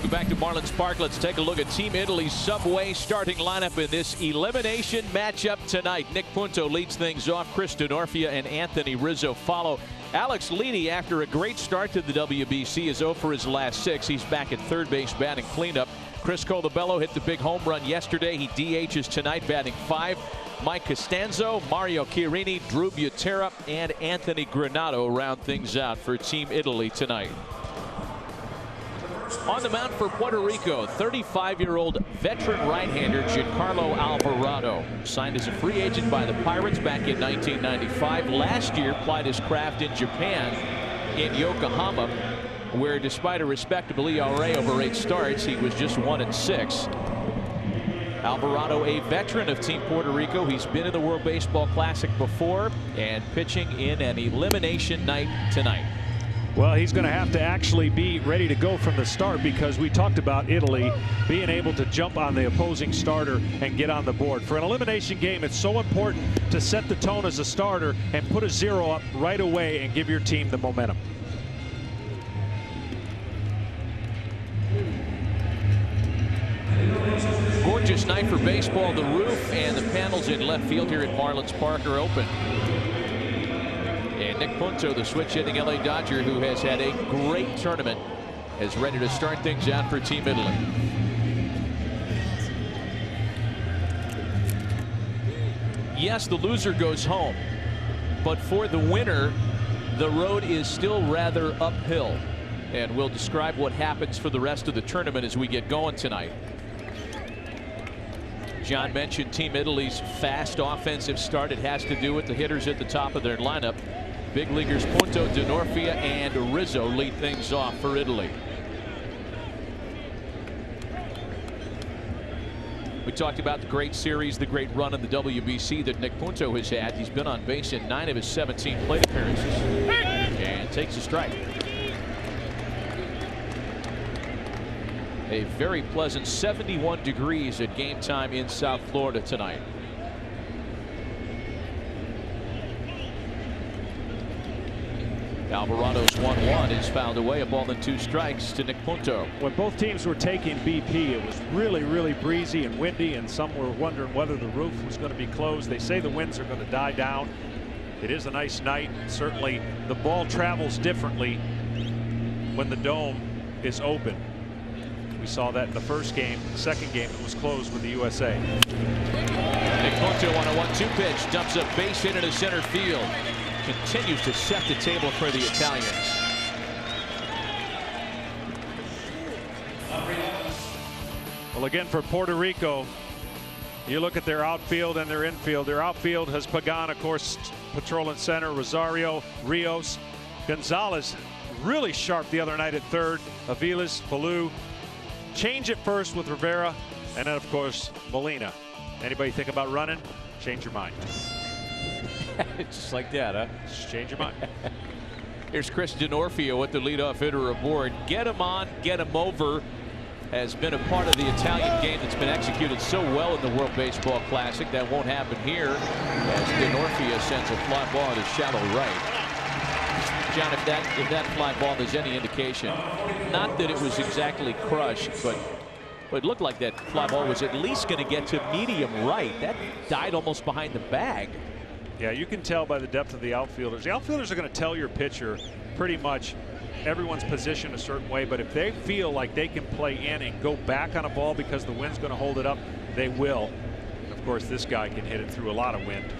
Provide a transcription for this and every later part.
Welcome back to Marlins Park. Let's take a look at Team Italy's Subway starting lineup in this elimination matchup tonight. Nick Punto leads things off. Chris Denorfia and Anthony Rizzo follow. Alex Leedy, after a great start to the WBC, is 0 for his last 6. He's back at third base batting cleanup. Chris Colavello hit the big home run yesterday. He DHs tonight, batting 5. Mike Costanzo, Mario Chiarini, Drew Butera, and Anthony Granado round things out for Team Italy tonight. On the mound for Puerto Rico, 35-year-old veteran right-hander Giacarlo Alvarado. Signed as a free agent by the Pirates back in 1995. Last year, plied his craft in Japan, in Yokohama, where despite a respectable ERA over 8 starts, he was just 1-6. Alvarado, a veteran of Team Puerto Rico. He's been in the World Baseball Classic before and pitching in an elimination night tonight. Well, he's going to have to actually be ready to go from the start, because we talked about Italy being able to jump on the opposing starter and get on the board. For an elimination game, it's so important to set the tone as a starter and put a 0 up right away and give your team the momentum. Gorgeous night for baseball. The roof and the panels in left field here at Marlins Park are open. And Nick Punto, the switch-hitting LA Dodger, who has had a great tournament, is ready to start things out for Team Italy. Yes, the loser goes home, but for the winner, the road is still rather uphill. And we'll describe what happens for the rest of the tournament as we get going tonight. John mentioned Team Italy's fast offensive start. It has to do with the hitters at the top of their lineup. Big leaguers Punto, Denorfia, and Rizzo lead things off for Italy. We talked about the great series, the great run in the WBC that Nick Punto has had. He's been on base in 9 of his 17 plate appearances. And takes a strike. A very pleasant 71 degrees at game time in South Florida tonight. Alvarado's 1-1 is fouled away. A ball and 2 strikes to Nick Punto. When both teams were taking BP, it was really breezy and windy, and some were wondering whether the roof was going to be closed. They say the winds are going to die down. It is a nice night. Certainly the ball travels differently when the dome is open. We saw that in the first game. The second game, it was closed with the USA. Nick Punto on a 1-2 pitch, dumps a base hit into center field. Continues to set the table for the Italians. Well, again, for Puerto Rico, you look at their outfield and their infield. Their outfield has Pagan, of course, patrolling center, Rosario, Rios, Gonzalez, really sharp the other night at third, Aviles, Palou. Change at first with Rivera, and then, of course, Molina. Anybody think about running? Change your mind. Just like that, huh? Just change your mind. Here's Chris Denorfia with the leadoff hitter aboard. Get him on, get him over has been a part of the Italian game that's been executed so well in the World Baseball Classic. That won't happen here as Denorfia sends a fly ball to shallow right. John, if that fly ball is any indication, not that it was exactly crushed, but it looked like that fly ball was at least going to get to medium right. That died almost behind the bag. Yeah, you can tell by the depth of the outfielders. The outfielders are going to tell your pitcher pretty much everyone's positioned a certain way, but if they feel like they can play in and go back on a ball because the wind's going to hold it up, they will. And of course, this guy can hit it through a lot of wind.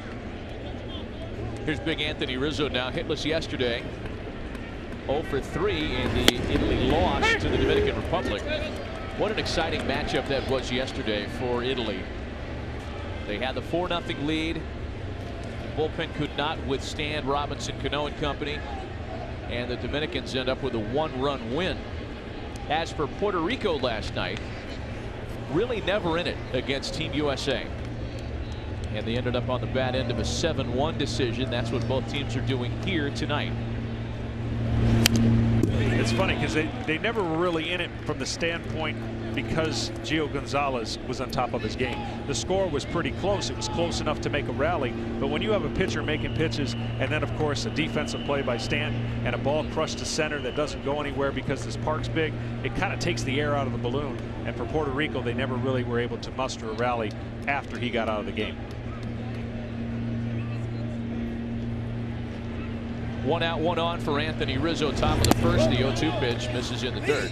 Here's big Anthony Rizzo now, hitless yesterday. 0 for 3 in the Italy loss to the Dominican Republic. What an exciting matchup that was yesterday for Italy. They had the 4-0 lead. The bullpen could not withstand Robinson, Cano and company, and the Dominicans end up with a 1-run win. As for Puerto Rico last night, really never in it against Team USA, and they ended up on the bad end of a 7-1 decision. That's what both teams are doing here tonight. It's funny because they never were really in it from the standpoint because Gio Gonzalez was on top of his game. The score was pretty close. It was close enough to make a rally. But when you have a pitcher making pitches, and then, of course, a defensive play by Stanton and a ball crushed to center that doesn't go anywhere because this park's big, it kind of takes the air out of the balloon. And for Puerto Rico, they never really were able to muster a rally after he got out of the game. 1 out, 1 on for Anthony Rizzo. Top of the first. The 0-2 pitch misses in the dirt.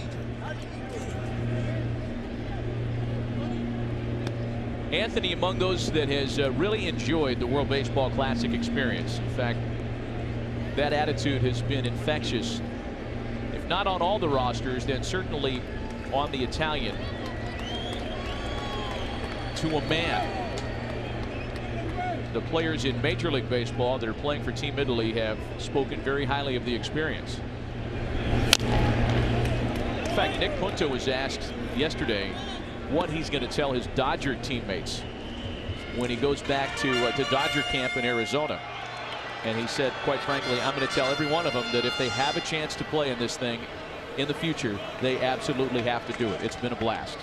Anthony among those that has really enjoyed the World Baseball Classic experience. In fact, that attitude has been infectious. If not on all the rosters, then certainly on the Italian. To a man. The players in Major League Baseball that are playing for Team Italy have spoken very highly of the experience. In fact, Nick Punto was asked yesterday what he's going to tell his Dodger teammates when he goes back to Dodger camp in Arizona. And he said, quite frankly, I'm going to tell every one of them that if they have a chance to play in this thing in the future, they absolutely have to do it. It's been a blast.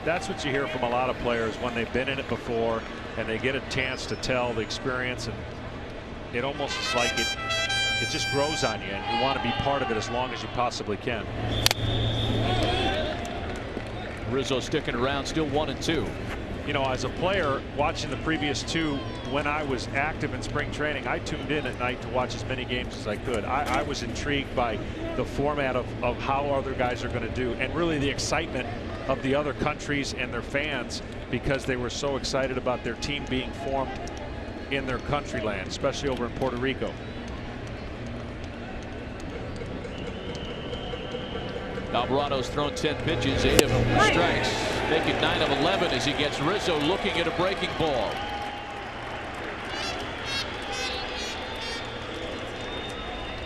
That's what you hear from a lot of players when they've been in it before and they get a chance to tell the experience, and it almost is like it just grows on you and you want to be part of it as long as you possibly can. Rizzo sticking around, still 1-2. You know, as a player watching the previous two, when I was active in spring training, I tuned in at night to watch as many games as I could. I was intrigued by the format of how other guys are going to do, and really the excitement of the other countries and their fans, because they were so excited about their team being formed in their country land, especially over in Puerto Rico. Alvarado's thrown 10 pitches, 8 of them were strikes, making 9 of 11 as he gets Rizzo looking at a breaking ball.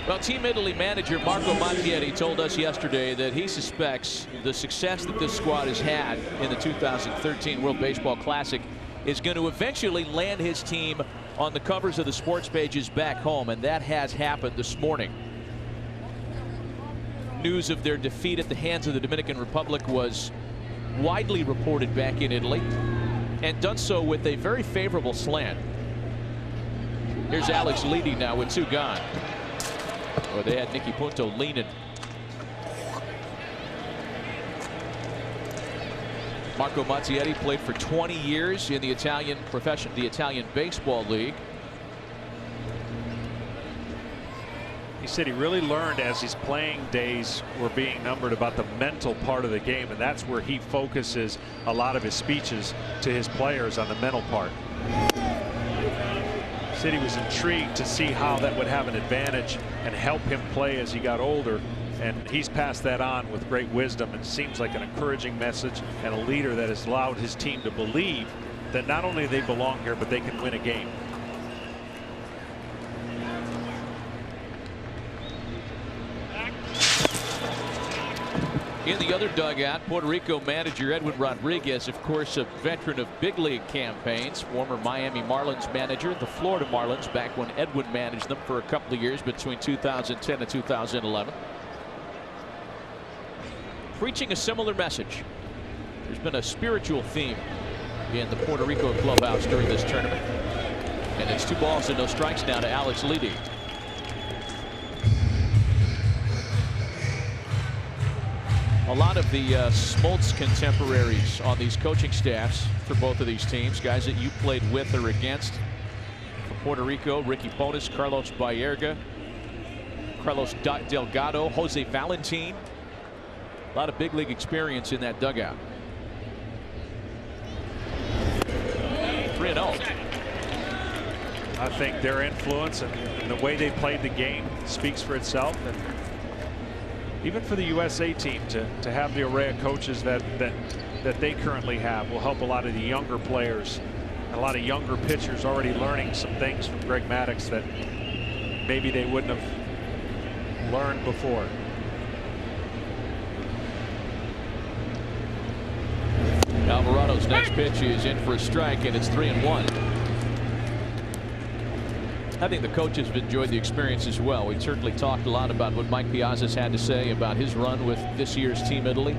Well, Team Italy manager Marco Mattietti told us yesterday that he suspects the success that this squad has had in the 2013 World Baseball Classic is going to eventually land his team on the covers of the sports pages back home, and that has happened this morning. News of their defeat at the hands of the Dominican Republic was widely reported back in Italy, and done so with a very favorable slant. Here's Alex Leedy now with 2 gone. Well, they had Nicky Punto leaning. Marco Mattietti played for 20 years in the Italian Baseball League. He said he really learned as his playing days were being numbered about the mental part of the game, and that's where he focuses a lot of his speeches to his players, on the mental part. He said he was intrigued to see how that would have an advantage and help him play as he got older, and he's passed that on with great wisdom. It seems like an encouraging message and a leader that has allowed his team to believe that not only they belong here, but they can win a game. In the other dugout, Puerto Rico manager Edwin Rodriguez, of course, a veteran of big league campaigns, former Miami Marlins manager, the Florida Marlins, back when Edwin managed them for a couple of years between 2010 and 2011. Preaching a similar message. There's been a spiritual theme in the Puerto Rico clubhouse during this tournament. And it's 2 balls and no strikes now to Alex Leedy. A lot of the Smoltz contemporaries on these coaching staffs for both of these teams, guys that you played with or against. For Puerto Rico, Ricky Bonas, Carlos Baerga, Carlos Delgado, Jose Valentin. A lot of big league experience in that dugout. 3-0. I think their influence and the way they played the game speaks for itself. And even for the USA team to have the array of coaches that they currently have will help a lot of the younger players, and a lot of younger pitchers already learning some things from Greg Maddux that maybe they wouldn't have learned before. Alvarado's next pitch is in for a strike, and it's 3-1. I think the coaches have enjoyed the experience as well. We've certainly talked a lot about what Mike Piazza's had to say about his run with this year's Team Italy.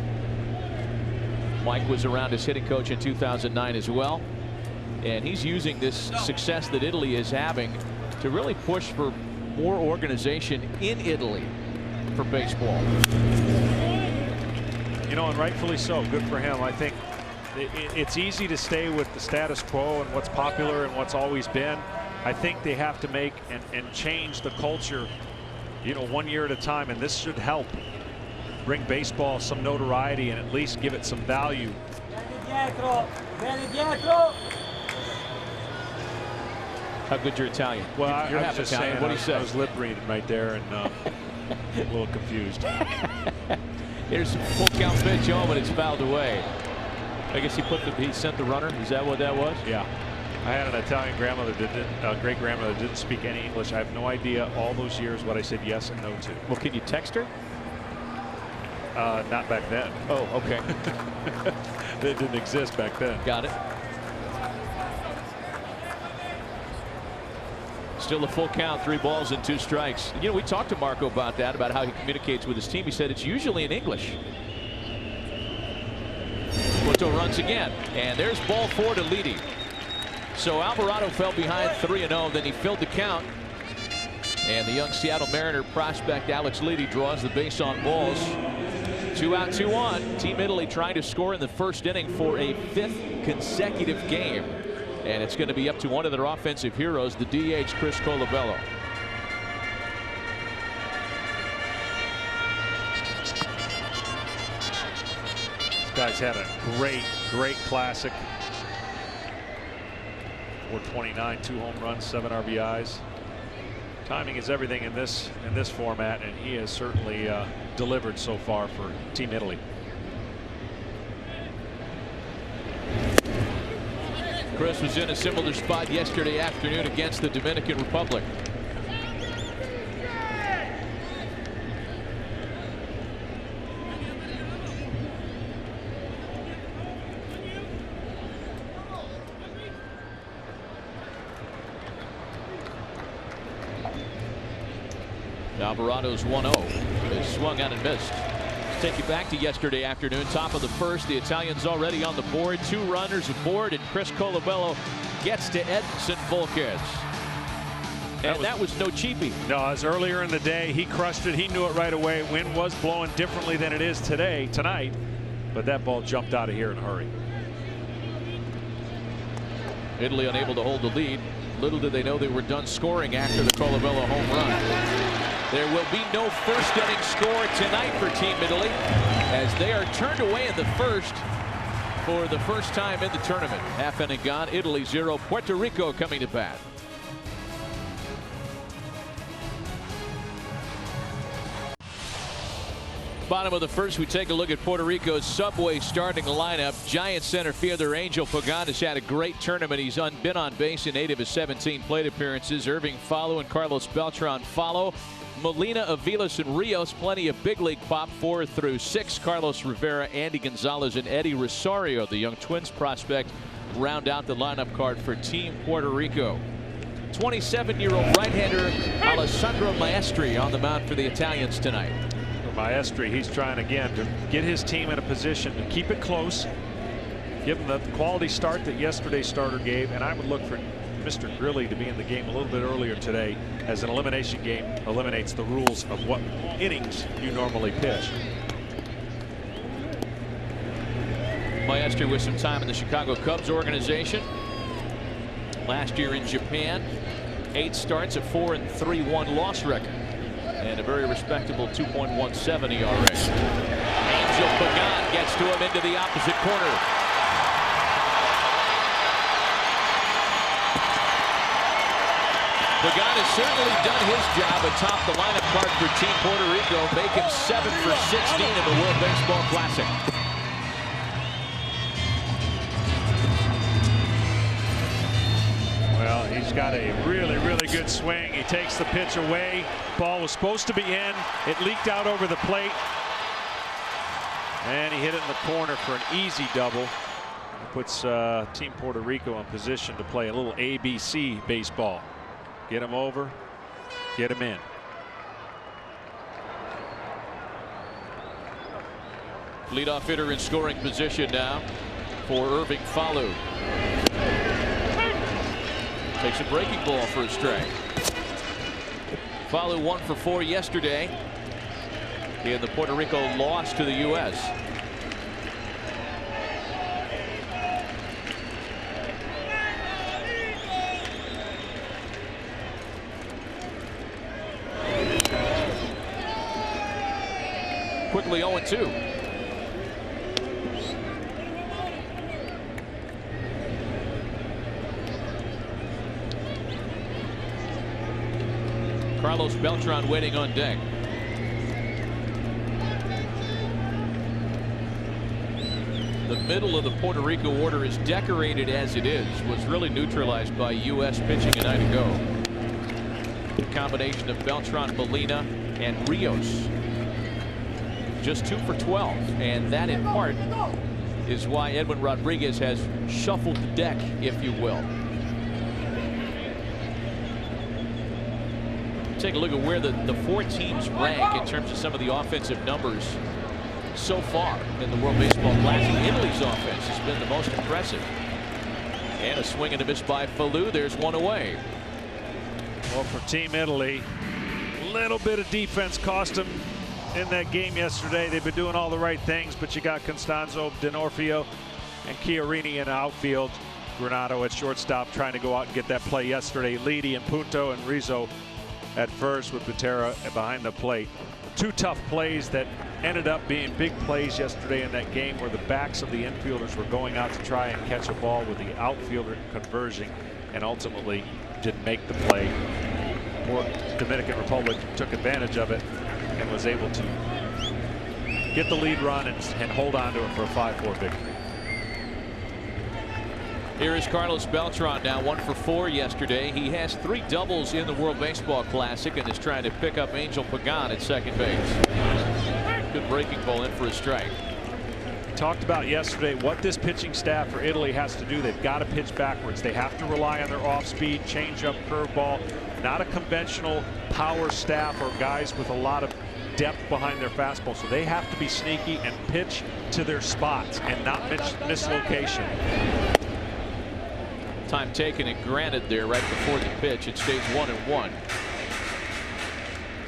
Mike was around as hitting coach in 2009 as well. And he's using this success that Italy is having to really push for more organization in Italy for baseball. You know, and rightfully so. Good for him. I think it's easy to stay with the status quo and what's popular and what's always been. I think they have to make and change the culture, you know, 1 year at a time, and this should help bring baseball some notoriety and at least give it some value. How good your Italian? Well, You're I was half just Italian. saying, What do you say? I was lip reading right there and a little confused. Here's a full count pitch home, and it's fouled away. I guess he sent the runner. Is that what that was? Yeah. I had an Italian grandmother great grandmother didn't speak any English. I have no idea all those years what I said yes and no to. Well, can you text her? Not back then. Oh, okay. That didn't exist back then. Got it. Still a full count, 3 balls and 2 strikes. You know, we talked to Marco about that, about how he communicates with his team. He said it's usually in English. Puerto runs again, and there's ball 4 to Leedy. So Alvarado fell behind 3-0, then he filled the count. And the young Seattle Mariner prospect Alex Leedy draws the base on balls. 2 out, 2 on. Team Italy trying to score in the first inning for a 5th consecutive game. And it's going to be up to one of their offensive heroes, the DH Chris Colavello. This guy's had a great classic. 429, 2 home runs, 7 RBIs. Timing is everything in this format, and he has certainly delivered so far for Team Italy. Chris was in a similar spot yesterday afternoon against the Dominican Republic. Alvarado's 1-0. They swung out and missed. Take you back to yesterday afternoon, top of the first. The Italians already on the board, 2 runners aboard, and Chris Colavello gets to Edson Volquez. And that was no cheapie. No, it was earlier in the day. He crushed it. He knew it right away. Wind was blowing differently than it is tonight, but that ball jumped out of here in a hurry. Italy unable to hold the lead. Little did they know they were done scoring after the Colavello home run. There will be no first inning score tonight for Team Italy as they are turned away in the first for the first time in the tournament. Half inning gone. Italy 0. Puerto Rico coming to bat. Bottom of the first, we take a look at Puerto Rico's Subway starting lineup. Giant center fielder Angel Pagan has had a great tournament. He's been on base in 8 of his 17 plate appearances. Irving follow and Carlos Beltran follow. Molina, Aviles, and Rios, plenty of big league pop 4 through 6. Carlos Rivera, Andy Gonzalez, and Eddie Rosario, the young Twins prospect, round out the lineup card for Team Puerto Rico. 27-year-old right-hander Alessandro Maestri on the mound for the Italians tonight. Maestri, he's trying again to get his team in a position to keep it close, give them the quality start that yesterday's starter gave, and I would look for Mr. Grilli to be in the game a little bit earlier today, as an elimination game eliminates the rules of what innings you normally pitch. Maestri with some time in the Chicago Cubs organization. Last year in Japan, 8 starts, a 4-3-1 loss record, and a very respectable 2.17 ERA. Angel Pagan gets to him into the opposite corner. Pagan has certainly done his job atop the lineup card for Team Puerto Rico, making 7 for 16 in the World Baseball Classic. Well, he's got a really good swing. He takes the pitch away. Ball was supposed to be in. It leaked out over the plate. And he hit it in the corner for an easy double. It puts Team Puerto Rico in position to play a little ABC baseball. Get him over, get him in. Leadoff hitter in scoring position now for Irving Falu. Takes a breaking ball for a strike. Falu 1 for 4 yesterday in the Puerto Rico loss to the U.S. Quickly 0-2. Carlos Beltran waiting on deck. The middle of the Puerto Rico order, as decorated as it is, was really neutralized by U.S. pitching a night ago. The combination of Beltran, Molina, and Rios. Just 2 for 12, and that in part is why Edwin Rodriguez has shuffled the deck, if you will. Take a look at where the 4 teams rank in terms of some of the offensive numbers so far in the World Baseball Classic. Italy's offense has been the most impressive. And a swing and a miss by Falu. There's one away. Well, for Team Italy, a little bit of defense cost them in that game yesterday. They've been doing all the right things, but you got Constanzo, D'Onofrio, and Chiarini in the outfield. Granado at shortstop trying to go out and get that play yesterday. Lidi and Punto and Rizzo at first with Butera behind the plate. 2 tough plays that ended up being big plays yesterday in that game, where the backs of the infielders were going out to try and catch a ball with the outfielder converging, and ultimately didn't make the play. Dominican Republic took advantage of it and was able to get the lead run and hold on to it for a 5-4 victory. Here is Carlos Beltran, now 1 for 4 yesterday. He has 3 doubles in the World Baseball Classic and is trying to pick up Angel Pagan at second base. Good breaking ball in for a strike. Talked about yesterday what this pitching staff for Italy has to do. They've got to pitch backwards. They have to rely on their off-speed, change-up, curveball. Not a conventional power staff or guys with a lot of depth behind their fastball. So they have to be sneaky and pitch to their spots and not miss location. Time taken and granted there right before the pitch. It stays 1-1.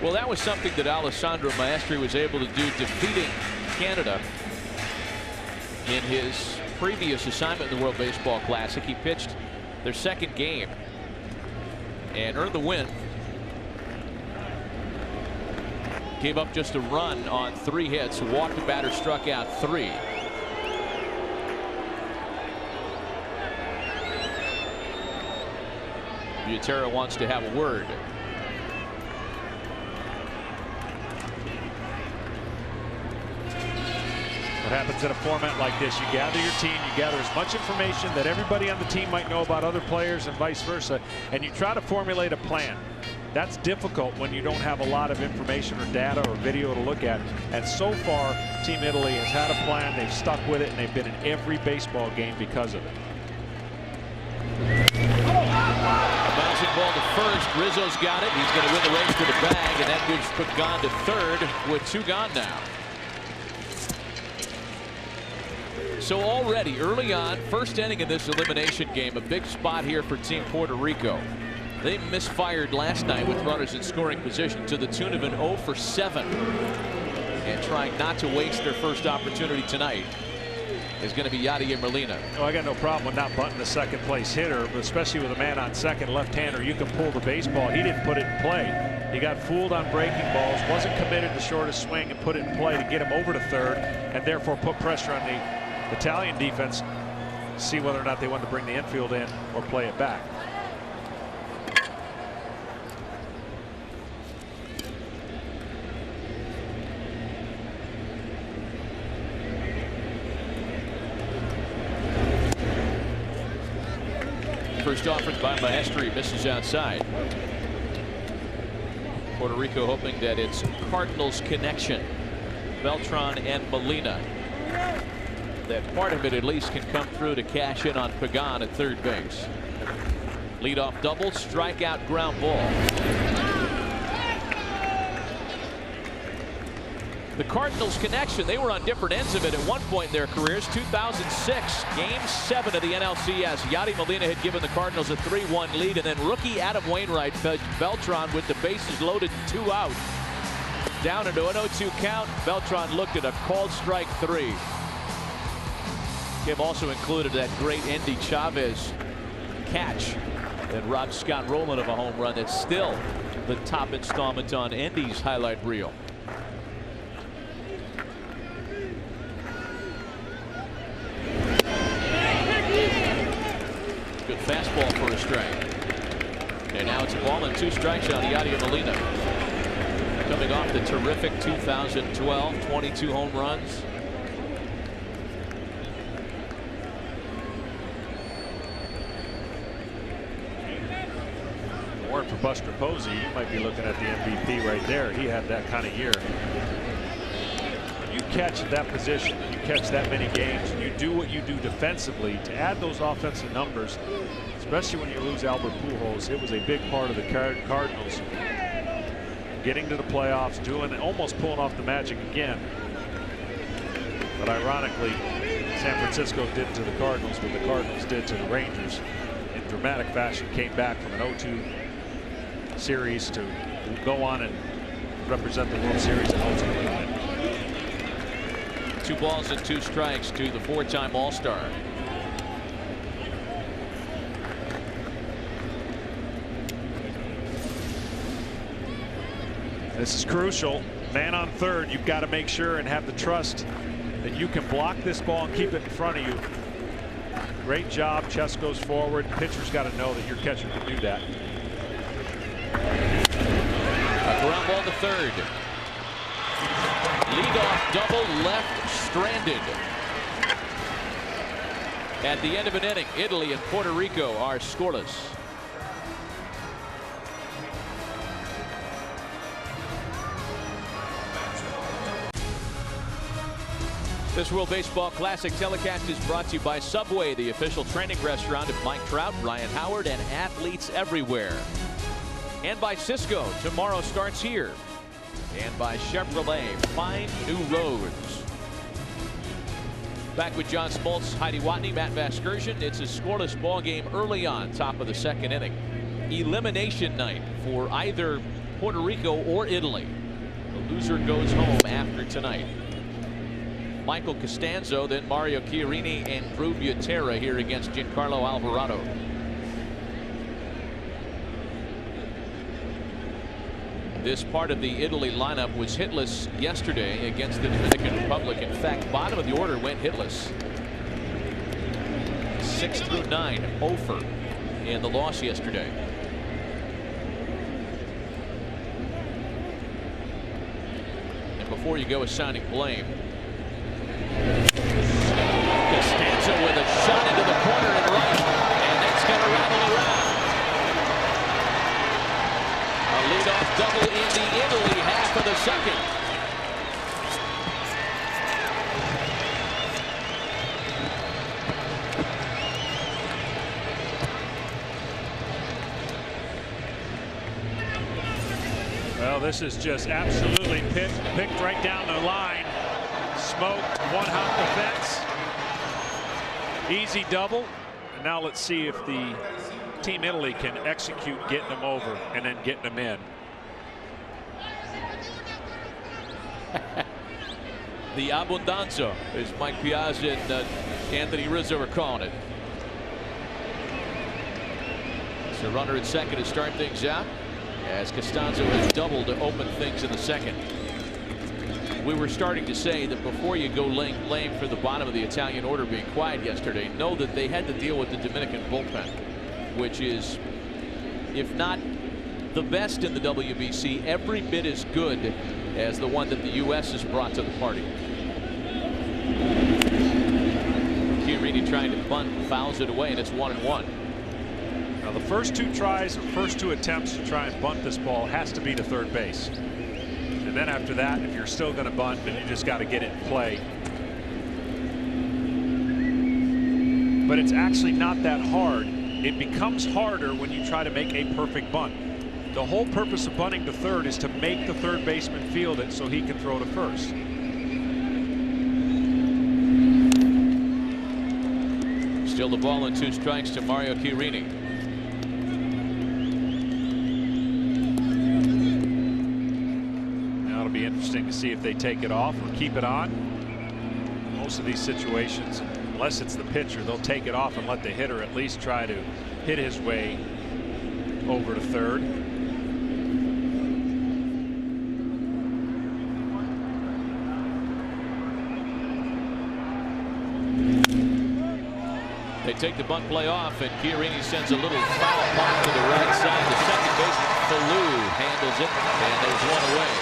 Well, that was something that Alessandro Maestri was able to do, defeating Canada in his previous assignment in the World Baseball Classic. He pitched their second game and earned the win. Gave up just a run on 3 hits, walked a batter, struck out 3. Butera wants to have a word. What happens in a format like this? You gather your team, you gather as much information that everybody on the team might know about other players and vice versa, and you try to formulate a plan. That's difficult when you don't have a lot of information or data or video to look at. And so far, Team Italy has had a plan. They've stuck with it, and they've been in every baseball game because of it. A bouncing ball to first. Rizzo's got it. He's going to win the race to the bag, and that gives Pagan to third with 2 gone now. So already early on, first inning of this elimination game, a big spot here for Team Puerto Rico. They misfired last night with runners in scoring position to the tune of an 0 for 7. And trying not to waste their first opportunity tonight is going to be Yadier Molina. Oh, I got no problem with not butting the second place hitter, but especially with a man on second, left-hander, you can pull the baseball. He didn't put it in play. He got fooled on breaking balls, wasn't committed to shortest swing, and put it in play to get him over to third, and therefore put pressure on the Italian defense, see whether or not they wanted to bring the infield in or play it back. First offered by Maestri, misses outside. Puerto Rico hoping that it's Cardinals connection, Beltran and Molina, that part of it at least can come through to cash in on Pagan at third base. Leadoff double, strikeout, ground ball. The Cardinals connection, they were on different ends of it at one point in their careers. 2006, Game 7 of the NLCS. Yadi Molina had given the Cardinals a 3-1 lead, and then rookie Adam Wainwright fed Beltran with the bases loaded and 2 out. Down into an 0-2 count. Beltran looked at a called strike 3. Kim also included that great Endy Chavez catch that robbed Scott Rowland of a home run. That's still the top installment on Endy's highlight reel. Good fastball for a strike. And now it's a ball and 2 strikes on Yadi Molina. Coming off the terrific 2012, 22 home runs. Or for Buster Posey, you might be looking at the MVP right there. He had that kind of year. You catch that position, you catch that many games, and you do what you do defensively to add those offensive numbers, especially when you lose Albert Pujols. It was a big part of the Cardinals getting to the playoffs, almost pulling off the Magic again. But ironically, San Francisco did to the Cardinals what the Cardinals did to the Rangers in dramatic fashion. Came back from an 0-2 series to go on and represent the World Series and ultimately win. 2 balls and 2 strikes to the 4-time All-Star. This is crucial. Man on third, you've got to make sure and have the trust that you can block this ball and keep it in front of you. Great job. Chest goes forward. Pitcher's got to know that your catcher can do that. A ground ball to third. Leadoff double left stranded. At the end of an inning, Italy and Puerto Rico are scoreless. This World Baseball Classic telecast is brought to you by Subway, the official training restaurant of Mike Trout, Ryan Howard, and athletes everywhere. And by Cisco, tomorrow starts here. And by Chevrolet, find new roads. Back with John Smoltz, Heidi Watney, Matt Vasgersian. It's a scoreless ball game early on, top of the 2nd inning. Elimination night for either Puerto Rico or Italy. The loser goes home after tonight. Michael Costanzo, then Mario Chiarini and Drew Butera here against Giancarlo Alvarado. This part of the Italy lineup was hitless yesterday against the Dominican Republic. In fact, bottom of the order went hitless. 6 through 9, 0 for in the loss yesterday. And before you go assigning blame, Costanzo with a shot into the corner and right, and that's going to rattle around. A leadoff double in the Italy half of the 2nd. Well, this is just absolutely picked right down the line. Smoked, one hop defense. Easy double. And now let's see if the Team Italy can execute getting them over and then getting them in. The Abundanza, as Mike Piazza and Anthony Rizzo are calling it. So runner at second to start things out, as Costanzo has doubled to open things in the 2nd. We were starting to say that before you go laying blame for the bottom of the Italian order being quiet yesterday, know that they had to deal with the Dominican bullpen, which is, if not the best in the WBC, every bit as good as the one that the U.S. has brought to the party. Chiarini trying to bunt, fouls it away, and it's 1-1. Now the first 2 tries, or first 2 attempts to try and bunt this ball has to be to third base. And then after that, if you're still going to bunt, then you just got to get it in play. But it's actually not that hard. It becomes harder when you try to make a perfect bunt. The whole purpose of bunting to third is to make the third baseman field it so he can throw to first. Still the ball and 2 strikes to Mario Chiarini. Now it'll be interesting to see if they take it off or keep it on. Most of these situations, unless it's the pitcher, they'll take it off and let the hitter at least try to hit his way over to third. They take the bunt play off, and Chiarini sends a little foul pop to the right side. The second baseman, Falou, handles it, and there's one away.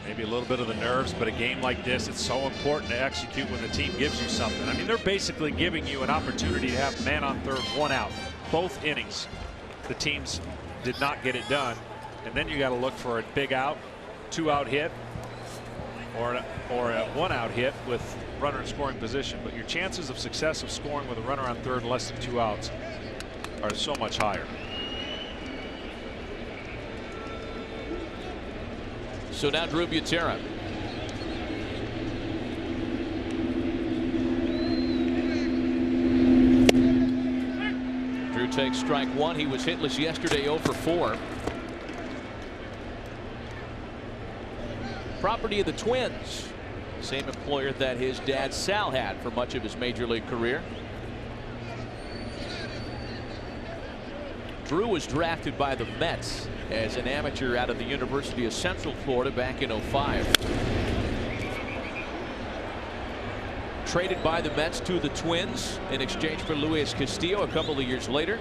Maybe a little bit of the nerves, but a game like this, it's so important to execute when the team gives you something. I mean, they're basically giving you an opportunity to have man on third, 1 out. Both innings, the teams did not get it done, and then you got to look for a big out, 2-out hit, or a 1-out hit with runner in scoring position. But your chances of success of scoring with a runner on third less than 2 outs are so much higher. So now Drew Butera. Drew takes strike 1. He was hitless yesterday, 0 for 4. Property of the Twins. Same employer that his dad Sal had for much of his major league career. Drew was drafted by the Mets as an amateur out of the University of Central Florida back in '05. Traded by the Mets to the Twins in exchange for Luis Castillo a couple of years later.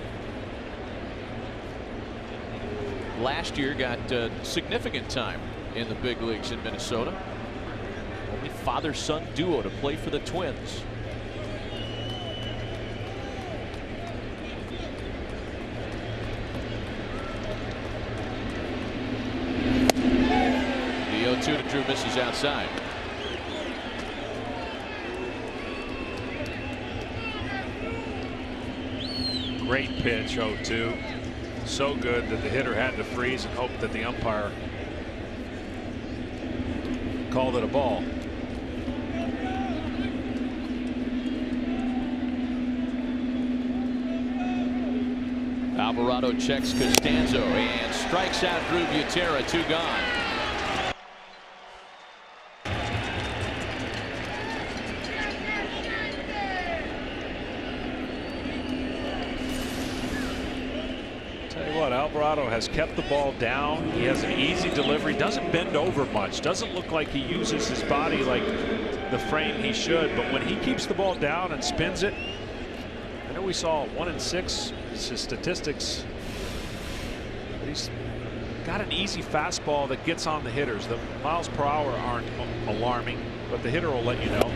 Last year got significant time in the big leagues in Minnesota. Only father-son duo to play for the Twins. The 0-2 to Drew, misses outside. Great pitch, 0-2. So good that the hitter had to freeze and hope that the umpire called it a ball. Alvarado checks Costanzo and strikes out Drew Butera. 2 gone. Alvarado has kept the ball down. He has an easy delivery, doesn't bend over much, doesn't look like he uses his body like the frame he should, but when he keeps the ball down and spins it, I know we saw 1 in 6 statistics, but he's got an easy fastball that gets on the hitters. The miles per hour aren't alarming, but the hitter will let you know.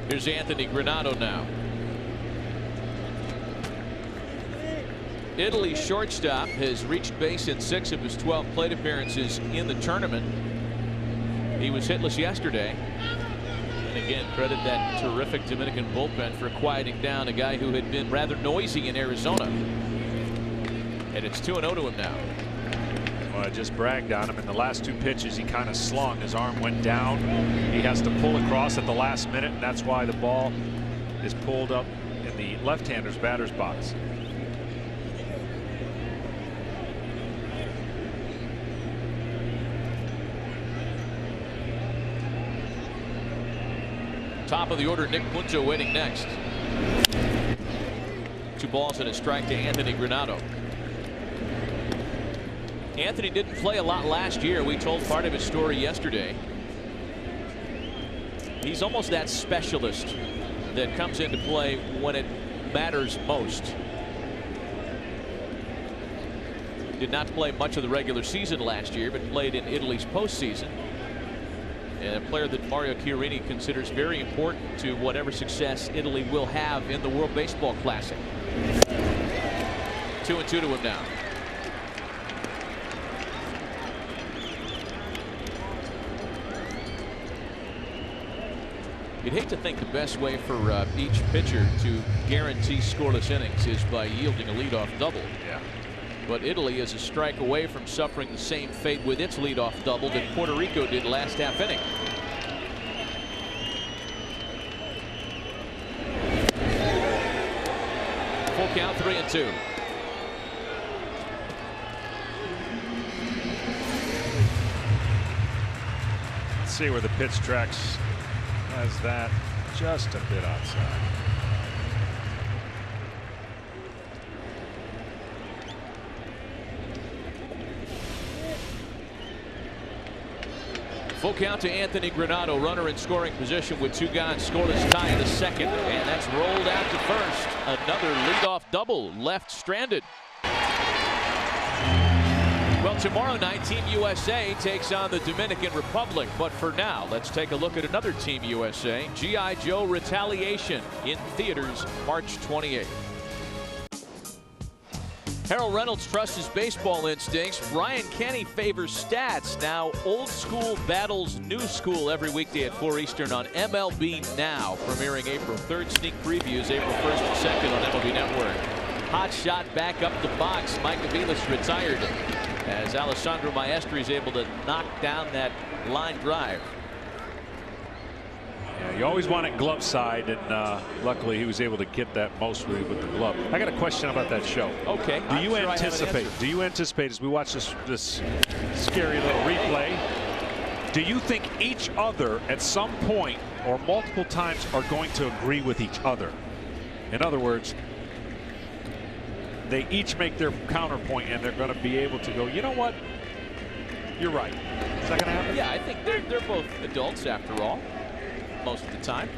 Here's Anthony Granado now. Italy's shortstop has reached base in 6 of his 12 plate appearances in the tournament. He was hitless yesterday. And again, credit that terrific Dominican bullpen for quieting down a guy who had been rather noisy in Arizona. And it's 2-0 to him now. Well, I just bragged on him. In the last 2 pitches, he kind of slung. His arm went down. He has to pull across at the last minute, and that's why the ball is pulled up in the left-hander's batter's box. Top of the order, Nick Punto waiting next. 2 balls and a strike to Anthony Granado. Anthony didn't play a lot last year. We told part of his story yesterday. He's almost that specialist that comes into play when it matters most. Did not play much of the regular season last year, but played in Italy's postseason. And a player that Mario Chiarini considers very important to whatever success Italy will have in the World Baseball Classic. 2-2 to him now. You'd hate to think the best way for each pitcher to guarantee scoreless innings is by yielding a leadoff double. Yeah. But Italy is a strike away from suffering the same fate with its leadoff double that Puerto Rico did last half inning. Full count, 3-2. Let's see where the pitch tracks has that just a bit outside. Full count to Anthony Granado, runner in scoring position with 2 gone, scoreless tie in the second, and that's rolled out to first. Another leadoff double, left stranded. Well, tomorrow night, Team USA takes on the Dominican Republic, but for now, let's take a look at another Team USA, G.I. Joe Retaliation, in theaters March 28th. Harold Reynolds trusts his baseball instincts. Brian Kenny favors stats. Now, old school battles new school every weekday at 4 Eastern on MLB Now, premiering April 3rd. Sneak previews April 1st and 2nd on MLB Network. Hot shot back up the box. Mike Aviles retired as Alessandro Maestri is able to knock down that line drive. Yeah, you always want it glove side, and luckily he was able to get that mostly with the glove. I got a question about that show. Okay. Do you anticipate? Do you anticipate as we watch this scary little replay? Do you think each other at some point or multiple times are going to agree with each other? In other words, they each make their counterpoint and they're going to be able to go, you know what? You're right. Is that going to happen? Yeah, I think they're both adults after all. Most of the time.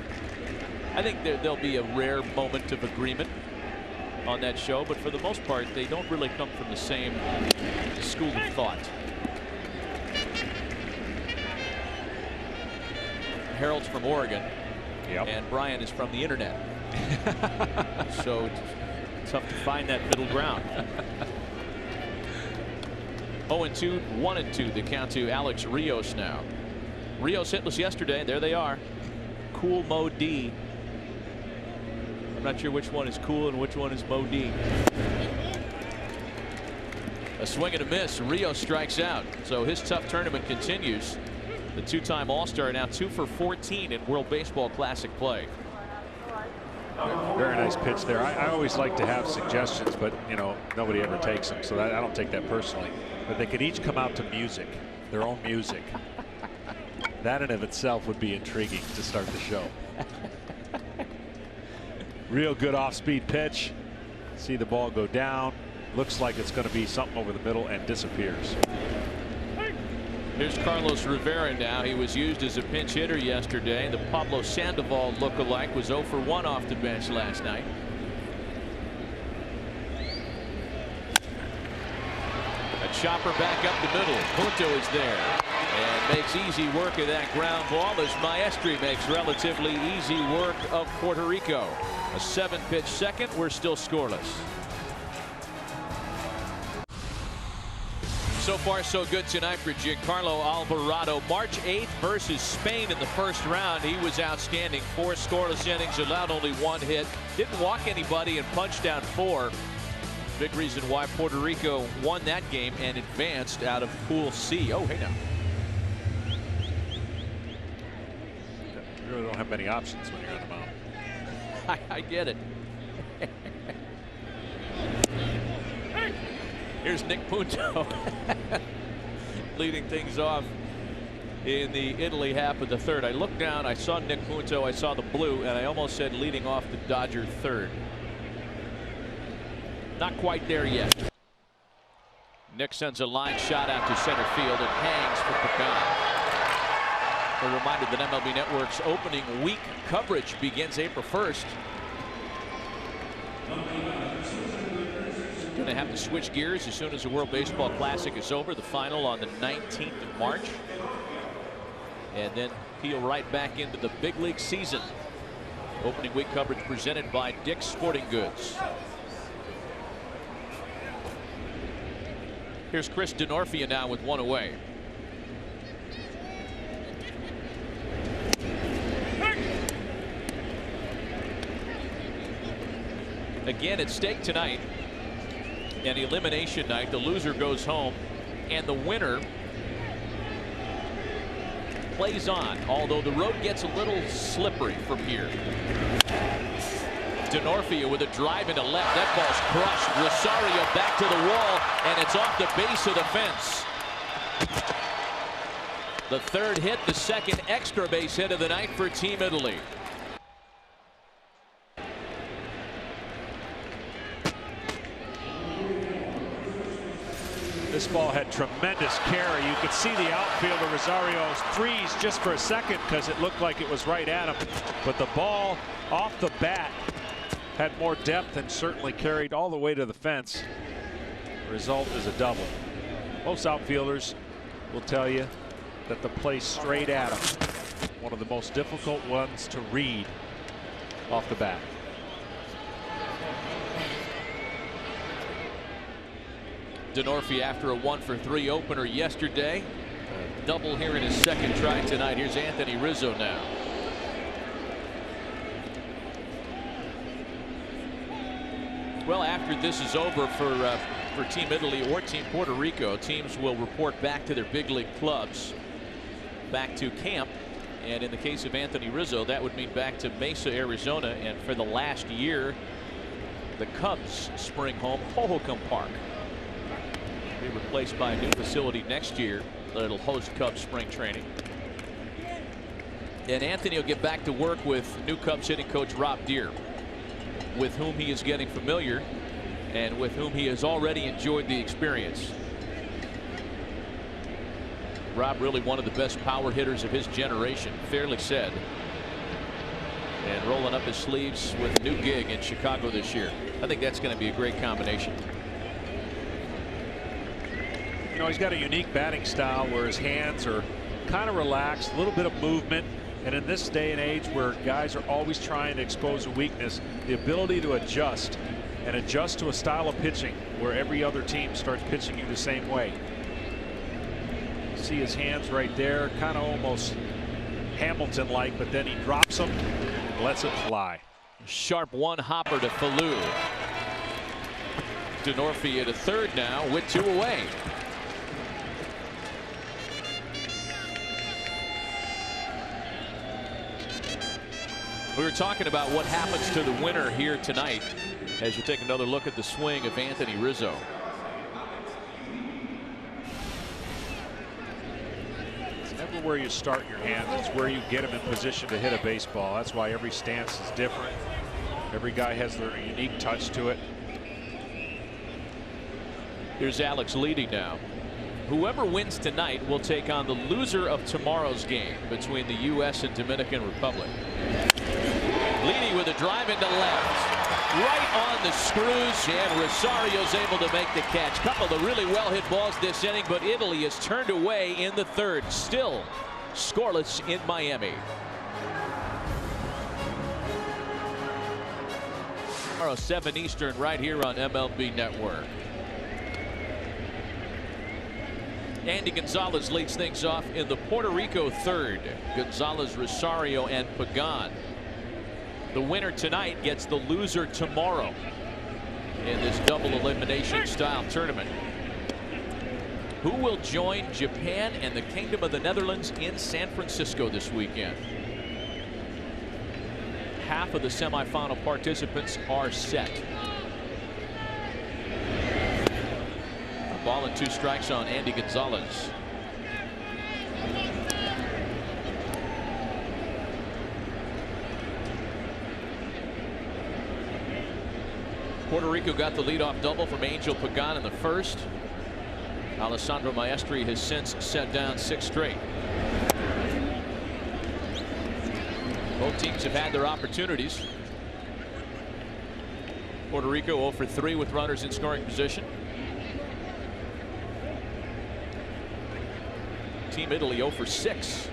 I think there'll be a rare moment of agreement on that show, but for the most part, they don't really come from the same school of thought. Harold's from Oregon, and Brian is from the internet. So it's tough to find that middle ground. 0-2, 1-2, the count to Alex Rios now. Rios hitless yesterday. There they are. Cool Mo D. I'm not sure which one is cool and which one is Mo D. A swing and a miss. Rio strikes out. So his tough tournament continues. The 2-time All-Star now 2 for 14 in World Baseball Classic play. Very nice pitch there. I always like to have suggestions, but you know, nobody ever takes them, so I don't take that personally. But they could each come out to music, their own music. That in of itself would be intriguing to start the show. Real good off-speed pitch. See the ball go down. Looks like it's going to be something over the middle and disappears. Here's Carlos Rivera now. He was used as a pinch hitter yesterday. The Pablo Sandoval lookalike was 0 for 1 off the bench last night. A chopper back up the middle. Punto is there and makes easy work of that ground ball as Maestri makes relatively easy work of Puerto Rico. A 7-pitch second. We're still scoreless. So far so good tonight for Giacarlo Alvarado. March 8th versus Spain in the first round. He was outstanding. 4 scoreless innings, allowed only 1 hit. Didn't walk anybody and punched down 4. Big reason why Puerto Rico won that game and advanced out of Pool C. Oh, hey now. You really don't have many options when you're on the mound. I get it. Here's Nick Punto leading things off in the Italy half of the third. I looked down, I saw Nick Punto, I saw the blue, and I almost said leading off the Dodger third. Not quite there yet. Nick sends a line shot out to center field and hangs for Pecan. A reminder that MLB Network's opening week coverage begins April 1st. Going to have to switch gears as soon as the World Baseball Classic is over. The final on the 19th of March. And then peel right back into the big league season. Opening week coverage presented by Dick's Sporting Goods. Here's Chris Denorfia now with 1 away. Again at stake tonight an elimination night. The loser goes home, and the winner plays on, although the road gets a little slippery from here. Denorfia with a drive into left. That ball's crushed. Rosario back to the wall, and it's off the base of the fence. The third hit, the second extra base hit of the night for Team Italy. This ball had tremendous carry. You could see the outfielder Rosario freeze just for a second because it looked like it was right at him. But the ball off the bat had more depth and certainly carried all the way to the fence. The result is a double. Most outfielders will tell you that the play straight at him, one of the most difficult ones to read off the bat. Denorfia after a 1-for-3 opener yesterday. A double here in his second try tonight. Here's Anthony Rizzo now. Well, after this is over for Team Italy or Team Puerto Rico, teams will report back to their big league clubs, back to camp. And in the case of Anthony Rizzo, that would mean back to Mesa, Arizona. And for the last year, the Cubs spring home, Hohokam Park. Be replaced by a new facility next year that'll host Cubs spring training. And Anthony will get back to work with new Cubs hitting coach Rob Deere, with whom he is getting familiar and with whom he has already enjoyed the experience. Rob really one of the best power hitters of his generation, fairly said. And rolling up his sleeves with a new gig in Chicago this year. I think that's going to be a great combination. You know, he's got a unique batting style where his hands are kind of relaxed, a little bit of movement. And in this day and age where guys are always trying to expose a weakness, the ability to adjust and adjust to a style of pitching where every other team starts pitching you the same way. See his hands right there, kind of almost Hamilton-like, but then he drops them and lets it fly. Sharp one-hopper to Falou. Denorfia to third now with 2 away. We were talking about what happens to the winner here tonight as you take another look at the swing of Anthony Rizzo. It's never where you start your hands, it's where you get them in position to hit a baseball. That's why every stance is different. Every guy has their unique touch to it. Here's Alex leading now. Whoever wins tonight will take on the loser of tomorrow's game between the U.S. and Dominican Republic. Leading with a drive into left, right on the screws, and Rosario's able to make the catch. Couple of really well hit balls this inning, but Italy is turned away in the third. Still scoreless in Miami. Tomorrow 7 Eastern right here on MLB Network. Andy Gonzalez leads things off in the Puerto Rico third. Gonzalez, Rosario, and Pagan. The winner tonight gets the loser tomorrow in this double elimination style tournament. Who will join Japan and the Kingdom of the Netherlands in San Francisco this weekend? Half of the semifinal participants are set. A ball and 2 strikes on Andy Gonzalez. Puerto Rico got the leadoff double from Angel Pagan in the first. Alessandro Maestri has since set down 6 straight. Both teams have had their opportunities. Puerto Rico 0 for 3 with runners in scoring position. Team Italy 0 for 6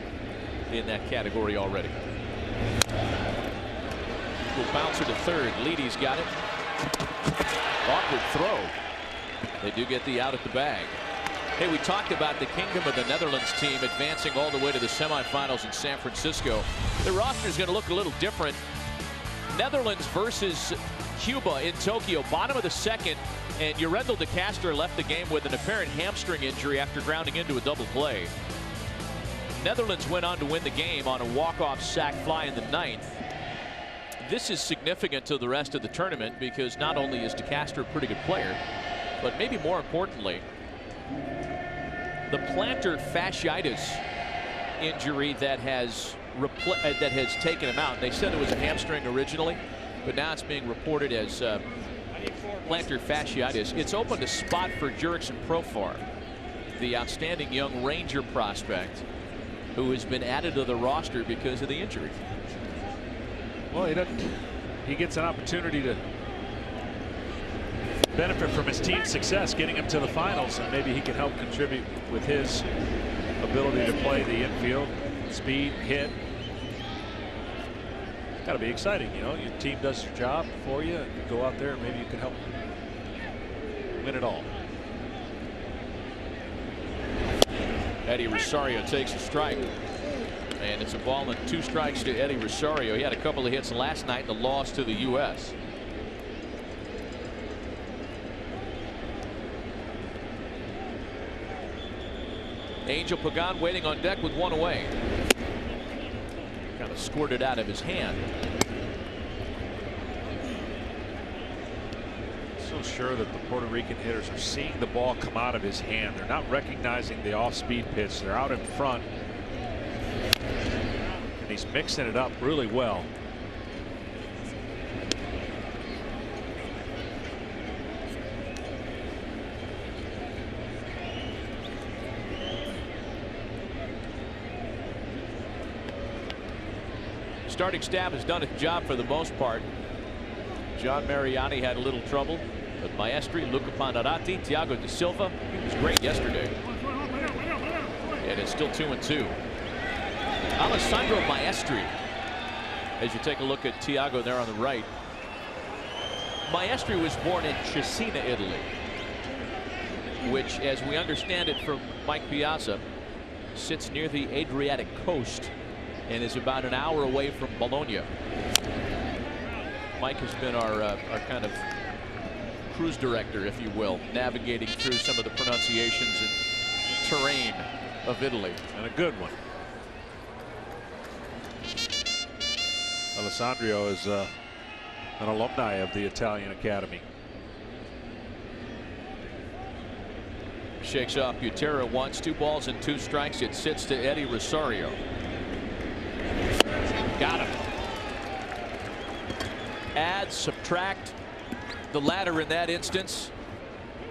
in that category already. Will bouncer to third. Leady's got it. Awkward throw. They do get the out at the bag. Hey, we talked about the Kingdom of the Netherlands team advancing all the way to the semifinals in San Francisco. The roster is going to look a little different. Netherlands versus Cuba in Tokyo, bottom of the second, and Yurendel de Castro left the game with an apparent hamstring injury after grounding into a double play. Netherlands went on to win the game on a walk-off sac fly in the 9th. This is significant to the rest of the tournament because not only is de Castro a pretty good player, but maybe more importantly, the plantar fasciitis injury that has taken him out. They said it was a hamstring originally, but now it's being reported as plantar fasciitis. It's opened a spot for Jurickson Profar, the outstanding young Ranger prospect who has been added to the roster because of the injury. Well, he gets an opportunity to benefit from his team's success, getting him to the finals, and maybe he can help contribute with his ability to play the infield, speed, hit. Got to be exciting, you know. Your team does your job for you, and you go out there and maybe you can help win it all. Eddie Rosario takes a strike, and it's a ball and 2 strikes to Eddie Rosario. He had a couple of hits last night in the loss to the U.S. Angel Pagan waiting on deck with 1 away. Kind of squirted out of his hand. So sure that the Puerto Rican hitters are seeing the ball come out of his hand. They're not recognizing the off-speed pitch. They're out in front. And he's mixing it up really well. Starting staff has done its job for the most part. John Mariani had a little trouble, but Maestri, Luca Panarati, Thiago da Silva, he was great yesterday. And it's still 2-2. Alessandro Maestri, as you take a look at Thiago there on the right. Maestri was born in Cesena, Italy, which, as we understand it from Mike Piazza, sits near the Adriatic coast and is about an hour away from Bologna. Mike has been our kind of cruise director, if you will, navigating through some of the pronunciations and terrain of Italy. And a good one. Alessandro is an alumni of the Italian Academy. Shakes off Butera once, 2 balls and 2 strikes. It sits to Eddie Rosario. Got him. Add, subtract the ladder in that instance.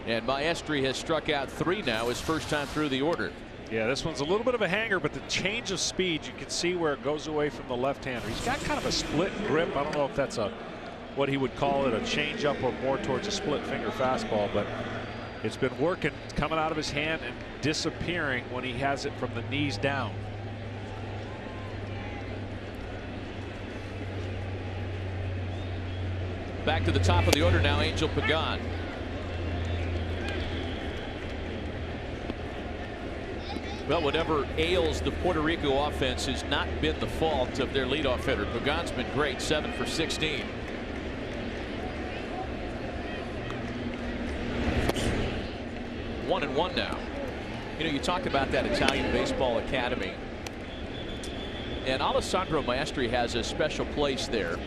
And Maestri has struck out 3 now, his first time through the order. Yeah, this one's a little bit of a hanger, but the change of speed, you can see where it goes away from the left-hander. He's got kind of a split grip. I don't know if that's what he would call it, a change-up or more towards a split-finger fastball, but it's been working, coming out of his hand and disappearing when he has it from the knees down. Back to the top of the order now, Angel Pagan. Well, whatever ails the Puerto Rico offense has not been the fault of their leadoff hitter. Pagan's been great, 7 for 16. One and one now. You know, you talk about that Italian Baseball Academy, and Alessandro Maestri has a special place there.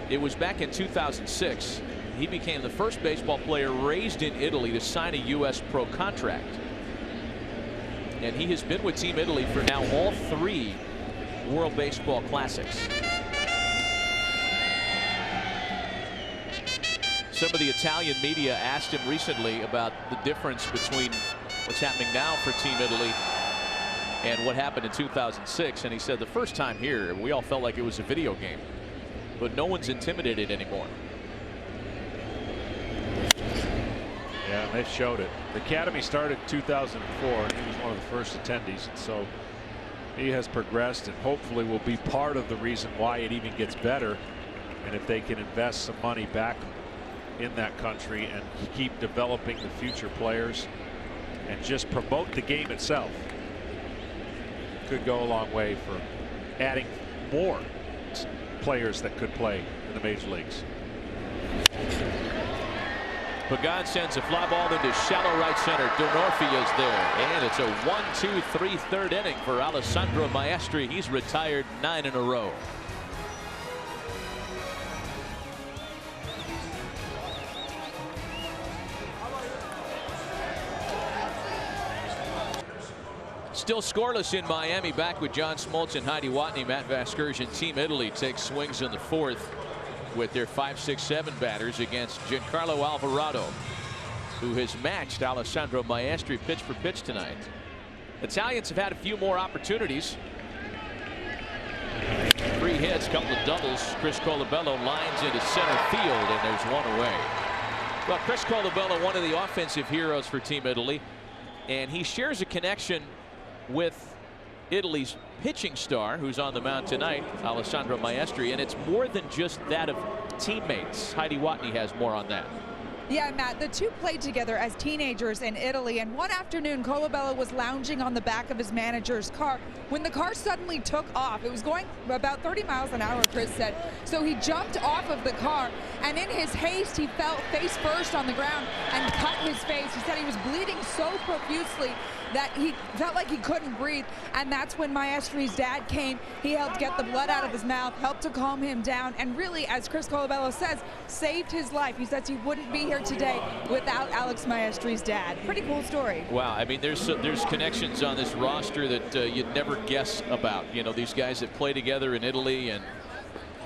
It was back in 2006. He became the first baseball player raised in Italy to sign a U.S. pro contract. And he has been with Team Italy for now all 3 World Baseball Classics. Some of the Italian media asked him recently about the difference between what's happening now for Team Italy and what happened in 2006. And he said the first time here, we all felt like it was a video game. But no one's intimidated anymore. Yeah, they showed it. The Academy started in 2004, and he was one of the first attendees. And so he has progressed and hopefully will be part of the reason why it even gets better. And if they can invest some money back in that country and keep developing the future players and just promote the game itself, could go a long way for adding more players that could play in the major leagues. Pagan sends a fly ball into shallow right center. D'Onofrio's there. And it's a 1-2-3 third inning for Alessandro Maestri. He's retired 9 in a row. Still scoreless in Miami. Back with John Smoltz and Heidi Watney. Matt Vasgersian. Team Italy takes swings in the fourth with their 5, 6, 7 batters against Giancarlo Alvarado, who has matched Alessandro Maestri pitch for pitch tonight. Italians have had a few more opportunities. 3 hits, couple of doubles. Chris Colavello lines into center field, and there's one away. Well, Chris Colavello, one of the offensive heroes for Team Italy, and he shares a connection with Italy's pitching star, who's on the mound tonight, Alessandro Maestri, and it's more than just that of teammates. Heidi Watney has more on that. Yeah, Matt, the two played together as teenagers in Italy, and one afternoon Colavello was lounging on the back of his manager's car when the car suddenly took off. It was going about 30 miles an hour, Chris said. So he jumped off of the car, and in his haste, he fell face first on the ground and cut his face. He said he was bleeding so profusely that he felt like he couldn't breathe, and that's when Maestri's dad came. He helped get the blood out of his mouth, helped to calm him down, and really, as Chris Colavello says, saved his life. He says he wouldn't be here today without Alex Maestri's dad. Pretty cool story. Wow, I mean, there's connections on this roster that you'd never guess about. You know, these guys that play together in Italy and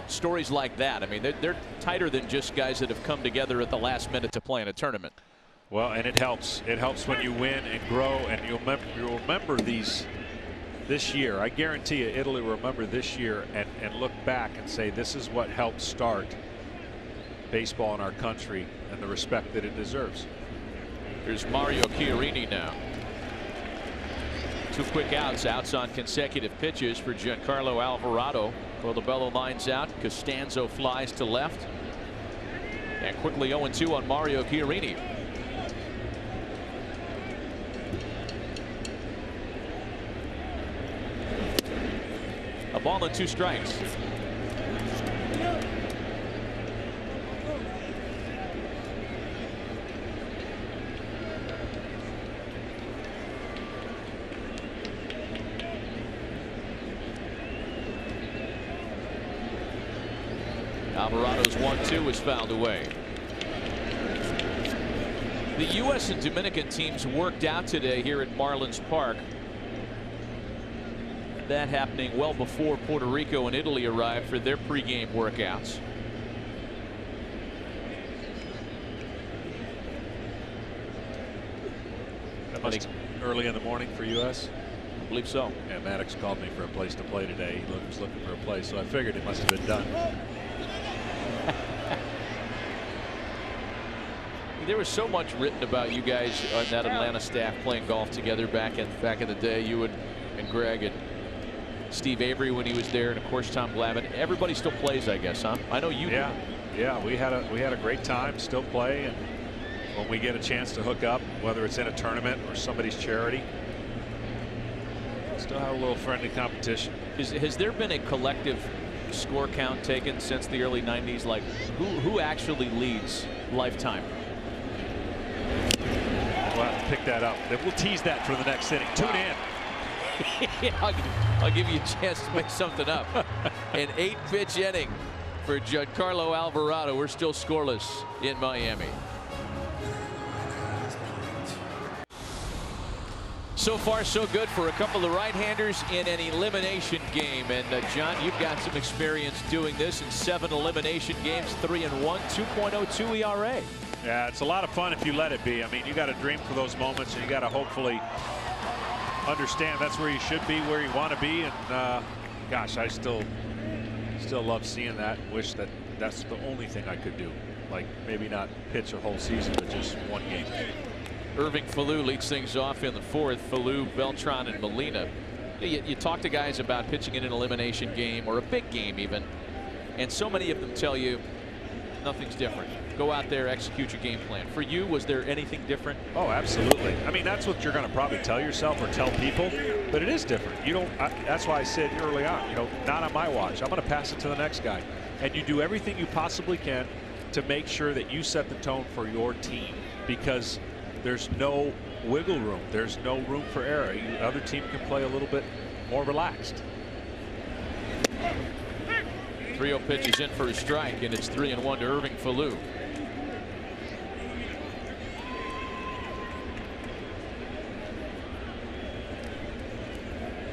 stories like that. I mean, they're tighter than just guys that have come together at the last minute to play in a tournament. Well, and it helps. It helps when you win and grow, and you'll remember these this year. I guarantee you, Italy will remember this year and look back and say, this is what helped start baseball in our country and the respect that it deserves. Here's Mario Chiarini now. 2 quick outs on consecutive pitches for Giancarlo Alvarado. Colavello lines out. Costanzo flies to left. And quickly 0-2 on Mario Chiarini. A ball and 2 strikes. Alvarado's 1-2 was fouled away. The U.S. and Dominican teams worked out today here at Marlins Park. That happening well before Puerto Rico and Italy arrived for their pregame workouts. That must early in the morning for U.S. I believe so. Yeah, Maddox called me for a place to play today. He was looking for a place, so I figured it must have been done. There was so much written about you guys on that Atlanta staff playing golf together back in the day. You and Greg and Steve Avery when he was there, and of course Tom Glavine. Everybody still plays, I guess, huh? I know you. Yeah, do. Yeah. We had a great time. Still play, and when we get a chance to hook up, whether it's in a tournament or somebody's charity, still have a little friendly competition. Has there been a collective score count taken since the early 90s? Like who actually leads lifetime? We'll have to pick that up. Then we'll tease that for the next inning. Tune in. Yeah, I'll give you a chance to make something up. An 8-pitch inning for Giancarlo Alvarado. We're still scoreless in Miami. So far, so good for a couple of right-handers in an elimination game. And John, you've got some experience doing this in 7 elimination games, 3-1, 2.02 ERA. Yeah, it's a lot of fun if you let it be. I mean, you got to dream for those moments, and you got to hopefully understand that's where you should be, where you want to be. And gosh, I still love seeing that. Wish that that's the only thing I could do. Like maybe not pitch a whole season, but just one game. Irving Falou leads things off in the 4th. Falou, Beltran, and Molina. You talk to guys about pitching in an elimination game or a big game even, and so many of them tell you nothing's different. Go out there, execute your game plan. For you, was there anything different? Oh, absolutely. I mean, that's what you're going to probably tell yourself or tell people, but it is different. You don't. That's why I said early on, you know, not on my watch. I'm going to pass it to the next guy, and you do everything you possibly can to make sure that you set the tone for your team, because there's no wiggle room. There's no room for error. The other team can play a little bit more relaxed. 3-0 pitch is in for a strike, and it's 3-1 to Irving Falou.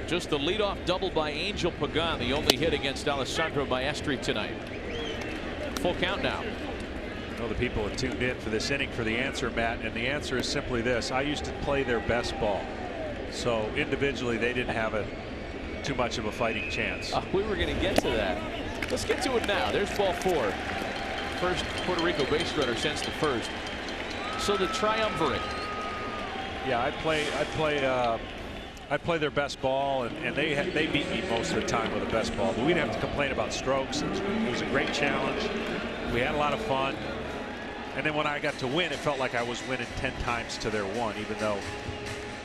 Just the leadoff double by Angel Pagan, the only hit against Alessandro Maestri tonight. Full count now. I know the people have tuned in for this inning for the answer, Matt, and the answer is simply this: I used to play their best ball, so individually they didn't have too much of a fighting chance. We were going to get to that. Let's get to it now. There's ball 4. First Puerto Rico base runner since the first. So the triumvirate. Yeah, I'd play their best ball, and they beat me most of the time with the best ball. But we didn't have to complain about strokes. It was a great challenge. We had a lot of fun. And then when I got to win, it felt like I was winning 10 times to their 1, even though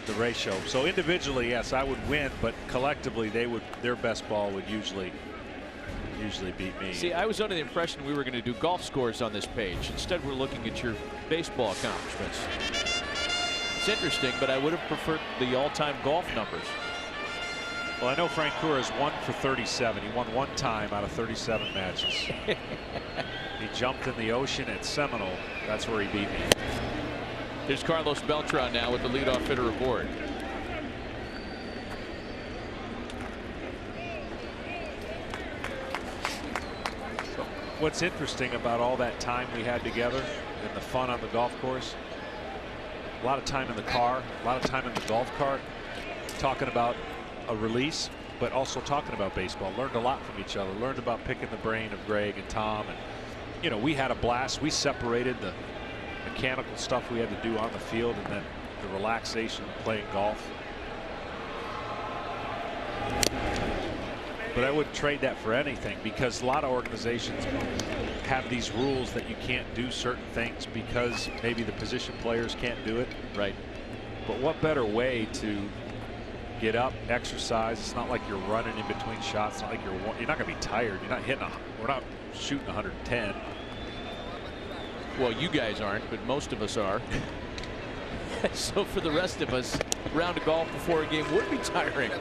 the ratio. So individually, yes, I would win, but collectively, their best ball would usually beat me. See, I was under the impression we were going to do golf scores on this page. Instead, we're looking at your baseball accomplishments. It's interesting, but I would have preferred the all-time golf numbers. Well, I know Frank Cura is 1 for 37. He won 1 time out of 37 matches. He jumped in the ocean at Seminole. That's where he beat me. Here's Carlos Beltran now with the leadoff hitter aboard. What's interesting about all that time we had together and the fun on the golf course, a lot of time in the car, a lot of time in the golf cart, talking about a release, but also talking about baseball. Learned a lot from each other. Learned about picking the brain of Greg and Tom, and you know, we had a blast. We separated the mechanical stuff we had to do on the field, and then the relaxation of playing golf. But I wouldn't trade that for anything, because a lot of organizations have these rules that you can't do certain things because maybe the position players can't do it. Right. But what better way to get up, exercise? It's not like you're running in between shots. It's not like you're not going to be tired. You're not hitting we're not shooting 110. Well, you guys aren't, but most of us are. So for the rest of us, a round of golf before a game would be tiring.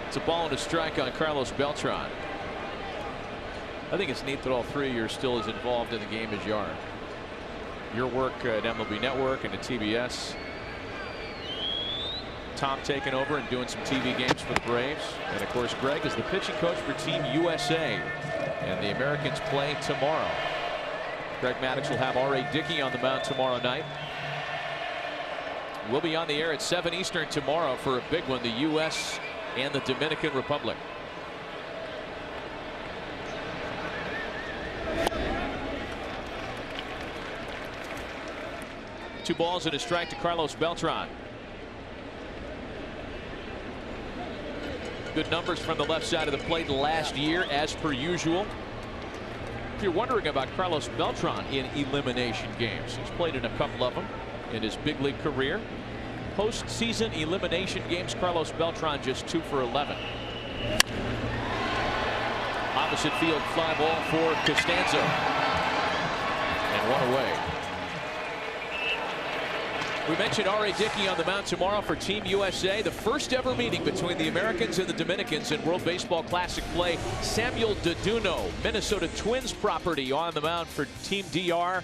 It's a ball and a strike on Carlos Beltran. I think it's neat that all 3 of you are still as involved in the game as you are. Your work at MLB Network and at TBS. Tom taking over and doing some TV games for the Braves. And of course, Greg is the pitching coach for Team USA. And the Americans play tomorrow. Greg Maddux will have R.A. Dickey on the mound tomorrow night. We'll be on the air at 7 Eastern tomorrow for a big one, the U.S. and the Dominican Republic. Two balls and a strike to Carlos Beltran. Good numbers from the left side of the plate last year, as per usual. If you're wondering about Carlos Beltran in elimination games, he's played in a couple of them in his big league career. Postseason elimination games, Carlos Beltran just 2 for 11. Opposite field fly ball for Costanzo. And 1 away. We mentioned R.A. Dickey on the mound tomorrow for Team USA. The first ever meeting between the Americans and the Dominicans in World Baseball Classic play. Samuel Deduno, Minnesota Twins property, on the mound for Team DR.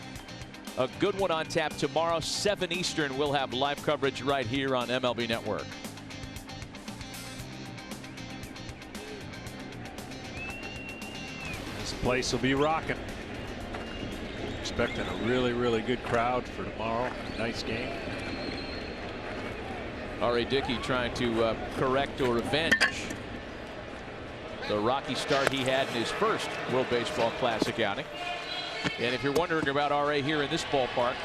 A good one on tap tomorrow, 7 Eastern. We'll have live coverage right here on MLB Network. This place will be rocking. Expecting a really, really good crowd for tomorrow. Nice game. R.A. Dickey trying to correct or avenge the rocky start he had in his first World Baseball Classic outing. And if you're wondering about R.A. here in this ballpark,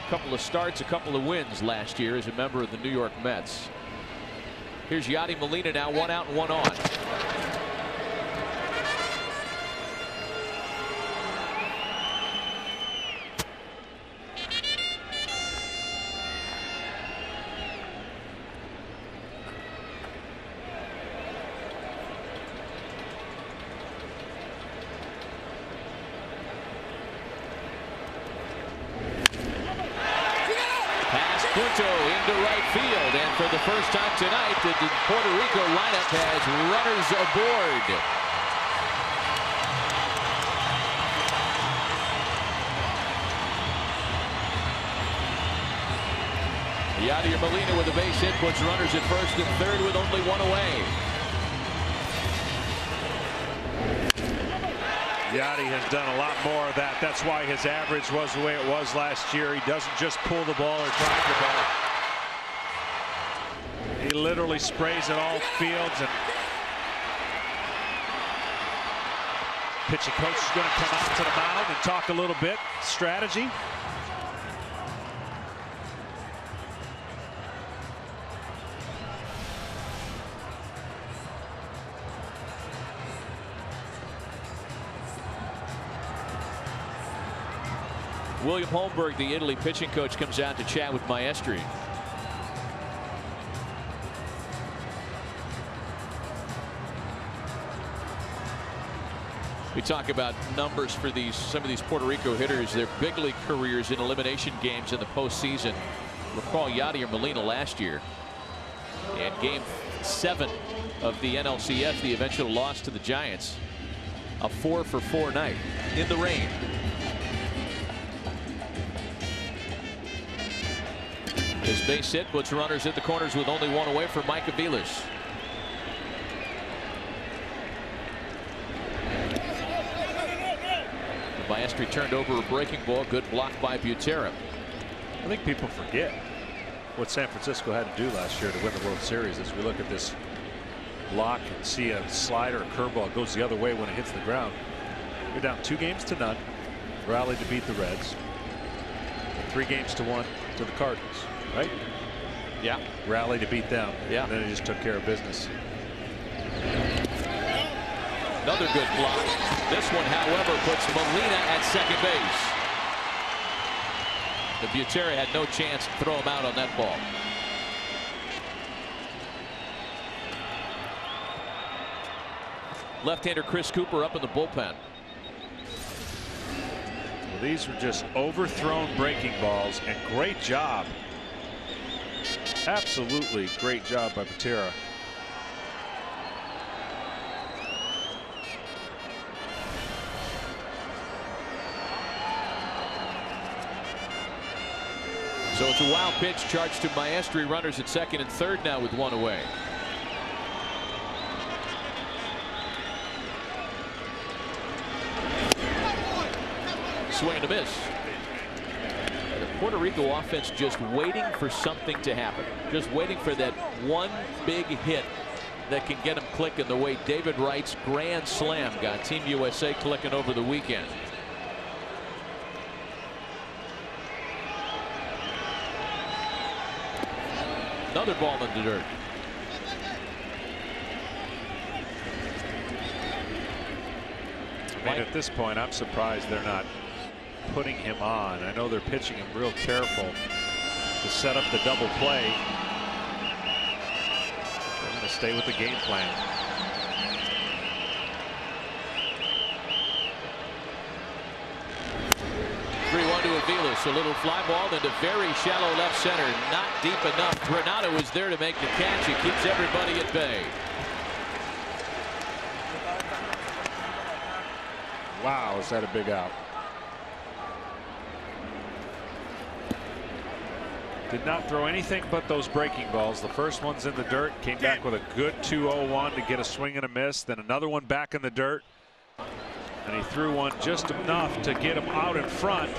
a couple of starts, a couple of wins last year as a member of the New York Mets. Here's Yadi Molina now, 1 out and 1 on. Punto into right field, and for the first time tonight, the Puerto Rico lineup has runners aboard. Yadier Molina with a base hit puts runners at first and third with only one away. Yadi has done a lot more of that. That's why his average was the way it was last year. He doesn't just pull the ball or drive the ball. He literally sprays at all fields, and pitching coach is going to come out to the mound and talk a little bit strategy. William Holmberg, the Italy pitching coach, comes out to chat with Mattietti. We talk about numbers for some of these Puerto Rico hitters, their big league careers in elimination games in the postseason. Recall Yadier Molina last year in Game 7 of the NLCS, the eventual loss to the Giants. A 4-for-4 night in the rain. His base hit puts runners at the corners with only one away for Mike Aviles. Maestri turned over a breaking ball. Good block by Butera. I think people forget what San Francisco had to do last year to win the World Series. As we look at this block and see a slider, a curveball goes the other way when it hits the ground. You're down 2-0 rallied to beat the Reds. 3-1 to the Cardinals. Right? Yeah. Rally to beat them. Yeah. And then he just took care of business. Another good block. This one, however, puts Molina at second base. The Butera had no chance to throw him out on that ball. Left-hander Chris Cooper up in the bullpen. Well, these were just overthrown breaking balls, and great job. Absolutely great job by Butera. So it's a wild pitch charged to Maestri. Runners at second and third now with one away. Swing and a miss. The Puerto Rico offense just waiting for something to happen. Just waiting for that one big hit that can get them clicking the way David Wright's grand slam got Team USA clicking over the weekend. Another ball in the dirt. I mean, at this point, I'm surprised they're not putting him on. I know they're pitching him real careful to set up the double play. They're going to stay with the game plan. To Aviles, a little fly ball into very shallow left center, not deep enough. Granado is there to make the catch. He keeps everybody at bay. Wow, is that a big out? Did not throw anything but those breaking balls. The first one's in the dirt, came back with a good 2-0-1 to get a swing and a miss, then another one back in the dirt. And he threw one just enough to get him out in front.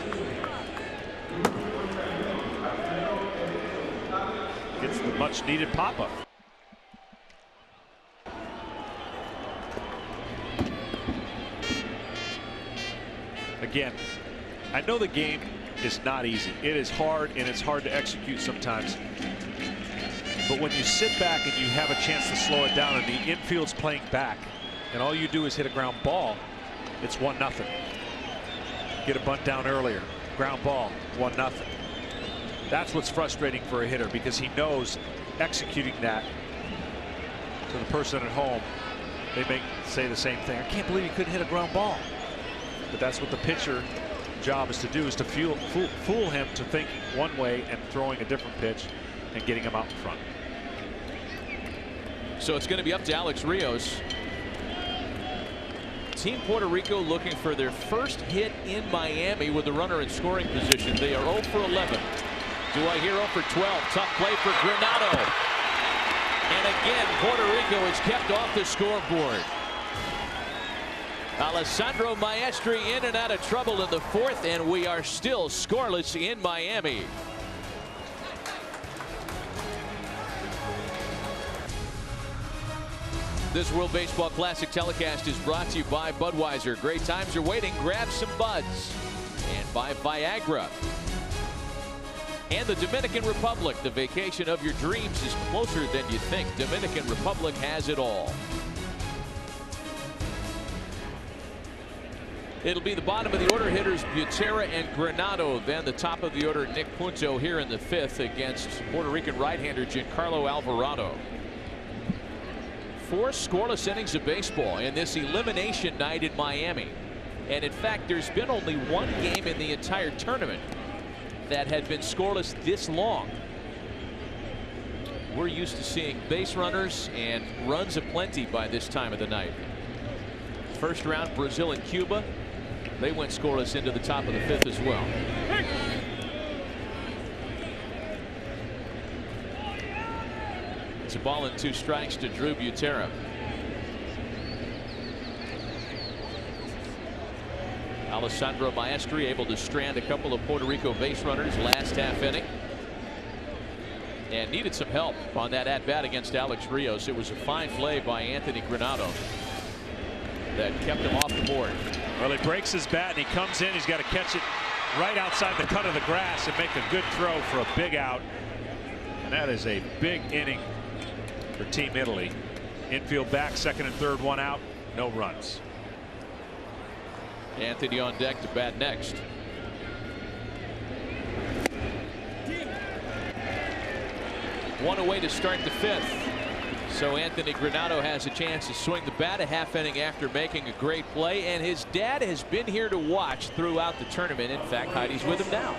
Gets the much needed pop-up. Again, I know the game is not easy. It is hard, and it's hard to execute sometimes. But when you sit back and you have a chance to slow it down and the infield's playing back, and all you do is hit a ground ball, it's 1-0. Get a bunt down earlier. Ground ball, 1-0. That's what's frustrating for a hitter, because he knows executing that to the person at home, they may say the same thing. I can't believe he couldn't hit a ground ball. But that's what the pitcher job is to do is to fool him to think one way and throwing a different pitch and getting him out in front. So it's going to be up to Alex Rios. Team Puerto Rico looking for their first hit in Miami with the runner in scoring position. They are 0 for 11. Do I hear 0 for 12? Tough play for Granado. And again, Puerto Rico is kept off the scoreboard. Alessandro Maestri in and out of trouble in the fourth, and we are still scoreless in Miami. This World Baseball Classic telecast is brought to you by Budweiser. Great times are waiting. Grab some buds. And by Viagra. And the Dominican Republic. The vacation of your dreams is closer than you think. Dominican Republic has it all. It'll be the bottom of the order hitters, Butera and Granado. Then the top of the order, Nick Punto here in the fifth against Puerto Rican right-hander Giacarlo Alvarado. 4 scoreless innings of baseball in this elimination night in Miami. And in fact, there's been only one game in the entire tournament that had been scoreless this long. We're used to seeing base runners and runs aplenty by this time of the night. First round, Brazil and Cuba. They went scoreless into the top of the fifth as well. It's a ball and 2 strikes to Drew Butera. Alessandro Maestri able to strand a couple of Puerto Rico base runners last half inning. And needed some help on that at-bat against Alex Rios. It was a fine play by Anthony Granado that kept him off the board. Well, he breaks his bat and he comes in. He's got to catch it right outside the cut of the grass and make a good throw for a big out. And that is a big inning for Team Italy. Infield back, second and third, 1 out, no runs. Anthony on deck to bat next. One away to start the fifth. So Anthony Granado has a chance to swing the bat a half inning after making a great play, and his dad has been here to watch throughout the tournament. In fact, Heidi's with him now.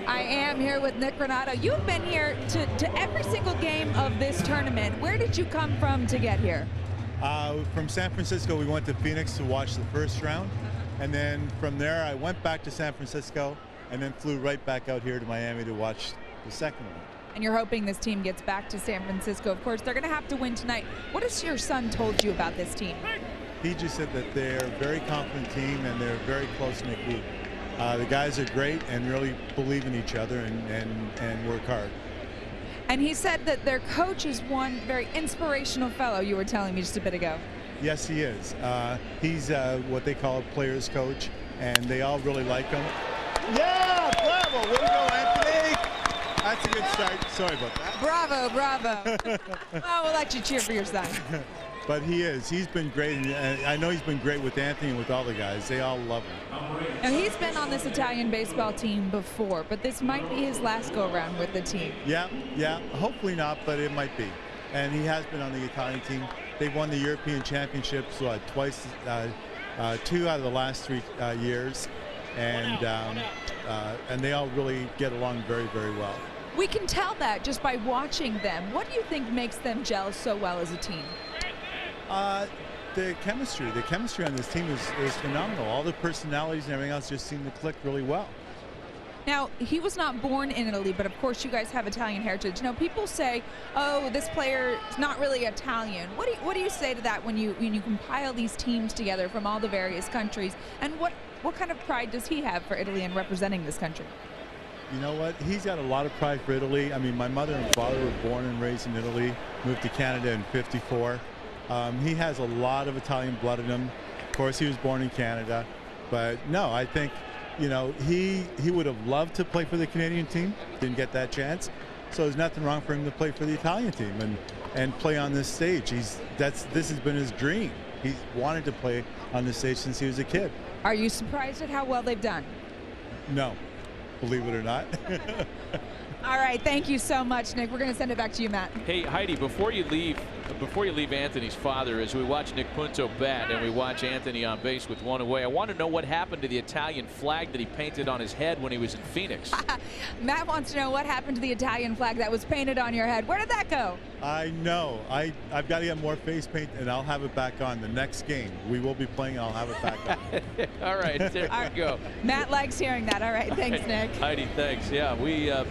I am here with Nick Granado. You've been here to every single game of this tournament. Where did you come from to get here? From San Francisco, we went to Phoenix to watch the first round. And then from there, I went back to San Francisco and then flew right back out here to Miami to watch the second one. And you're hoping this team gets back to San Francisco. Of course, they're going to have to win tonight. What has your son told you about this team? He just said that they're a very confident team and they're a very close-knit group. The guys are great and really believe in each other and work hard. And he said that their coach is one very inspirational fellow, you were telling me just a bit ago. Yes, he is. He's what they call a player's coach, and they all really like him. Yeah, bravo! Way to go, Anthony! That's a good start. Sorry about that. Bravo, bravo. Well, we'll let you cheer for your son. But he is. He's been great. And I know he's been great with Anthony and with all the guys. They all love him. Now, he's been on this Italian baseball team before, but this might be his last go-around with the team. Yeah. Hopefully not, but it might be. And he has been on the Italian team. They've won the European Championships twice, 2 out of the last 3 years. And they all really get along very, very well. We can tell that just by watching them. What do you think makes them gel so well as a team? The chemistry on this team is phenomenal. All the personalities and everything else just seem to click really well. Now, he was not born in Italy, but of course you guys have Italian heritage. Now, people say, oh, this player is not really Italian. What do you say to that when you compile these teams together from all the various countries? And what kind of pride does he have for Italy and representing this country? You know what? He's got a lot of pride for Italy. I mean, my mother and father were born and raised in Italy, moved to Canada in '54. He has a lot of Italian blood in him. Of course, he was born in Canada. But no, I think, you know, he would have loved to play for the Canadian team. Didn't get that chance. So there's nothing wrong for him to play for the Italian team and play on this stage. This has been his dream. He's wanted to play on this stage since he was a kid. Are you surprised at how well they've done? No, believe it or not. All right, thank you so much, Nick. We're going to send it back to you, Matt. Hey, Heidi, before you leave, Before you leave Anthony's father, as we watch Nick Punto bat and we watch Anthony on base with one away, I want to know what happened to the Italian flag that he painted on his head when he was in Phoenix. Matt wants to know what happened to the Italian flag that was painted on your head. Where did that go? I know. I've got to get more face paint, and I'll have it back on the next game. We will be playing, and I'll have it back on. All right, there you go. Matt likes hearing that. All right, thanks, Nick. Heidi, thanks. Yeah,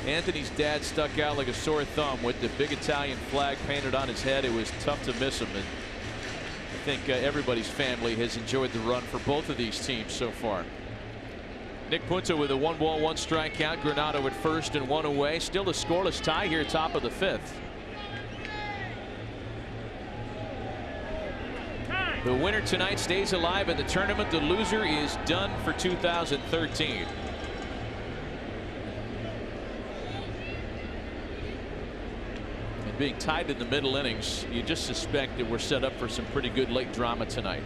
Anthony's dad stuck out like a sore thumb with the big Italian flag painted on his head. It was tough to miss him, and I think everybody's family has enjoyed the run for both of these teams so far. Nick Punto with a 1-ball, 1-strike count. Granado at first and 1 away. Still a scoreless tie here, top of the 5th. The winner tonight stays alive in the tournament. The loser is done for 2013. And being tied in the middle innings, you just suspect that we're set up for some pretty good late drama tonight.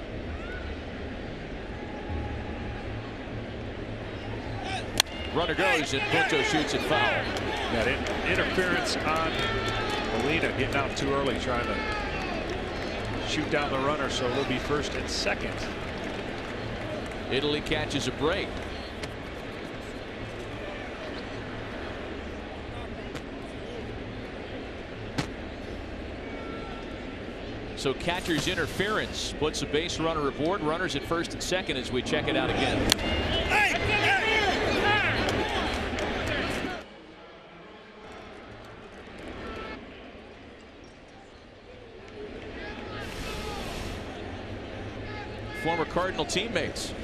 Runner goes and Punto shoots it foul. That interference on Molina, getting out too early, trying to shoot down the runner, so they'll be first and second. Italy catches a break. So catcher's interference puts a base runner aboard. Runners at first and second as we check it out again. Former Cardinal teammates.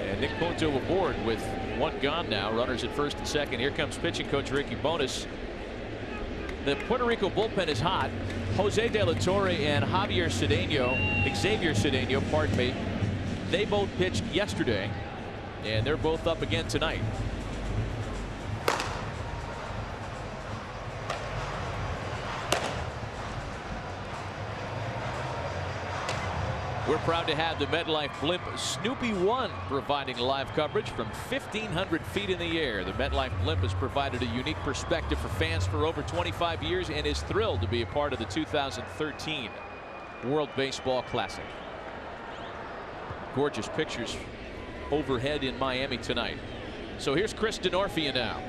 And Nick Punto aboard with 1 gone now. Runners at first and second. Here comes pitching coach Ricky Bonas. The Puerto Rico bullpen is hot. Jose De La Torre and Xavier Cedeno, pardon me, they both pitched yesterday, and they're both up again tonight. We're proud to have the MetLife Blimp Snoopy 1 providing live coverage from 1,500 feet in the air. The MetLife Blimp has provided a unique perspective for fans for over 25 years and is thrilled to be a part of the 2013 World Baseball Classic. Gorgeous pictures overhead in Miami tonight. So here's Chris Denorfia now.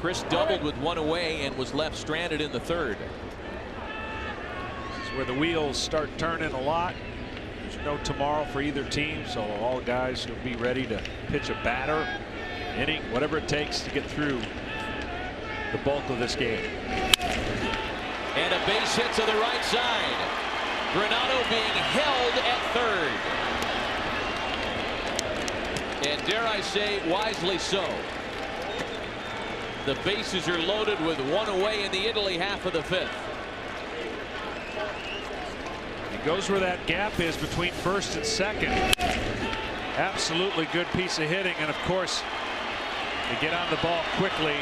Chris doubled with 1 away and was left stranded in the 3rd. This is where the wheels start turning a lot. There's no tomorrow for either team, so all guys will be ready to pitch a batter, inning, whatever it takes to get through the bulk of this game. And a base hit to the right side. Granado being held at 3rd. And dare I say, wisely so. The bases are loaded with 1 away in the Italy half of the 5th. He goes where that gap is between first and second. Absolutely good piece of hitting, and of course they get on the ball quickly.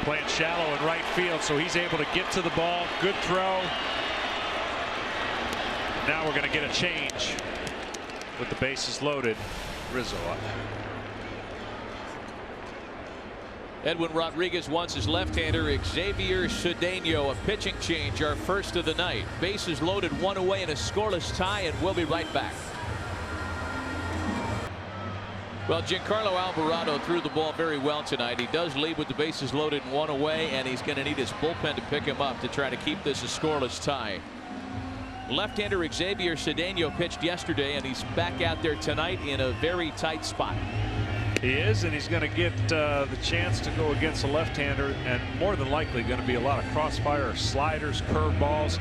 Playing shallow in right field, so he's able to get to the ball. Good throw. Now we're going to get a change with the bases loaded. Rizzo up. Edwin Rodriguez wants his left-hander Xavier Cedeno. A pitching change, our first of the night. Bases loaded, 1 away in a scoreless tie, and we'll be right back. Well, Giacarlo Alvarado threw the ball very well tonight. He does lead with the bases loaded and 1 away, and he's going to need his bullpen to pick him up to try to keep this a scoreless tie. Left-hander Xavier Cedeno pitched yesterday, and he's back out there tonight in a very tight spot. He is, and he's going to get the chance to go against a left-hander, and more than likely going to be a lot of crossfire, sliders, curveballs.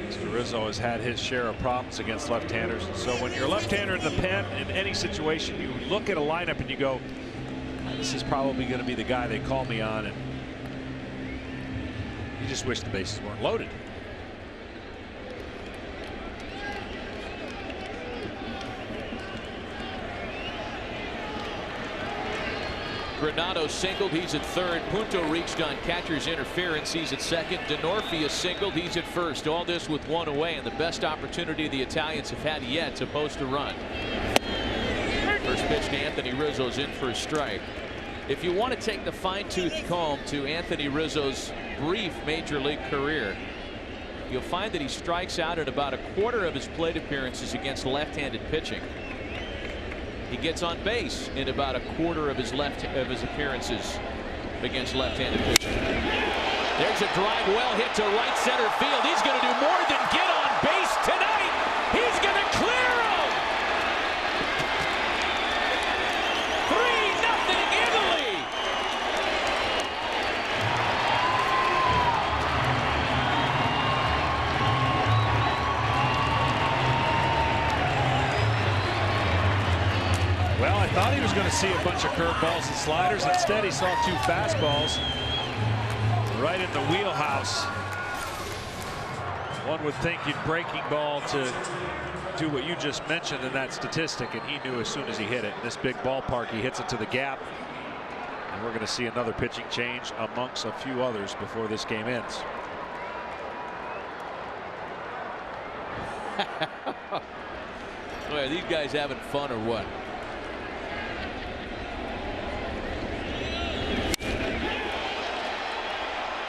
Mr. Rizzo has had his share of problems against left-handers. So when you're a left-hander in the pen, in any situation, you look at a lineup and you go, this is probably going to be the guy they call me on, and you just wish the bases weren't loaded. Granado singled. He's at third. Punto reached on catcher's interference. He's at second. DeNorfi is singled. He's at first. All this with one away, and the best opportunity the Italians have had yet to post a run. First pitch to Anthony Rizzo's in for a strike. If you want to take the fine-tooth comb to Anthony Rizzo's brief major league career, you'll find that he strikes out at about a quarter of his plate appearances against left-handed pitching. He gets on base in about a quarter of his appearances against left-handed pitching. There's a drive well hit to right center field. He's going to do more than get on base tonight. He's going to clear him. 3-0 Italy. Well, I thought he was going to see a bunch of curveballs and sliders. Instead, he saw 2 fastballs right in the wheelhouse. One would think you'd breaking ball to do what you just mentioned in that statistic, and he knew as soon as he hit it. In this big ballpark, he hits it to the gap. And we're going to see another pitching change amongst a few others before this game ends. Boy, are these guys having fun or what?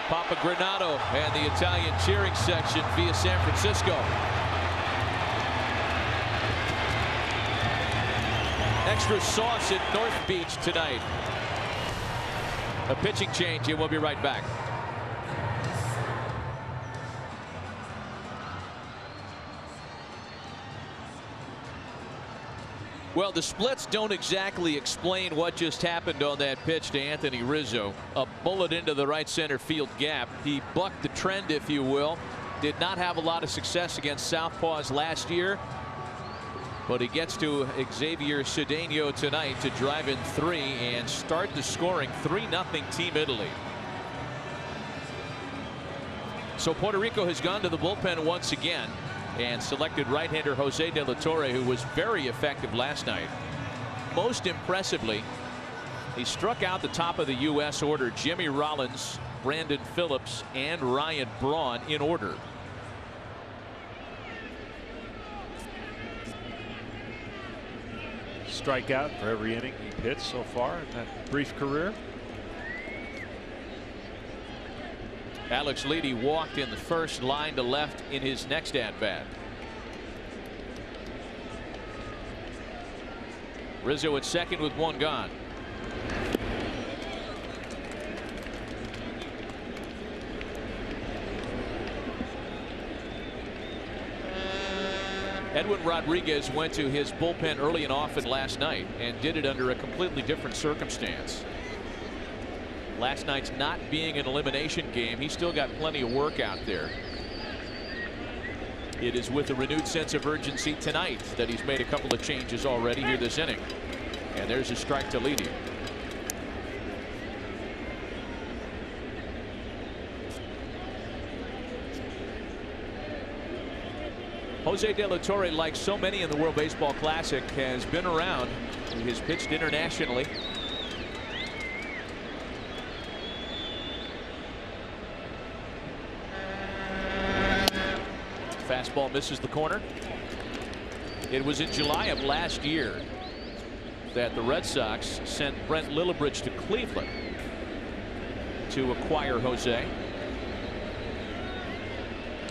Papa Granado and the Italian cheering section via San Francisco. Extra sauce at North Beach tonight. A pitching change, and we'll be right back. Well, the splits don't exactly explain what just happened on that pitch to Anthony Rizzo. A bullet into the right center field gap. He bucked the trend, if you will. Did not have a lot of success against Southpaws last year. But he gets to Xavier Cedeno tonight to drive in 3 and start the scoring. 3-0 Team Italy. So Puerto Rico has gone to the bullpen once again and selected right-hander Jose De La Torre, who was very effective last night. Most impressively, he struck out the top of the U.S. order: Jimmy Rollins, Brandon Phillips, and Ryan Braun in order. Strikeout for every inning he pitched so far in that brief career. Alex Leedy walked in the first, line to left in his next at-bat. Rizzo at second with 1 gone. Edwin Rodriguez went to his bullpen early and often last night and did it under a completely different circumstance. Last night's not being an elimination game, he still got plenty of work out there. It is with a renewed sense of urgency tonight that he's made a couple of changes already here this inning. And there's a strike to Leedy. Jose De La Torre, like so many in the World Baseball Classic, has been around. He has pitched internationally. Fastball misses the corner. It was in July of last year that the Red Sox sent Brent Lillibridge to Cleveland to acquire Jose.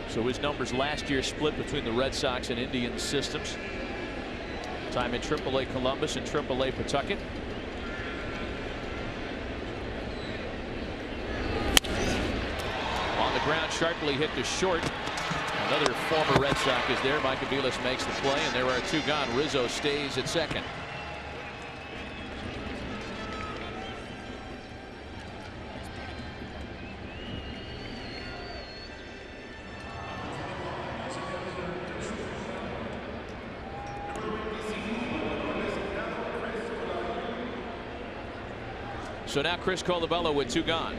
So his numbers last year split between the Red Sox and Indians systems. Time in AAA Columbus and AAA Pawtucket. On the ground, sharply hit to short. Another former Red Sox is there. Mike Aviles makes the play, and there are 2 gone. Rizzo stays at second. So now Chris Colavello with 2 gone.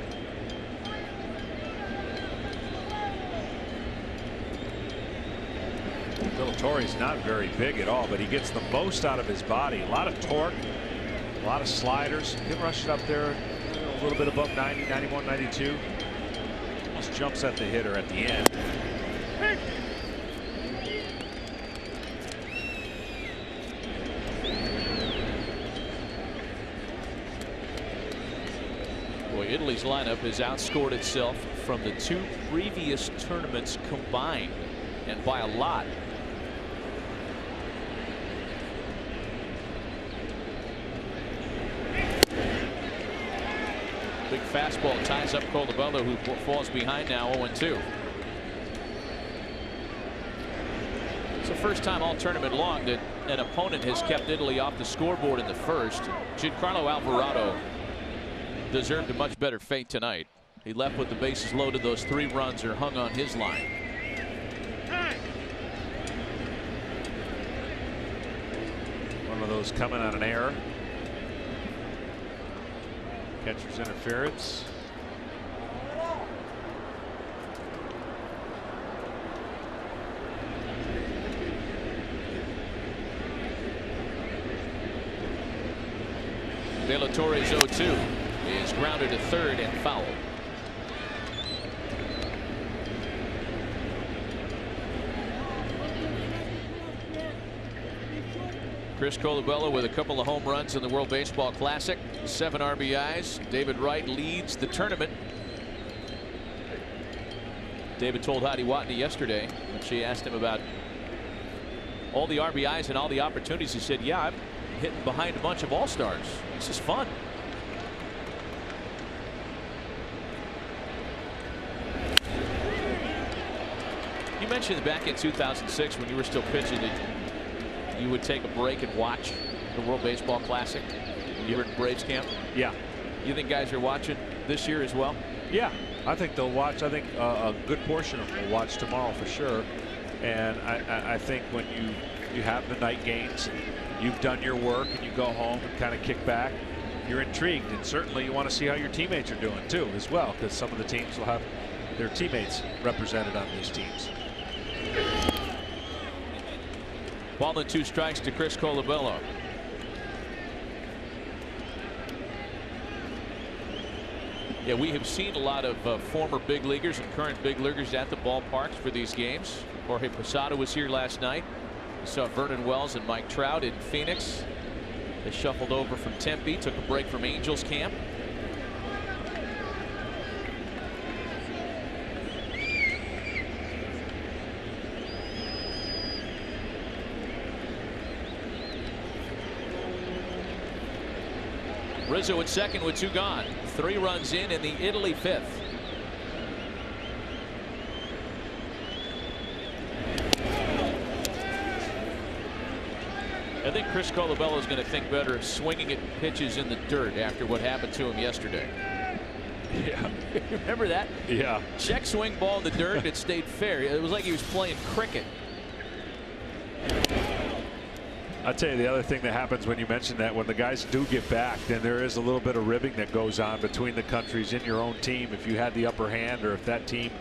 De La Torre's not very big at all, but he gets the most out of his body. A lot of torque, a lot of sliders. Can rush it up there a little bit above 90, 91, 92. Almost jumps at the hitter at the end. Boy, Italy's lineup has outscored itself from the 2 previous tournaments combined, and by a lot. Big fastball ties up Colavello, who falls behind now 0-2. It's the first time all tournament long that an opponent has kept Italy off the scoreboard in the first. Giacarlo Alvarado deserved a much better fate tonight. He left with the bases loaded. Those 3 runs are hung on his line. One of those coming on an error. Catcher's interference. De La Torre's 0-2 is grounded to third and foul. Chris Colavello with a couple of home runs in the World Baseball Classic, 7 RBIs. David Wright leads the tournament. David told Heidi Watney yesterday when she asked him about all the RBIs and all the opportunities. He said, yeah, I'm hitting behind a bunch of all-stars. This is fun. You mentioned back in 2006 when you were still pitching that you would take a break and watch the World Baseball Classic. You were in Braves camp. Yeah. You think guys are watching this year as well? Yeah, I think they'll watch. I think a good portion of them will watch tomorrow for sure. And I think when you have the night games, you've done your work and you go home and kind of kick back, you're intrigued, and certainly you want to see how your teammates are doing too as well, because some of the teams will have their teammates represented on these teams. 1-2 strikes to Chris Colavello. Yeah, we have seen a lot of former big leaguers and current big leaguers at the ballparks for these games. Jorge Posada was here last night. We saw Vernon Wells and Mike Trout in Phoenix. They shuffled over from Tempe, took a break from Angels camp. Rizzo at second with 2 gone. 3 runs in the Italy 5th. I think Chris Colavello is going to think better of swinging at pitches in the dirt after what happened to him yesterday. Yeah. Remember that? Yeah. Check swing ball in the dirt and it stayed fair. It was like he was playing cricket. I'll tell you the other thing that happens when you mention that, when the guys do get back, then there is a little bit of ribbing that goes on between the countries in your own team if you had the upper hand or if that team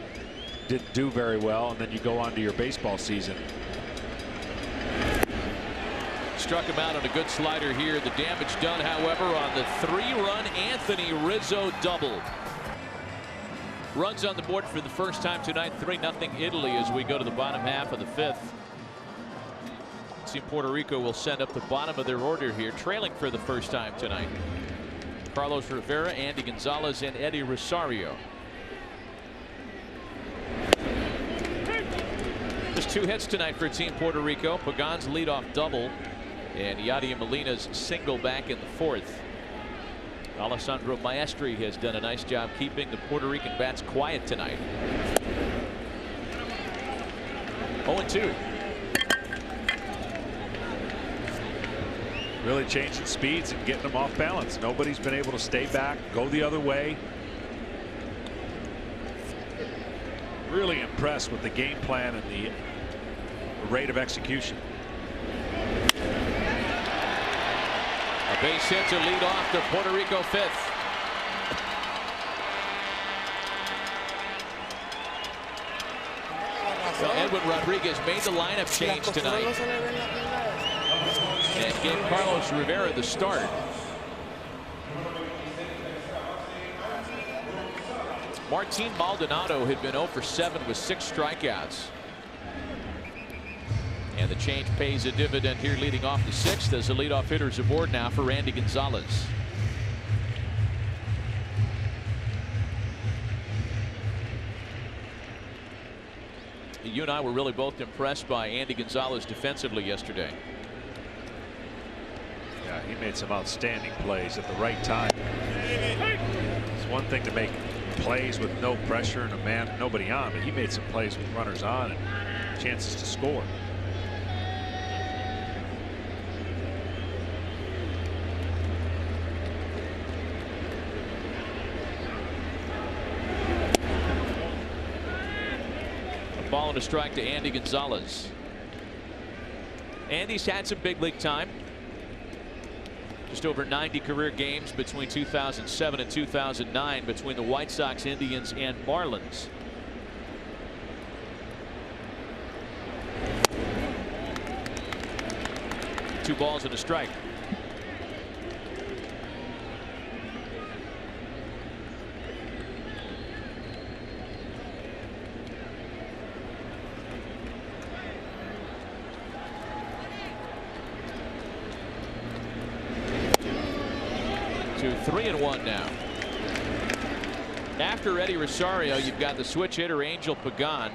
didn't do very well, and then you go on to your baseball season. Struck him out on a good slider here. The damage done, however, on the 3-run Anthony Rizzo double. Runs on the board for the first time tonight. 3-0 Italy as we go to the bottom half of the 5th. See, Puerto Rico will send up the bottom of their order here, trailing for the first time tonight. Carlos Rivera, Andy Gonzalez, and Eddie Rosario. Just 2 hits tonight for Team Puerto Rico. Pagan's leadoff double and Yadier Molina's single back in the 4th. Alessandro Maestri has done a nice job keeping the Puerto Rican bats quiet tonight. 0-2. Really changing speeds and getting them off balance. Nobody's been able to stay back, go the other way. Really impressed with the game plan and the rate of execution. A base hit to lead off the Puerto Rico 5th. Well, Edwin Rodriguez made the lineup change tonight and gave Carlos Rivera the start. Martin Maldonado had been 0 for 7 with 6 strikeouts. And the change pays a dividend here, leading off the 6th as the leadoff hitters aboard now for Randy Gonzalez. You and I were really both impressed by Andy Gonzalez defensively yesterday. Yeah, he made some outstanding plays at the right time. It's one thing to make plays with no pressure and a man, nobody on, but he made some plays with runners on and chances to score. Ball and a strike to Andy Gonzalez. Andy's had some big league time. Just over 90 career games between 2007 and 2009 between the White Sox, Indians, and Marlins. Two balls and a strike. To 3-1 now. After Eddie Rosario, you've got the switch hitter Angel Pagan,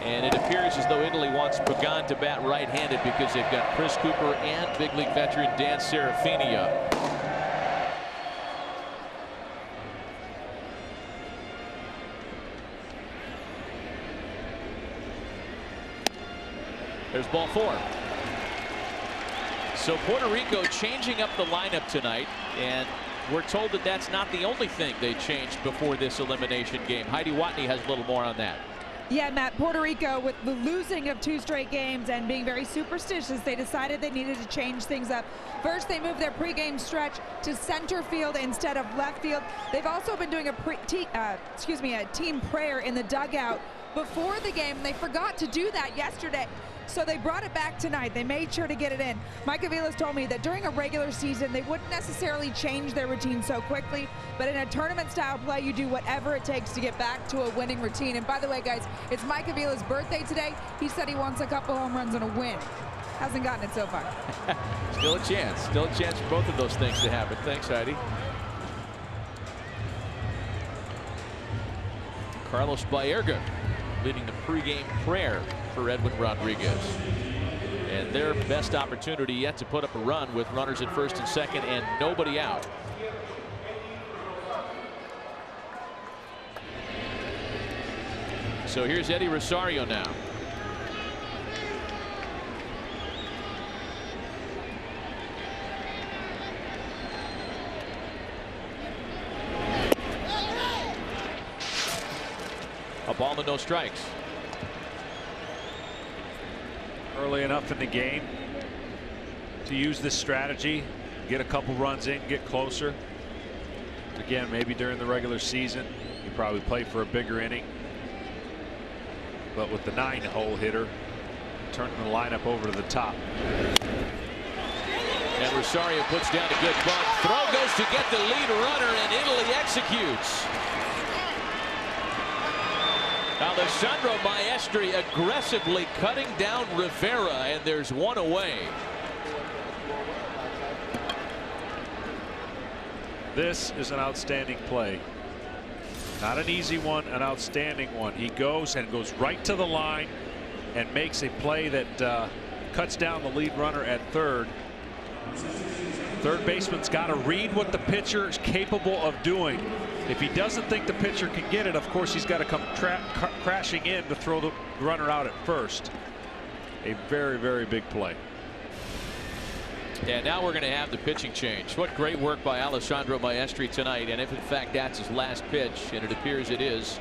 and it appears as though Italy wants Pagan to bat right-handed because they've got Chris Cooper and big league veteran Dan Serafini up. There's ball 4. So Puerto Rico changing up the lineup tonight, and we're told that that's not the only thing they changed before this elimination game. Heidi Watney has a little more on that. Yeah, Matt, Puerto Rico, with the losing of 2 straight games and being very superstitious, they decided they needed to change things up. First, they moved their pregame stretch to center field instead of left field. They've also been doing a team prayer in the dugout before the game, and they forgot to do that yesterday. So they brought it back tonight. They made sure to get it in. Mike Aviles told me that during a regular season, they wouldn't necessarily change their routine so quickly, but in a tournament style play, you do whatever it takes to get back to a winning routine. And by the way, guys, it's Mike Aviles' birthday today. He said he wants a couple home runs and a win. Hasn't gotten it so far. Still a chance for both of those things to happen. Thanks, Heidi. Carlos Baerga leading the pregame prayer for Edwin Rodriguez. And their best opportunity yet to put up a run with runners at first and second and nobody out. So here's Eddie Rosario now. A ball and no strikes. Early enough in the game to use this strategy, get a couple runs in, get closer. Again, maybe during the regular season, you probably play for a bigger inning. But with the 9-hole hitter, turning the lineup over to the top. And Rosario puts down a good bunt. Throw goes to get the lead runner, and Italy executes. Alessandro Maestri aggressively cutting down Rivera, and there's one away. This is an outstanding play. Not an easy one, an outstanding one. He goes right to the line and makes a play that cuts down the lead runner at third. Third baseman's got to read what the pitcher is capable of doing. If he doesn't think the pitcher can get it, of course he's got to come crashing in to throw the runner out at first. A very, very big play. And now we're going to have the pitching change. What great work by Alessandro Maestri tonight. And if in fact that's his last pitch, and it appears it is,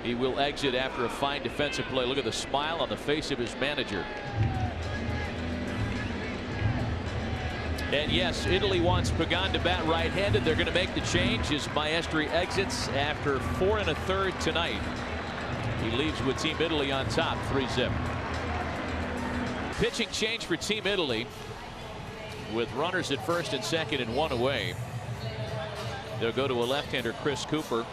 he will exit after a fine defensive play. Look at the smile on the face of his manager. And yes, Italy wants Pagan to bat right-handed. They're going to make the change as Maestri exits after 4 1/3 tonight. He leaves with Team Italy on top, 3-zip. Pitching change for Team Italy with runners at first and second and one away. They'll go to a left-hander, Chris Cooper.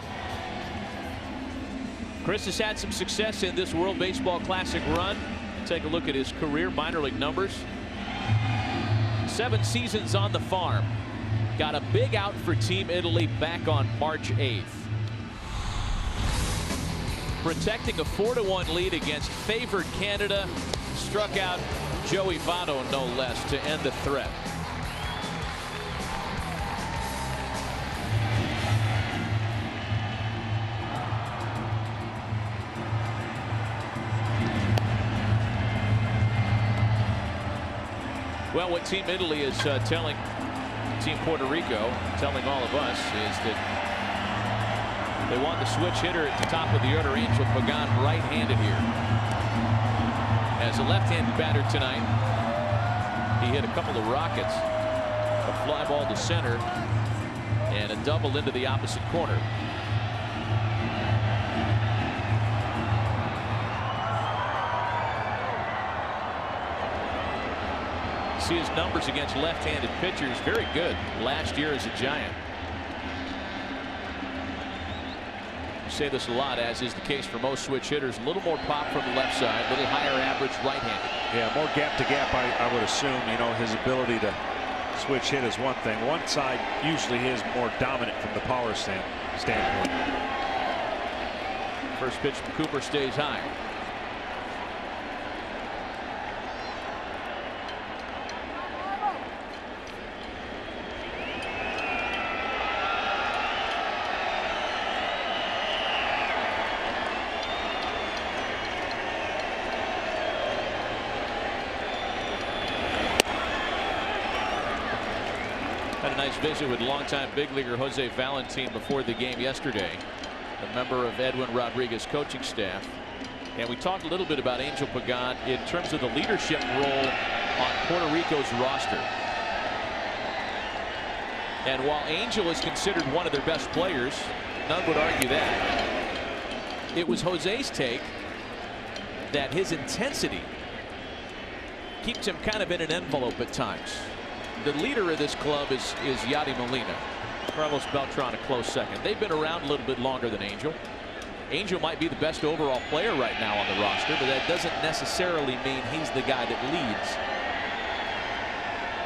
Chris has had some success in this World Baseball Classic run. Take a look at his career minor league numbers. 7 seasons on the farm. Got a big out for Team Italy back on March 8th. Protecting a 4-1 lead against favored Canada. Struck out Joey Votto, no less, to end the threat. Well, what Team Italy is telling Team Puerto Rico, telling all of us, is that they want the switch hitter at the top of the order, Angel Pagan, right-handed here. As a left-handed batter tonight, he hit a couple of rockets, a fly ball to center, and a double into the opposite corner. See his numbers against left-handed pitchers, very good last year as a Giant. You say this a lot, as is the case for most switch hitters. A little more pop from the left side, a little higher average right-handed. Yeah, more gap to gap, I would assume. You know, his ability to switch hit is one thing. One side usually is more dominant from the power standpoint. First pitch from Cooper stays high. Had a nice visit with longtime big leaguer Jose Valentin before the game yesterday, a member of Edwin Rodriguez's coaching staff. And we talked a little bit about Angel Pagan in terms of the leadership role on Puerto Rico's roster. And while Angel is considered one of their best players, none would argue that. It was Jose's take that his intensity keeps him kind of in an envelope at times. The leader of this club is Yadi Molina. Carlos Beltran a close second. They've been around a little bit longer than Angel. Angel might be the best overall player right now on the roster, but that doesn't necessarily mean he's the guy that leads.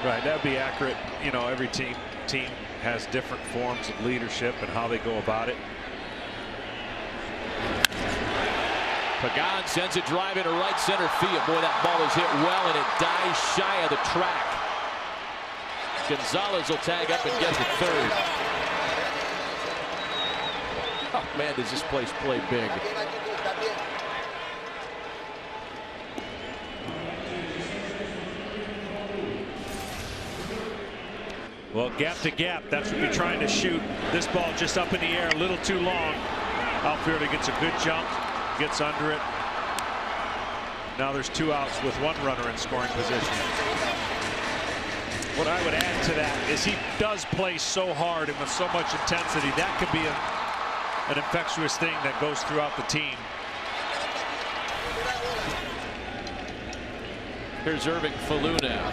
Right, that would be accurate. You know, every team has different forms of leadership and how they go about it. Pagan sends a drive into right center field. Boy, that ball is hit well, and it dies shy of the track. Gonzalez will tag up and get the third. Oh man, does this place play big. Well, gap to gap, that's what you're trying to shoot. This ball just up in the air, a little too long. Outfielder gets a good jump, gets under it. Now there's 2 outs with 1 runner in scoring position. What I would add to that is he does play so hard and with so much intensity. That could be an infectious thing that goes throughout the team. Here's Irving Falou now.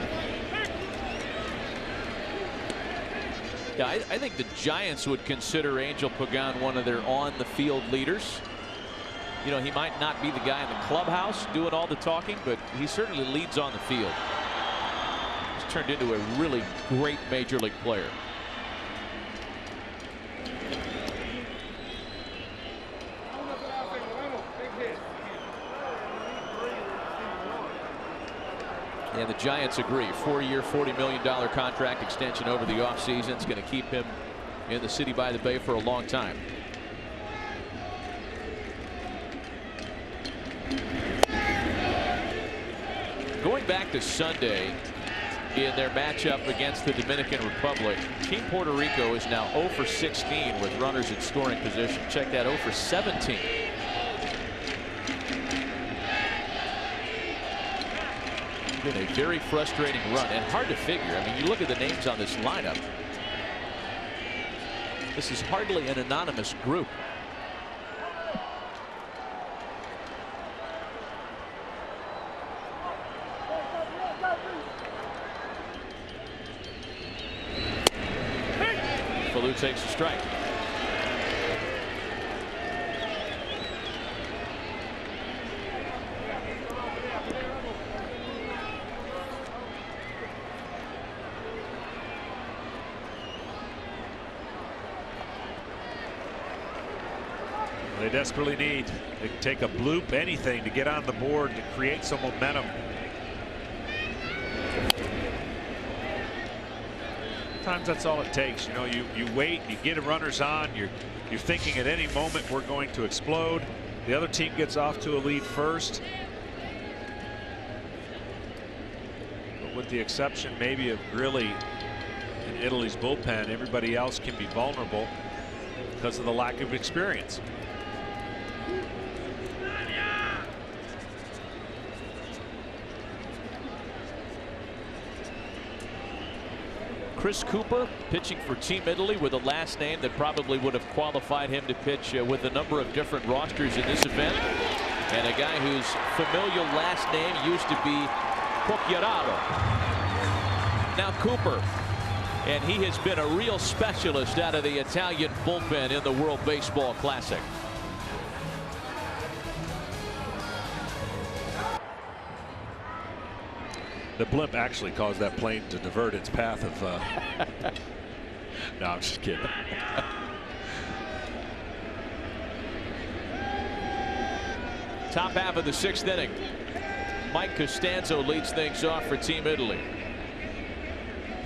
Yeah, I think the Giants would consider Angel Pagan one of their on-the-field leaders. You know, he might not be the guy in the clubhouse doing all the talking, but he certainly leads on the field. He's turned into a really great major league player. Yeah, the Giants agree. 4-year, $40 million contract extension over the offseason. It's going to keep him in the city by the bay for a long time. Going back to Sunday in their matchup against the Dominican Republic, Team Puerto Rico is now 0 for 16 with runners in scoring position. Check that, 0 for 17. Been a very frustrating run and hard to figure. I mean, you look at the names on this lineup. This is hardly an anonymous group. Falou takes a strike. They desperately need to take a bloop, anything to get on the board to create some momentum. Sometimes that's all it takes. You know, you wait, you get runners on, you're thinking at any moment we're going to explode. The other team gets off to a lead first. But with the exception maybe of Grilli in Italy's bullpen, everybody else can be vulnerable because of the lack of experience. Chris Cooper pitching for Team Italy with a last name that probably would have qualified him to pitch with a number of different rosters in this event. And a guy whose familial last name used to be Giacarlo. Now Cooper. And he has been a real specialist out of the Italian bullpen in the World Baseball Classic. The blimp actually caused that plane to divert its path of no, I'm just kidding. Top half of the 6th inning. Mike Costanzo leads things off for Team Italy.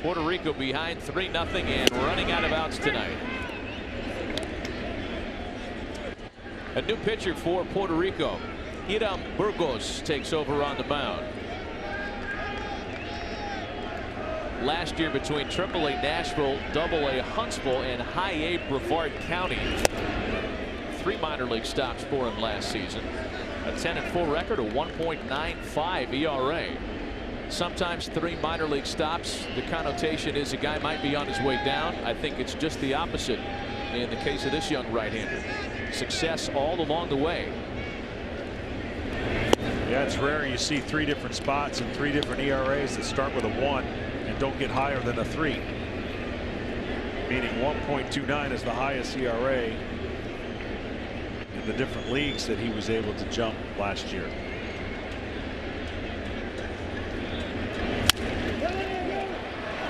Puerto Rico behind 3-0 and running out of outs tonight. A new pitcher for Puerto Rico. Hiram Burgos takes over on the mound. Last year between AAA Nashville, AA Huntsville, and High A Brevard County. 3 minor league stops for him last season. A 10-4 record, a 1.95 ERA. Sometimes 3 minor league stops, the connotation is a guy might be on his way down. I think it's just the opposite in the case of this young right-hander. Success all along the way. Yeah, it's rare you see 3 different spots and 3 different ERAs that start with a 1 and don't get higher than a 3. Meaning 1.29 is the highest ERA in the different leagues that he was able to jump last year.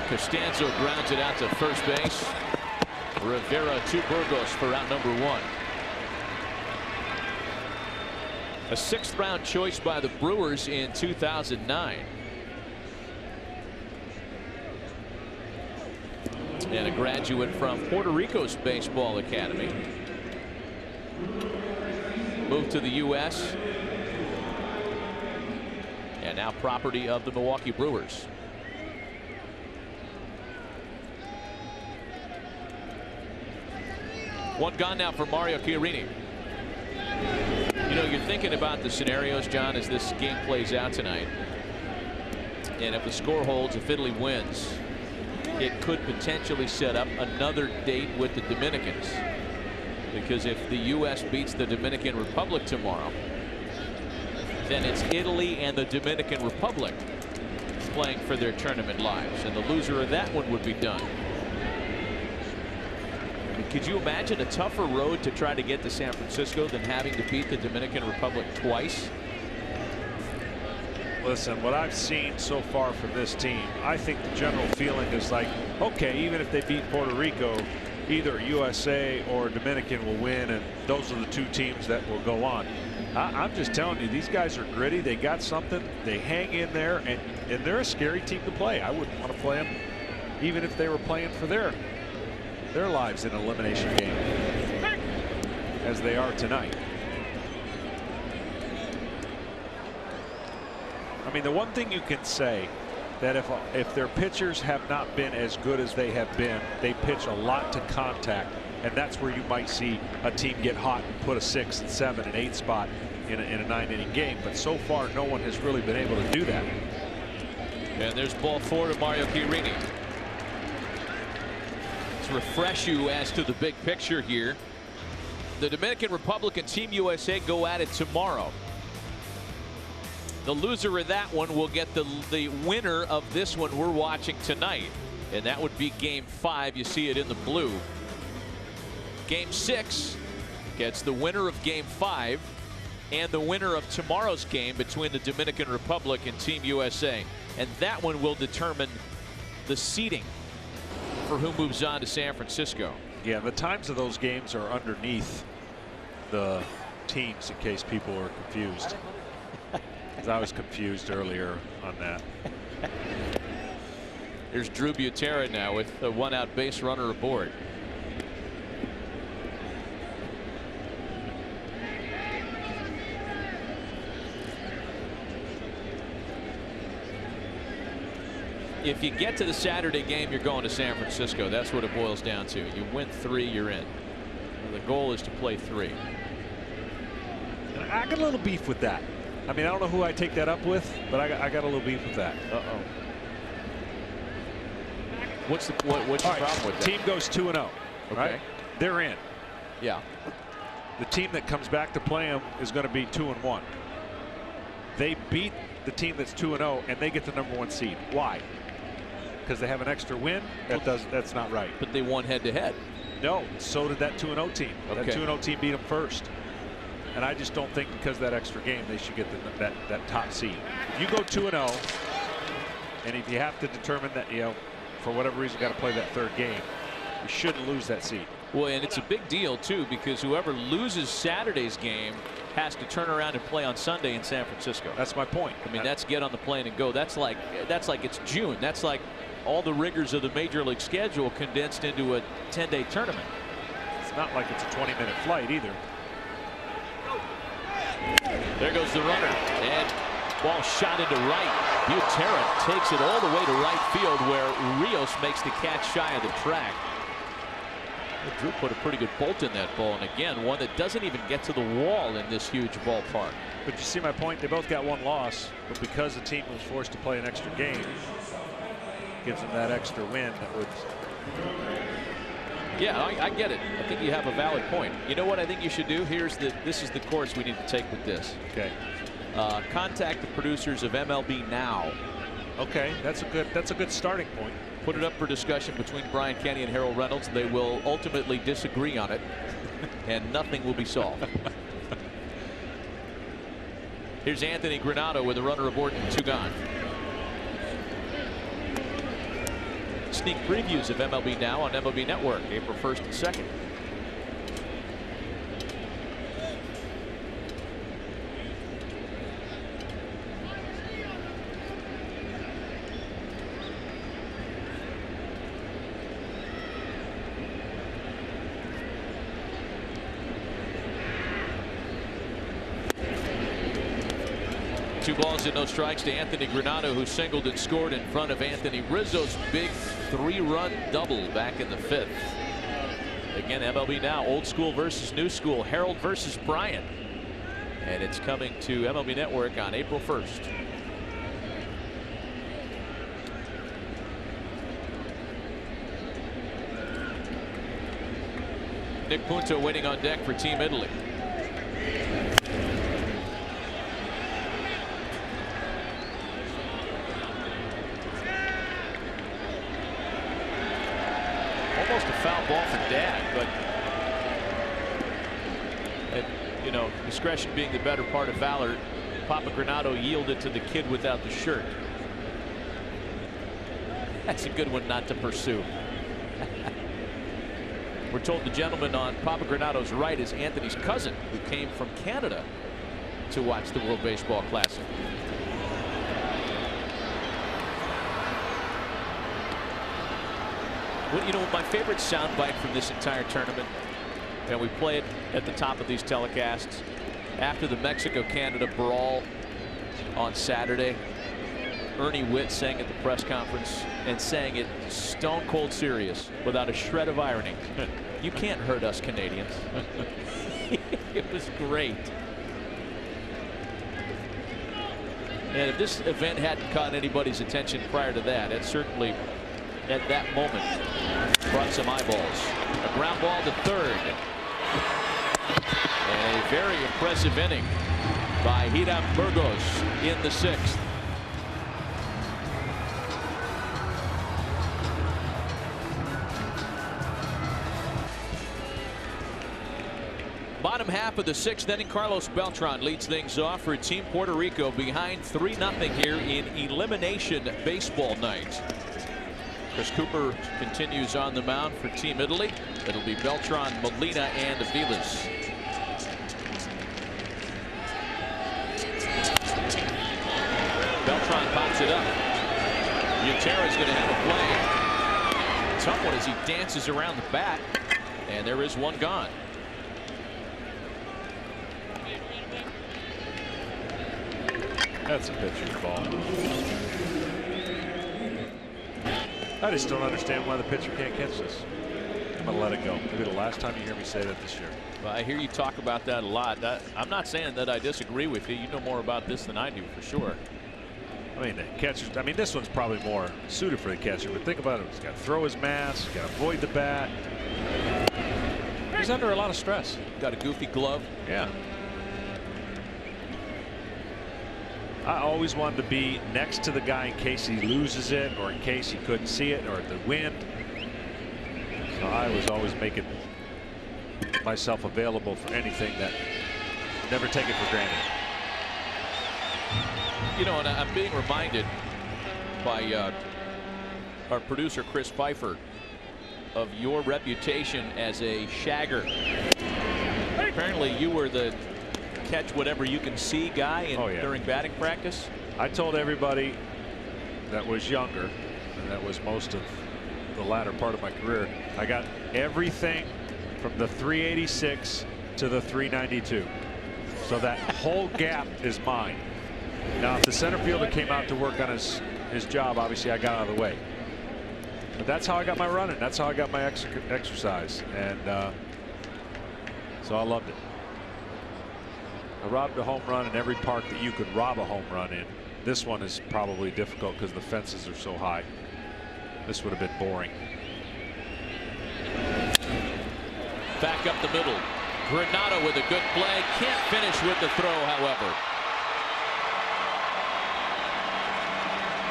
Costanzo grounds it out to first base. Rivera to Burgos for out number 1. A 6th round choice by the Brewers in 2009. And a graduate from Puerto Rico's Baseball Academy. Moved to the U.S. and now property of the Milwaukee Brewers. One gone now for Mario Chiarini. You know, you're thinking about the scenarios, John, as this game plays out tonight. And if the score holds, if Italy wins, it could potentially set up another date with the Dominicans. Because if the U.S. beats the Dominican Republic tomorrow, then it's Italy and the Dominican Republic playing for their tournament lives. And the loser of that one would be done. Could you imagine a tougher road to try to get to San Francisco than having to beat the Dominican Republic twice? Listen, what I've seen so far from this team, I think the general feeling is like, okay, even if they beat Puerto Rico, either USA or Dominican will win, and those are the 2 teams that will go on. I'm just telling you, these guys are gritty. They got something. They hang in there, and they're a scary team to play. I wouldn't want to play them even if they were playing for their lives in an elimination game as they are tonight. I mean, the one thing you can say that if their pitchers have not been as good as they have been, they pitch a lot to contact, and that's where you might see a team get hot and put a 6 and 7 and 8 spot in a 9-inning game. But so far, no one has really been able to do that. And there's ball 4 to Mario Chiarini. To refresh you as to the big picture here, the Dominican Republic and Team USA go at it tomorrow. The loser of that one will get the winner of this one we're watching tonight, and that would be Game 5. You see it in the blue. Game 6 gets the winner of Game 5 and the winner of tomorrow's game between the Dominican Republic and Team USA, and that one will determine the seeding for who moves on to San Francisco. Yeah, the times of those games are underneath the teams in case people were confused. Because I was confused earlier on that. Here's Drew Butera now with a 1-out base runner aboard. If you get to the Saturday game, you're going to San Francisco. That's what it boils down to. You win 3, you're in. The goal is to play 3. I got a little beef with that. I mean, I don't know who I take that up with, but I got a little beef with that. Uh-oh. What's the problem with that? Team goes 2-0. Okay. Right? They're in. Yeah. The team that comes back to play them is going to be 2-1. They beat the team that's 2-0, and they get the #1 seed. Why? Because they have an extra win? That's not right. But they won head-to-head. No, so did that 2-0 team. Okay. That 2-0 team beat them first. And I just don't think because of that extra game they should get that top seed. If you go 2-0, and if you have to determine that, you know, for whatever reason got to play that 3rd game, you shouldn't lose that seed. Well, and it's a big deal too, because whoever loses Saturday's game has to turn around and play on Sunday in San Francisco. That's my point. I mean, that's get on the plane and go. That's like it's June. That's like all the rigors of the Major League schedule condensed into a 10-day tournament. It's not like it's a 20-minute flight either. There goes the runner, and ball shot into right. Butera takes it all the way to right field, where Rios makes the catch shy of the track. Well, Drew put a pretty good bolt in that ball, and again, one that doesn't even get to the wall in this huge ballpark. But you see my point? They both got 1 loss, but because the team was forced to play an extra game, gives them that extra win that would. Yeah, I get it. I think you have a valid point. You know what I think you should do? This is the course we need to take with this. Okay. Contact the producers of MLB Now. Okay, that's a good starting point. Put it up for discussion between Brian Kenny and Harold Reynolds. They will ultimately disagree on it, and nothing will be solved. Here's Anthony Granado with a runner aboard and 2 gone. Sneak previews of MLB Now on MLB Network, April 1st and 2nd. Two balls and no strikes to Anthony Granado, who singled and scored in front of Anthony Rizzo's big 3-run double back in the 5th. Again, MLB Now, old school versus new school, Harold versus Brian. And it's coming to MLB Network on April 1st. Nick Punto waiting on deck for Team Italy. Almost a foul ball for Dad, but you know, discretion being the better part of valor, Papa Granado yielded to the kid without the shirt. That's a good one not to pursue. We're told the gentleman on Papa Granado's right is Anthony's cousin, who came from Canada to watch the World Baseball Classic. Well, you know, my favorite soundbite from this entire tournament, and we play it at the top of these telecasts, after the Mexico-Canada brawl on Saturday, Ernie Witt sang at the press conference and sang it stone cold serious without a shred of irony. You can't hurt us Canadians. It was great. And if this event hadn't caught anybody's attention prior to that, it certainly at that moment brought some eyeballs. A ground ball to 3rd. And a very impressive inning by Hiram Burgos in the 6th. Bottom half of the 6th inning, Carlos Beltran leads things off for Team Puerto Rico behind 3-0 here in elimination baseball night. Chris Cooper continues on the mound for Team Italy. It'll be Beltran, Molina, and Aviles. comes it up. Giacarlo's going to have a play. Tough one as he dances around the bat, and there is one gone. That's a pitcher's ball. I just don't understand why the pitcher can't catch this. I'm going to let it go. It'll be the last time you hear me say that this year. Well, I hear you talk about that a lot. I'm not saying that I disagree with you. You know more about this than I do, for sure. I mean, the catcher, I mean, this one's probably more suited for the catcher, but think about it. He's got to throw his mask, he's got to avoid the bat. He's under a lot of stress. Got a goofy glove. Yeah. I always wanted to be next to the guy in case he loses it, or in case he couldn't see it, or the wind. So I was always making myself available for anything, that never take it for granted. You know, and I'm being reminded by our producer Chris Pfeiffer of your reputation as a shagger. Apparently you were the catch whatever you can see guy during batting practice. I told everybody that was younger, and that was most of the latter part of my career, I got everything from the 386 to the 392. So that whole gap is mine. Now, if the center fielder came out to work on his job, obviously I got out of the way. But that's how I got my running. That's how I got my exercise. And so I loved it. I robbed a home run in every park that you could rob a home run in. This one is probably difficult because the fences are so high. This would have been boring. Back up the middle. Granado with a good play. Can't finish with the throw, however.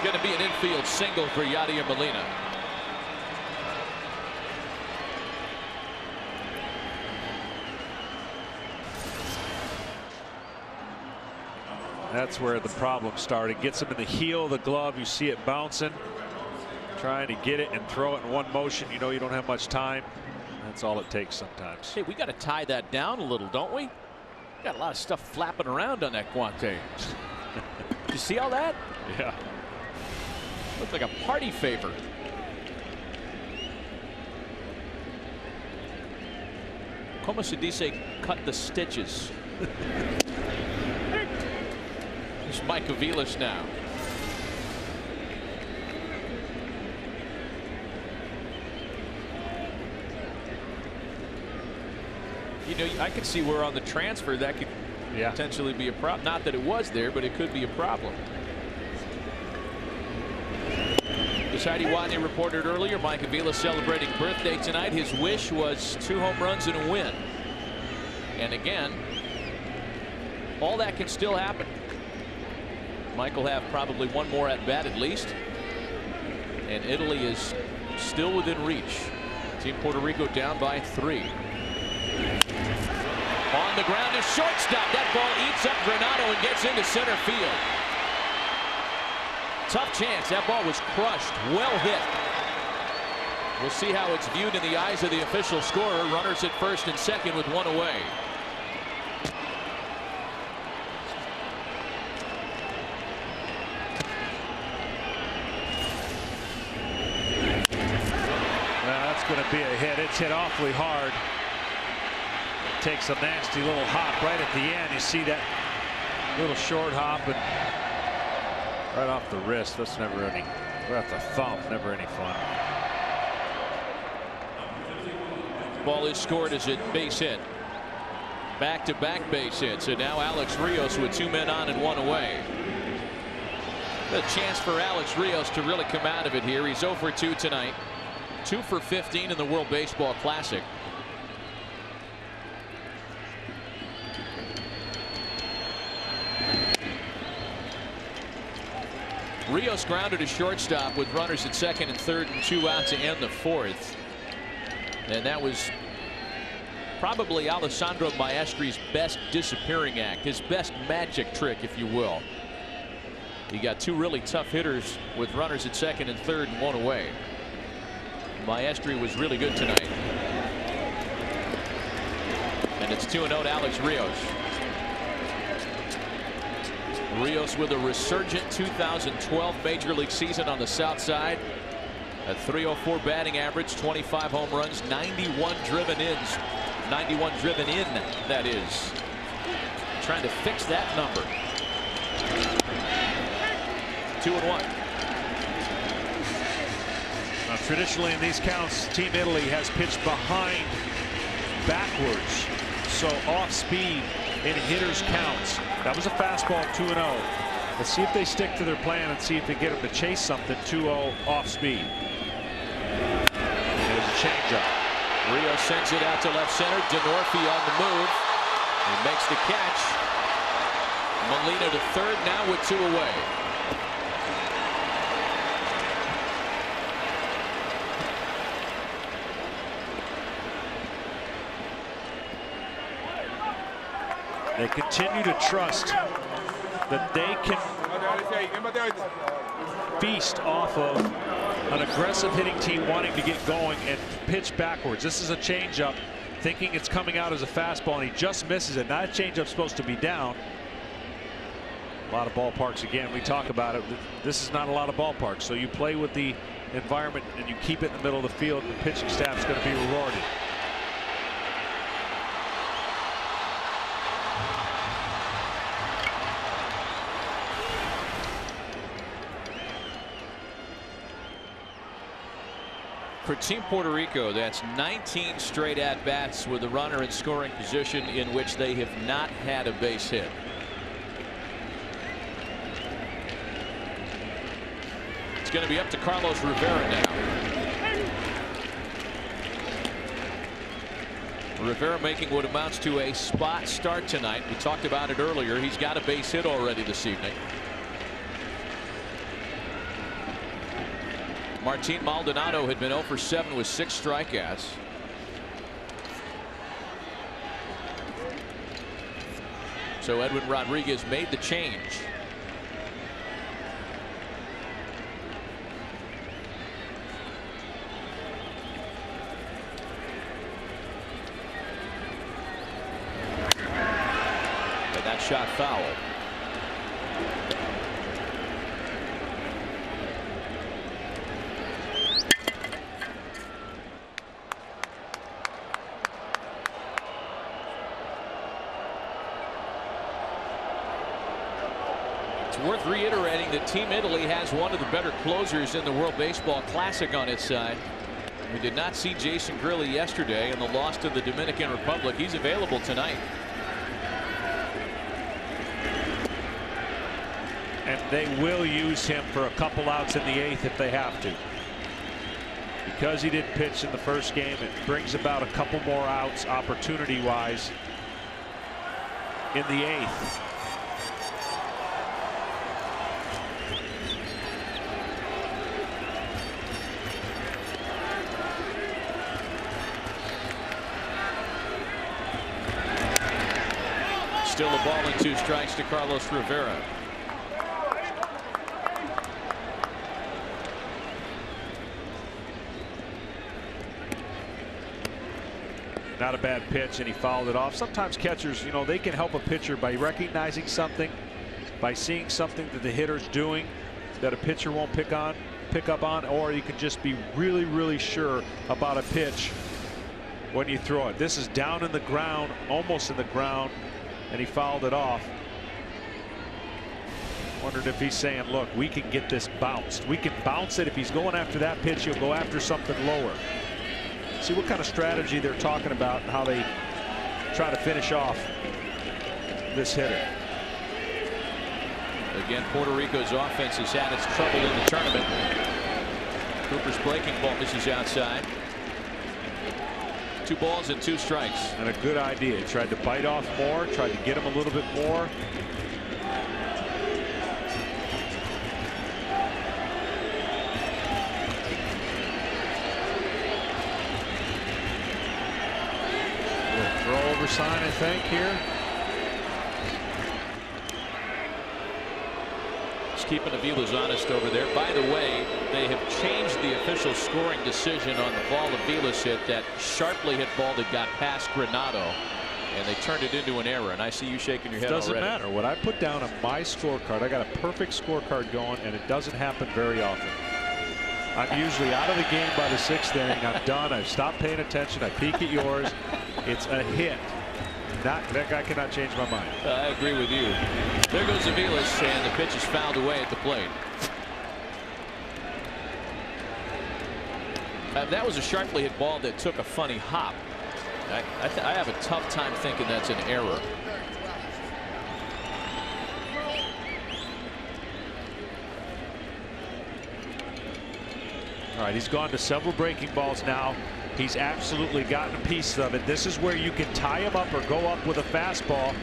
Going to be an infield single for Yadier Molina. That's where the problem started. Gets him in the heel of the glove. You see it bouncing. Trying to get it and throw it in one motion. You know you don't have much time. That's all it takes sometimes. Hey, we got to tie that down a little, don't we? Got a lot of stuff flapping around on that guante. You see all that? Yeah. Looks like a party favor. Como se dice, cut the stitches. There's Mike Aviles now. You know, I could see where on the transfer that could potentially be a problem. Not that it was there, but it could be a problem. As Heidi Watney reported earlier, Mike Aviles celebrating birthday tonight. His wish was 2 home runs and a win. And again, all that can still happen. Mike will have probably one more at bat at least. And Italy is still within reach. Team Puerto Rico down by 3. On the ground is shortstop. That ball eats up Granado and gets into center field. Tough chance. That ball was crushed. Well hit. We'll see how it's viewed in the eyes of the official scorer. Runners at first and second with 1 away. Well, that's going to be a hit. It's hit awfully hard. Takes a nasty little hop right at the end. You see that little short hop and right off the wrist. That's never any, right off the thumb, never any fun. Ball is scored as a base hit. Back-to-back base hits. So now Alex Rios with 2 men on and 1 away. A chance for Alex Rios to really come out of it here. He's 0 for 2 tonight. 2 for 15 in the World Baseball Classic. Rios grounded to shortstop with runners at second and third and 2 out to end the 4th. And that was probably Alessandro Maestri's best disappearing act, his best magic trick, if you will. He got 2 really tough hitters with runners at second and third and 1 away. Maestri was really good tonight. And it's 2-0 to Alex Rios. Rios with a resurgent 2012 Major League season on the south side. A .304 batting average, 25 home runs, 91 driven ins. 91 driven in, that is. Trying to fix that number. 2-1. Now, traditionally in these counts, Team Italy has pitched behind backwards. So off speed in hitters counts. That was a fastball, 2-0. Let's see if they stick to their plan and see if they get them to chase something. 2-0 off speed. There's a changeup. Rios sends it out to left center. DeNorfie on the move. He makes the catch. Molina to third now with 2 away. They continue to trust that they can feast off of an aggressive hitting team wanting to get going and pitch backwards. This is a changeup, thinking it's coming out as a fastball, and he just misses it. Now, that changeup's supposed to be down. A lot of ballparks, again, we talk about it. This is not a lot of ballparks, so you play with the environment and you keep it in the middle of the field. The pitching staff's going to be rewarded. For Team Puerto Rico, that's 19 straight at-bats with a runner in scoring position in which they have not had a base hit. It's going to be up to Carlos Rivera now. Rivera making what amounts to a spot start tonight. We talked about it earlier. He's got a base hit already this evening. Martin Maldonado had been 0 for 7 with 6 strikeouts. So Edwin Rodriguez made the change. And that shot foul. Worth reiterating that Team Italy has one of the better closers in the World Baseball Classic on its side. We did not see Jason Grilli yesterday in the loss to the Dominican Republic. He's available tonight. And they will use him for a couple outs in the 8th if they have to. Because he didn't pitch in the first game, it brings about a couple more outs opportunity-wise in the 8th. Still a ball and 2 strikes to Carlos Rivera. Not a bad pitch, and he fouled it off. Sometimes catchers, you know, they can help a pitcher by recognizing something, by seeing something that the hitter's doing that a pitcher won't pick up on, or you can just be really, really sure about a pitch when you throw it. This is down in the ground, almost in the ground, and he fouled it off. Wondered if he's saying, look, we can get this bounced. We can bounce it. If he's going after that pitch, he'll go after something lower. See what kind of strategy they're talking about and how they try to finish off this hitter. Again, Puerto Rico's offense has had its trouble in the tournament. Cooper's breaking ball misses outside. 2 balls and 2 strikes. And a good idea. He tried to bite off more, tried to get him a little bit more. Little throw over sign, I think, here. Just keeping the Avila's honest over there. By the way, they have changed the official scoring decision on the ball Avila's hit. That sharply hit ball that got past Granado. and they turned it into an error. And I see you shaking your head already. Doesn't matter. What I put down on my scorecard, I got a perfect scorecard going, and it doesn't happen very often. I'm usually out of the game by the 6th inning. I'm done. I've stopped paying attention. I peek at yours. It's a hit. That guy cannot change my mind. I agree with you. There goes Aviles, and the pitch is fouled away at the plate. That was a sharply hit ball that took a funny hop. I have a tough time thinking that's an error. All right, he's gone to several breaking balls now. He's absolutely gotten a piece of it. This is where you can tie him up or go up with a fastball.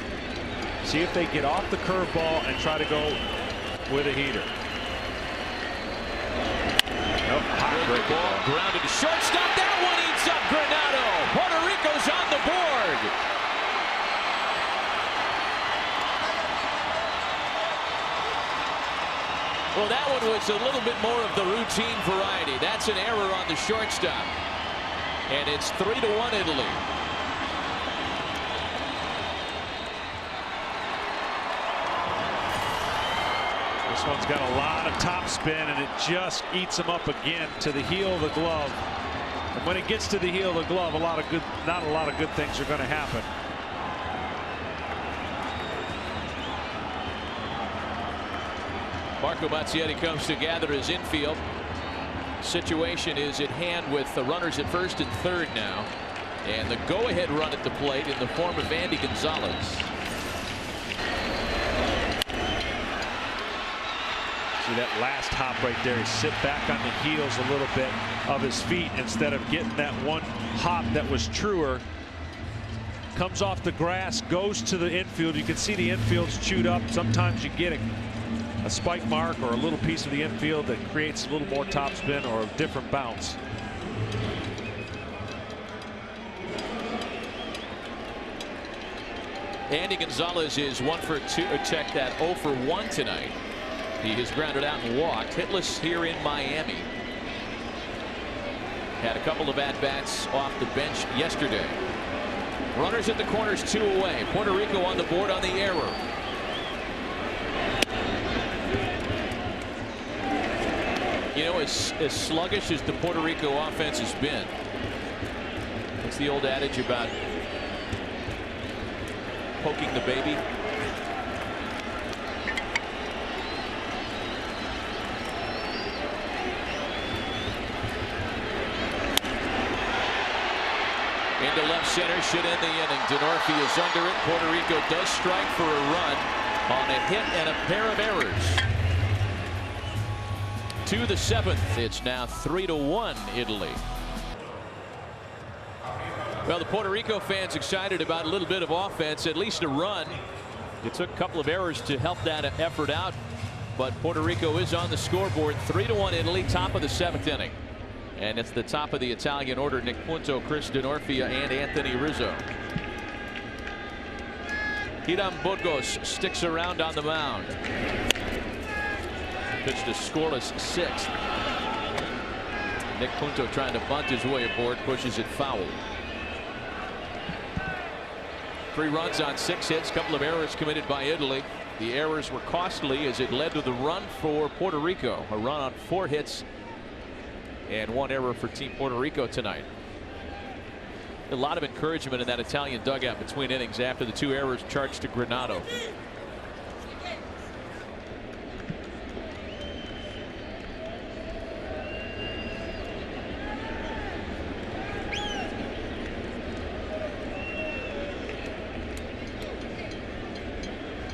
See if they get off the curveball and try to go with a heater. Nope, hot breaking ball. Grounded to shortstop. That one eats up Granado. Puerto Rico's on the board. Well, that one was a little bit more of the routine variety. That's an error on the shortstop. And it's 3-1 Italy. This one's got a lot of top spin, and it just eats him up again to the heel of the glove. And when it gets to the heel of the glove, not a lot of good things are going to happen. Marco Mattietti comes to gather his infield. Situation is at hand with the runners at first and third now. And the go-ahead run at the plate in the form of Andy Gonzalez. See that last hop right there. He sit back on the heels a little bit of his feet instead of getting that one hop that was truer. Comes off the grass, goes to the infield. You can see the infield's chewed up. Sometimes you get a spike mark or a little piece of the infield that creates a little more topspin or a different bounce. Andy Gonzalez is 1 for 2. Check that, 0 for 1 tonight. He has grounded out and walked. Hitless here in Miami. Had a couple of at-bats off the bench yesterday. Runners at the corners, 2 away. Puerto Rico on the board on the error. You know, as sluggish as the Puerto Rico offense has been, what's the old adage about poking the baby? Into left center, should end the inning. Denorfia is under it. Puerto Rico does strike for a run on a hit and a pair of errors. To the 7th, it's now 3-1 Italy. Well, the Puerto Rico fans excited about a little bit of offense, at least a run. It took a couple of errors to help that effort out, but Puerto Rico is on the scoreboard. 3-1 Italy, top of the 7th inning. And it's the top of the Italian order: Nick Punto, Chris Denorfia, and Anthony Rizzo. Hiram Burgos sticks around on the mound. Pitched a scoreless 6th. Nick Punto trying to bunt his way aboard, pushes it foul. 3 runs on 6 hits, couple of errors committed by Italy. The errors were costly as it led to the run for Puerto Rico. A run on 4 hits and 1 error for Team Puerto Rico tonight. A lot of encouragement in that Italian dugout between innings after the 2 errors charged to Granado.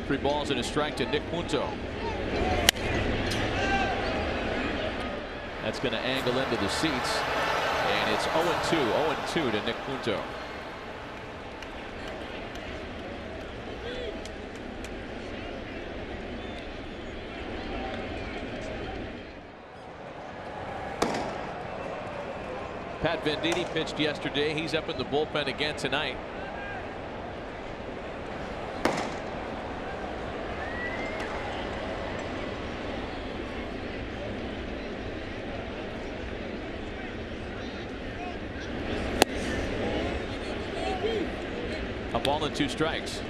Three balls and a strike to Nick Punto. That's going to angle into the seats, and it's 0-2 to Nick Punto. Pat Venditti pitched yesterday. He's up in the bullpen again tonight. ball and 2 strikes.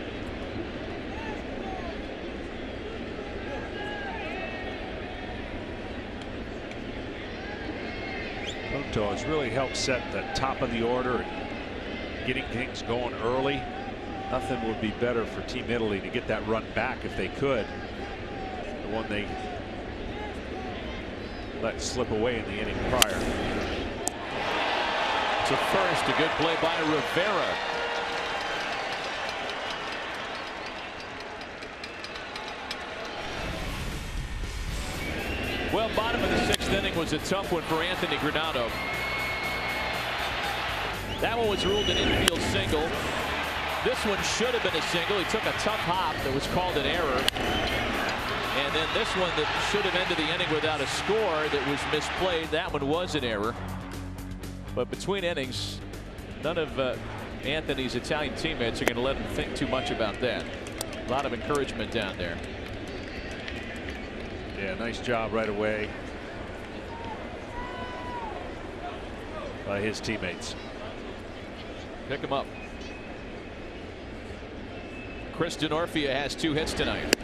Punto has really helped set the top of the order and getting things going early. Nothing would be better for Team Italy to get that run back if they could. The one they let slip away in the inning prior. To first, a good play by Rivera. Well, bottom of the 6th inning was a tough one for Anthony Granado. That one was ruled an infield single. This one should have been a single. He took a tough hop that was called an error. And then this one that should have ended the inning without a score that was misplayed. That one was an error. But between innings, none of Anthony's Italian teammates are going to let him think too much about that. A lot of encouragement down there. Yeah, nice job right away by his teammates. Pick him up. Chris Denorfia has 2 hits tonight.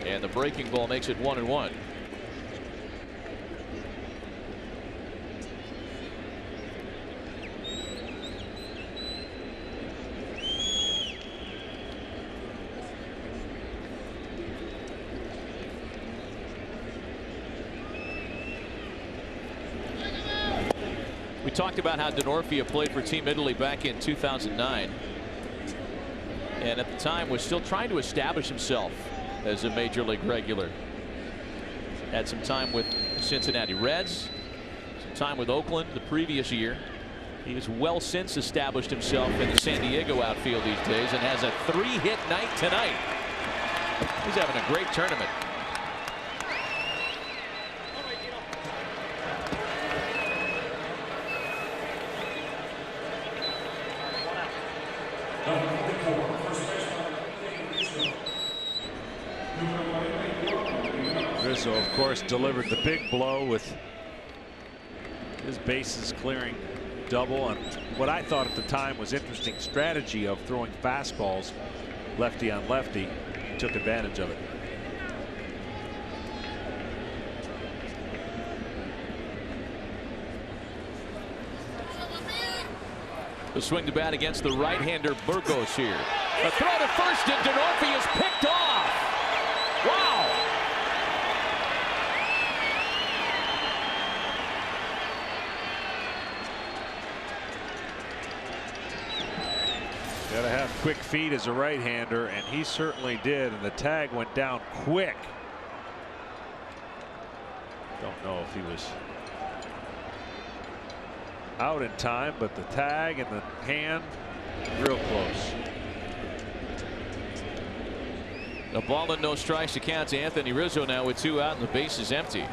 And the breaking ball makes it 1-1. We talked about how Denorfia played for Team Italy back in 2009. And at the time was still trying to establish himself as a major league regular. Had some time with Cincinnati Reds, some time with Oakland the previous year. He has well since established himself in the San Diego outfield these days and has a 3-hit night tonight. He's having a great tournament. Rizzo, of course, delivered the big blow with his bases clearing double on what I thought at the time was interesting strategy of throwing fastballs lefty on lefty. He took advantage of it. The swing to bat against the right-hander Burgos here. A throw to first and Denorfia is picked off. Wow. Got to have quick feet as a right-hander, and he certainly did, and the tag went down quick. Don't know if he was out in time, but the tag and the hand real close. A ball and no strikes to count to Anthony Rizzo now with 2 out and the base is empty.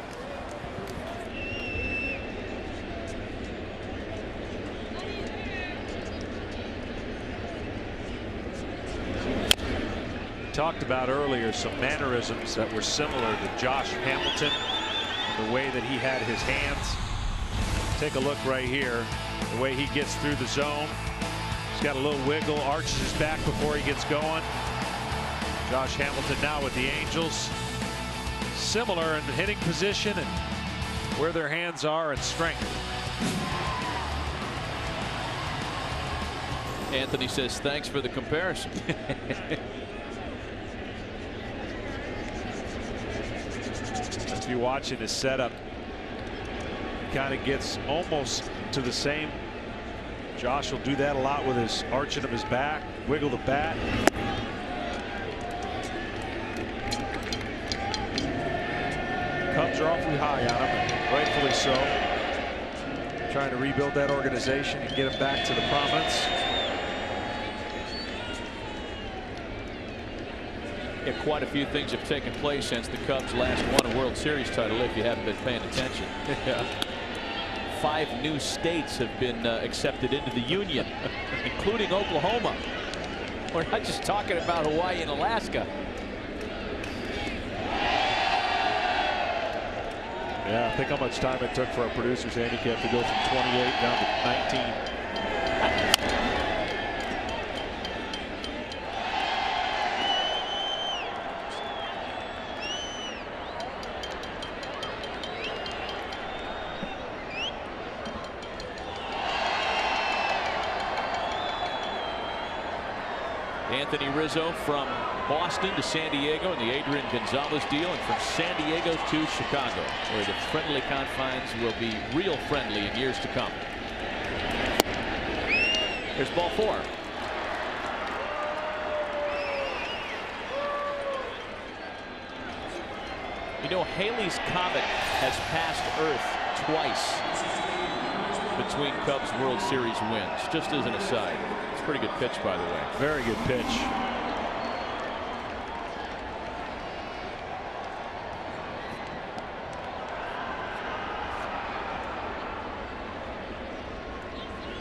Talked about earlier some mannerisms that were similar to Josh Hamilton and the way that he had his hands. Take a look right here, the way he gets through the zone. He's got a little wiggle, arches his back before he gets going. Josh Hamilton now with the Angels. Similar in the hitting position and where their hands are and strength. Anthony says thanks for the comparison. If you're watching his setup, kind of gets almost to the same. Josh will do that a lot with his arching of his back, wiggle the bat. Cubs are awfully high on him, rightfully so. Trying to rebuild that organization and get him back to the prominence. Yeah, quite a few things have taken place since the Cubs last won a World Series title, if you haven't been paying attention. 5 new states have been accepted into the Union, including Oklahoma. We're not just talking about Hawaii and Alaska. Yeah, think how much time it took for our producer's handicap to go from 28 down to 19. Anthony Rizzo from Boston to San Diego in the Adrian Gonzalez deal, and from San Diego to Chicago, where the friendly confines will be real friendly in years to come. Here's ball 4. You know, Halley's Comet has passed Earth twice between Cubs World Series wins, just as an aside. It's a pretty good pitch, by the way. Very good pitch.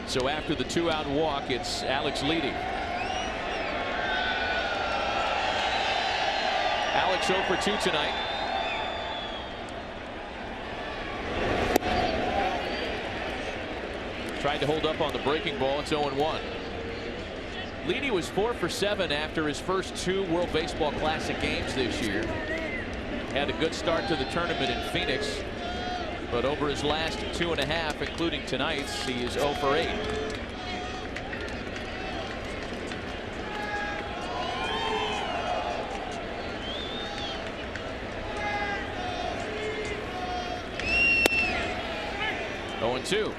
So after the 2-out walk, it's Alex leading. Alex 0 for 2 tonight. Tried to hold up on the breaking ball. It's 0-1. Leedy was 4 for 7 after his first 2 World Baseball Classic games this year. Had a good start to the tournament in Phoenix, but over his last 2.5, including tonight's, he is 0 for 8. Going 2.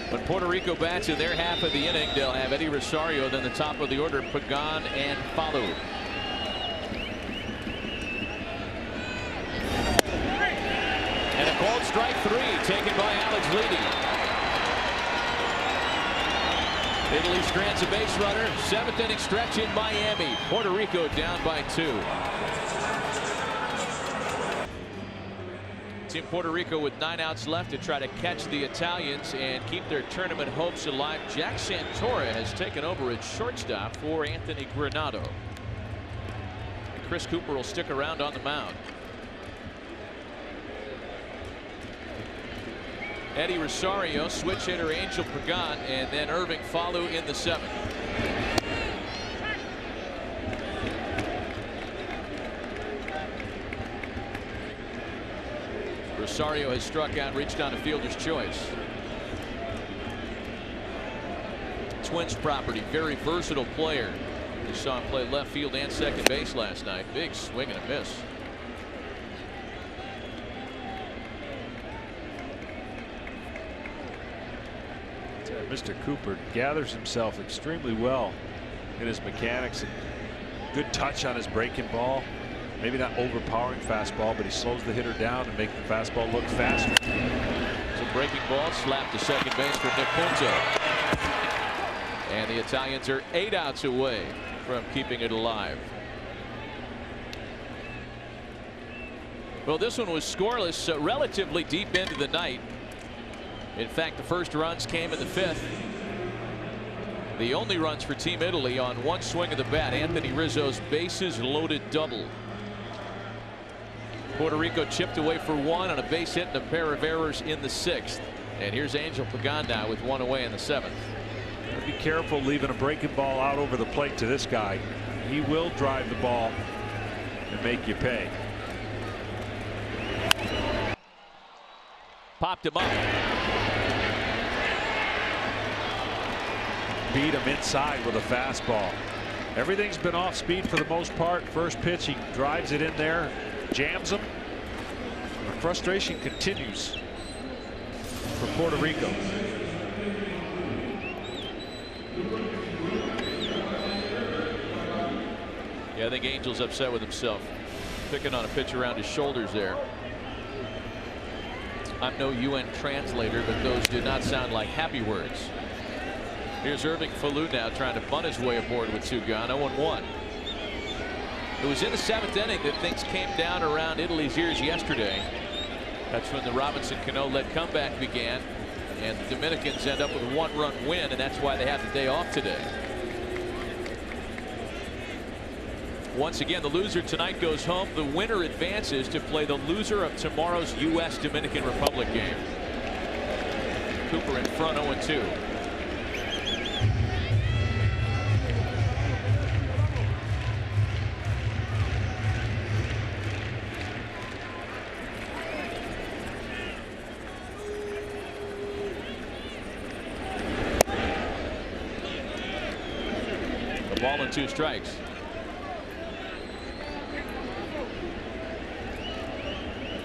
When Puerto Rico bats in their half of the inning, they'll have Eddie Rosario, then the top of the order, Pagan and Falu. And a called strike 3 taken by Alex Leedy. Italy strands a base runner. 7th inning stretch in Miami. Puerto Rico down by 2. Team Puerto Rico with 9 outs left to try to catch the Italians and keep their tournament hopes alive. Jack Santora has taken over at shortstop for Anthony Granado. And Chris Cooper will stick around on the mound. Eddie Rosario, switch hitter Angel Pagan, and then Irving Falu in the 7th. Rosario has struck out, reached on a fielder's choice. Twins property, very versatile player. You saw him play left field and second base last night. Big swing and a miss. Mr. Cooper gathers himself extremely well in his mechanics. Good touch on his breaking ball. Maybe not overpowering fastball, but he slows the hitter down and makes the fastball look faster. So breaking ball slapped to second base for Nick Punto. And the Italians are 8 outs away from keeping it alive. Well, this one was scoreless, relatively deep into the night. In fact, the first runs came in the 5th. The only runs for Team Italy on one swing of the bat. Anthony Rizzo's bases loaded double. Puerto Rico chipped away for 1 on a base hit and a pair of errors in the 6th. And here's Angel Pagan now with 1 away in the 7th. Be careful leaving a breaking ball out over the plate to this guy. He will drive the ball and make you pay. Popped him up. Beat him inside with a fastball. Everything's been off speed for the most part. First pitch, he drives it in there, jams him. The frustration continues for Puerto Rico. Yeah, I think Angel's upset with himself, picking on a pitch around his shoulders there. I'm no UN translator, but those do not sound like happy words. Here's Irving Falu now trying to bunt his way aboard with 2 gone. 0-1. It was in the 7th inning that things came down around Italy's ears yesterday. That's when the Robinson Cano-led comeback began, and the Dominicans end up with a 1-run win, and that's why they have the day off today. Once again, the loser tonight goes home. The winner advances to play the loser of tomorrow's U.S. Dominican Republic game. Cooper in front, 0-2. Ball and 2 strikes.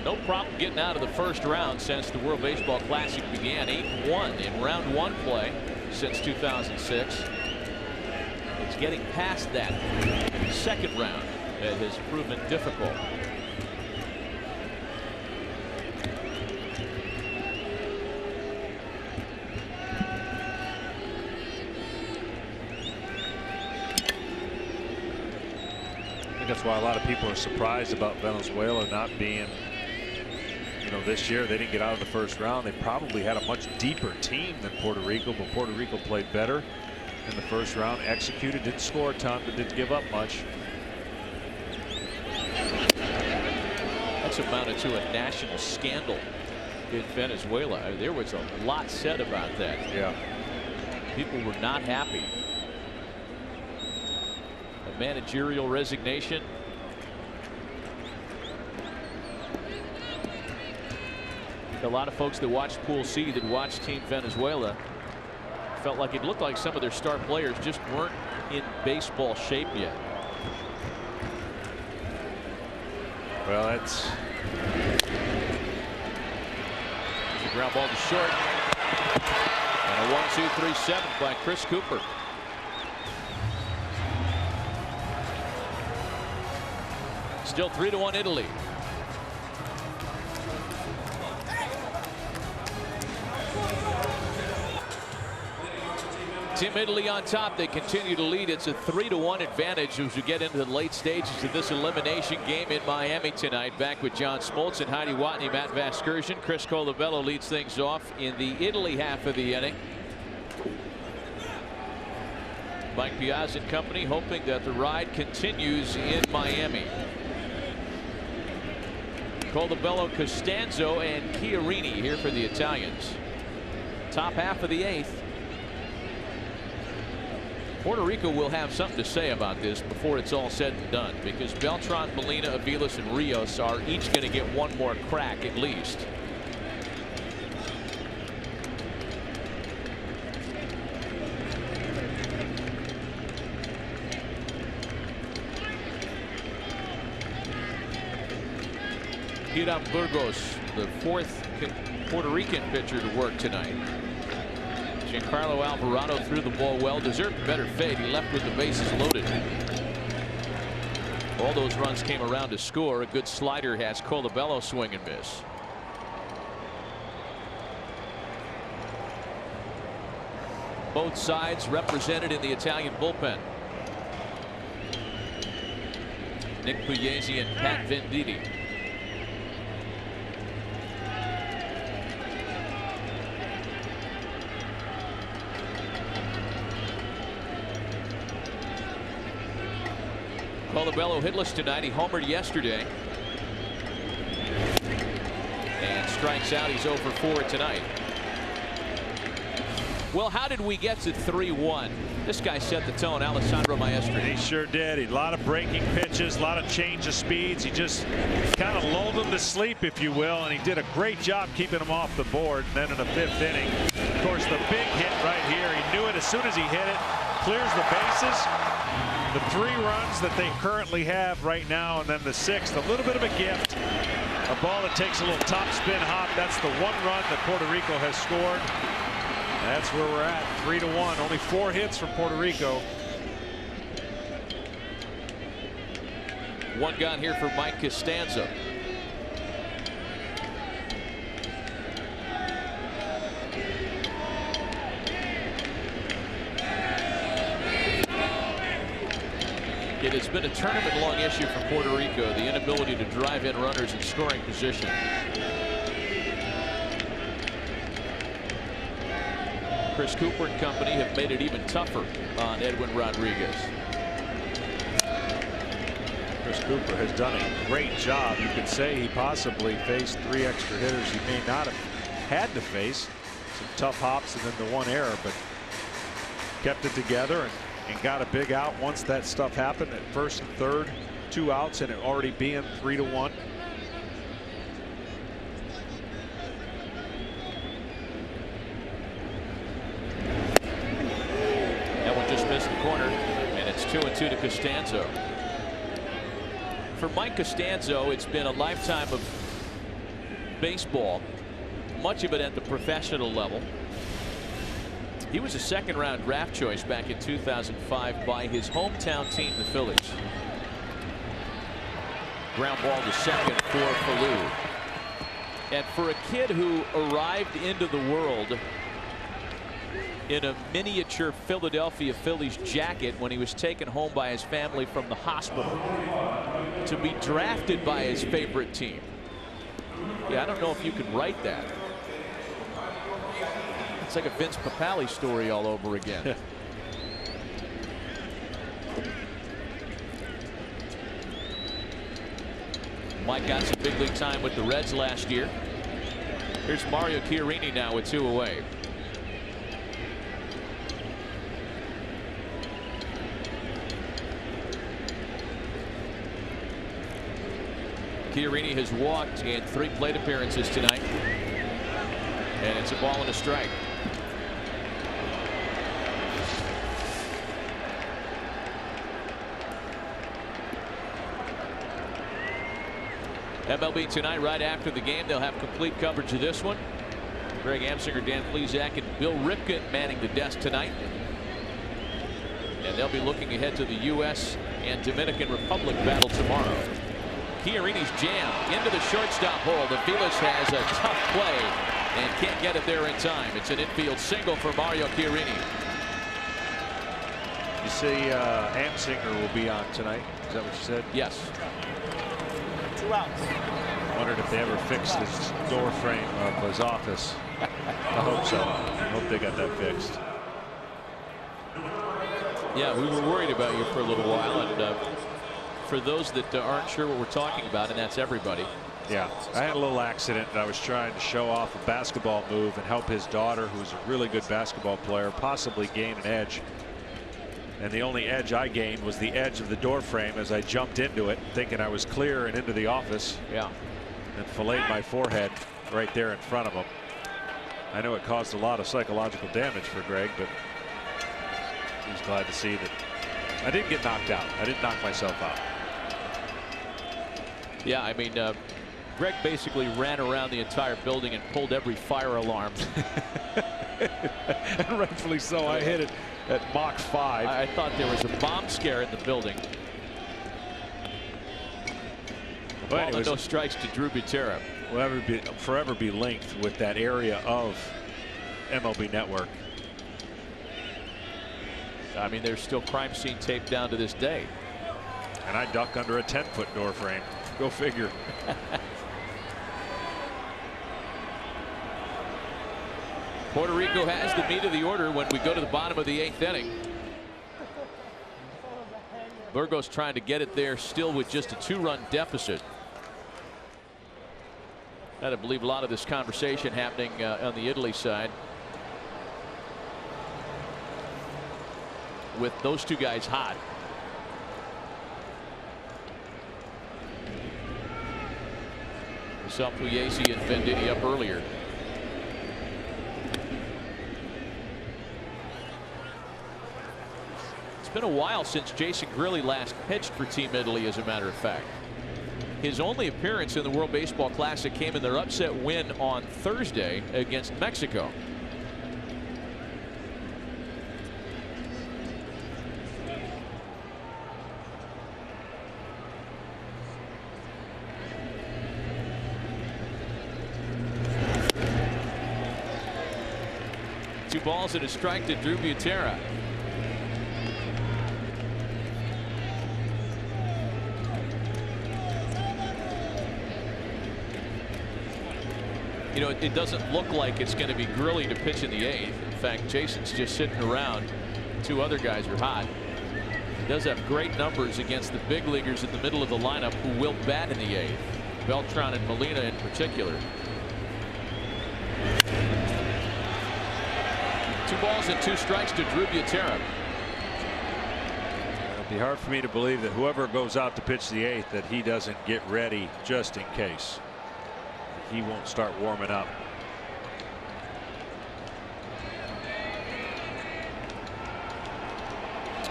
No problem getting out of the first round since the World Baseball Classic began. 8-1 in round 1 play since 2006. It's getting past that second round that has proven difficult. I think that's why a lot of people are surprised about Venezuela not being, you know, this year. They didn't get out of the first round. They probably had a much deeper team than Puerto Rico, but Puerto Rico played better in the first round, executed, didn't score a ton, but didn't give up much. That's amounted to a national scandal in Venezuela. There was a lot said about that. Yeah. People were not happy. A managerial resignation. A lot of folks that watched Pool C, that watched Team Venezuela, felt like it looked like some of their star players just weren't in baseball shape yet. Well, that's a ground ball to short. And a 1-2-3 7th by Chris Cooper. Still 3-1 Italy. Team Italy on top. They continue to lead. It's a 3-1 advantage as we get into the late stages of this elimination game in Miami tonight. Back with John Smoltz and Heidi Watney, Matt Vasgersian. Chris Colavello leads things off in the Italy half of the inning. Mike Piazza and company hoping that the ride continues in Miami. Colavello, Costanzo, and Chiarini here for the Italians. Top half of the 8th. Puerto Rico will have something to say about this before it's all said and done, because Beltran, Molina, Aviles, and Rios are each going to get one more crack at least. Hiram Burgos, the 4th Puerto Rican pitcher to work tonight. Giacarlo Alvarado threw the ball well, deserved a better fade. He left with the bases loaded. All those runs came around to score. A good slider has Colavello swing and miss. Both sides represented in the Italian bullpen. Nick Pugliese and Pat Venditti. Colavello hitless tonight. He homered yesterday and strikes out. He's 0 for 4 tonight. Well, how did we get to 3-1? This guy set the tone, Alessandro Maestri. He sure did. A lot of breaking pitches, a lot of change of speeds. He just kind of lulled him to sleep, if you will, and he did a great job keeping him off the board. And then in the 5th inning, of course, the big hit right here. He knew it as soon as he hit it. Clears the bases. The 3 runs that they currently have right now, and then the 6th, a little bit of a gift. A ball that takes a little top spin hop. That's the 1 run that Puerto Rico has scored. That's where we're at, 3-1. Only 4 hits from Puerto Rico. 1 gone here for Mike Costanzo. It has been a tournament-long issue for Puerto Rico, the inability to drive in runners in scoring position. Chris Cooper and company have made it even tougher on Edwin Rodriguez. Chris Cooper has done a great job. You could say he possibly faced 3 extra hitters he may not have had to face. Some tough hops and then the 1 error, but kept it together and got a big out once that stuff happened at 1st and 3rd, 2 outs, and it already being 3-1. It's 2-2 to Costanzo. For Mike Costanzo, it's been a lifetime of baseball, much of it at the professional level. He was a second-round draft choice back in 2005 by his hometown team, the Phillies. Ground ball to second for Falou. And for a kid who arrived into the world in a miniature Philadelphia Phillies jacket when he was taken home by his family from the hospital, to be drafted by his favorite team. Yeah, I don't know if you could write that. It's like a Vince Papale story all over again. Mike got some big league time with the Reds last year. Here's Mario Chiarini now with 2 away. Chiarini has walked in 3 plate appearances tonight. And it's a ball and a strike. MLB Tonight, right after the game, they'll have complete coverage of this one. Greg Amsinger, Dan Plesac, and Bill Ripken manning the desk tonight. And they'll be looking ahead to the U.S. and Dominican Republic battle tomorrow. Chiarini's jam into the shortstop hole. The Felix has a tough play and can't get it there in time. It's an infield single for Mario Chiarini. You see Amsinger will be on tonight. Is that what you said? Yes. 2 outs. I wondered if they ever fixed his door frame of his office. I hope so. I hope they got that fixed. Yeah, we were worried about you for a little while, and for those that aren't sure what we're talking about, and that's everybody. Yeah, I had a little accident. I was trying to show off a basketball move and help his daughter, who's a really good basketball player, possibly gain an edge. And the only edge I gained was the edge of the door frame as I jumped into it, thinking I was clear and into the office. Yeah. And filleted my forehead right there in front of him. I know it caused a lot of psychological damage for Greg, but he was glad to see that I didn't get knocked out. I didn't knock myself out. Yeah, I mean, Greg basically ran around the entire building and pulled every fire alarm. And rightfully so. I hit it at Mach 5. I thought there was a bomb scare in the building. Well, Ball anyways, no strikes to Drew Butera. Will forever be linked with that area of MLB Network. I mean, there's still crime scene tape down to this day. And I duck under a 10-foot door frame. Go figure. Puerto Rico has the meat of the order when we go to the bottom of the 8th inning. Burgos trying to get it there still with just a 2-run deficit. I believe a lot of this conversation happening on the Italy side with those 2 guys hot. We saw Pugliese and Venditti up earlier. It's been a while since Jason Grilli last pitched for Team Italy, as a matter of fact. His only appearance in the World Baseball Classic came in their upset win on Thursday against Mexico. Two balls and a strike to Drew Butera. You know, it doesn't look like it's going to be Grilli to pitch in the 8th. In fact, Jason's just sitting around. 2 other guys are hot. He does have great numbers against the big leaguers in the middle of the lineup who will bat in the 8th. Beltran and Molina in particular. 2 balls and 2 strikes to Drew Butera. It'd be hard for me to believe that whoever goes out to pitch the 8th, that he doesn't get ready just in case. He won't start warming up.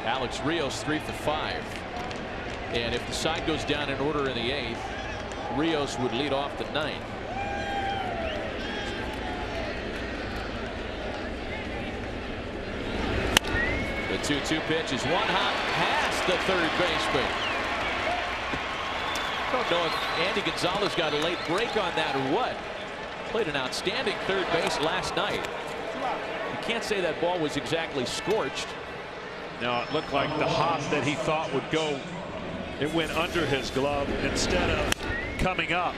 Alex Rios 3 for 5. And if the side goes down in order in the 8th, Rios would lead off the 9th. The 2-2 pitch is one hop past the third baseman. I don't know if Andy Gonzalez got a late break on that or what. Played an outstanding third base last night. You can't say that ball was exactly scorched. No, it looked like the hop that he thought would go, it went under his glove instead of coming up.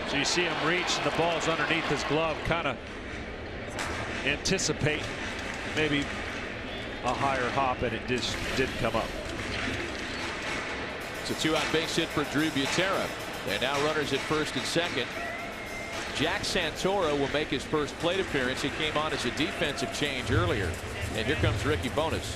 So you see him reach and the ball's underneath his glove, kind of anticipate maybe a higher hop, and it just didn't come up. It's a 2-out base hit for Drew Butera. And now runners at first and second. Jack Santoro will make his first plate appearance. He came on as a defensive change earlier. And here comes Ricky Bonas.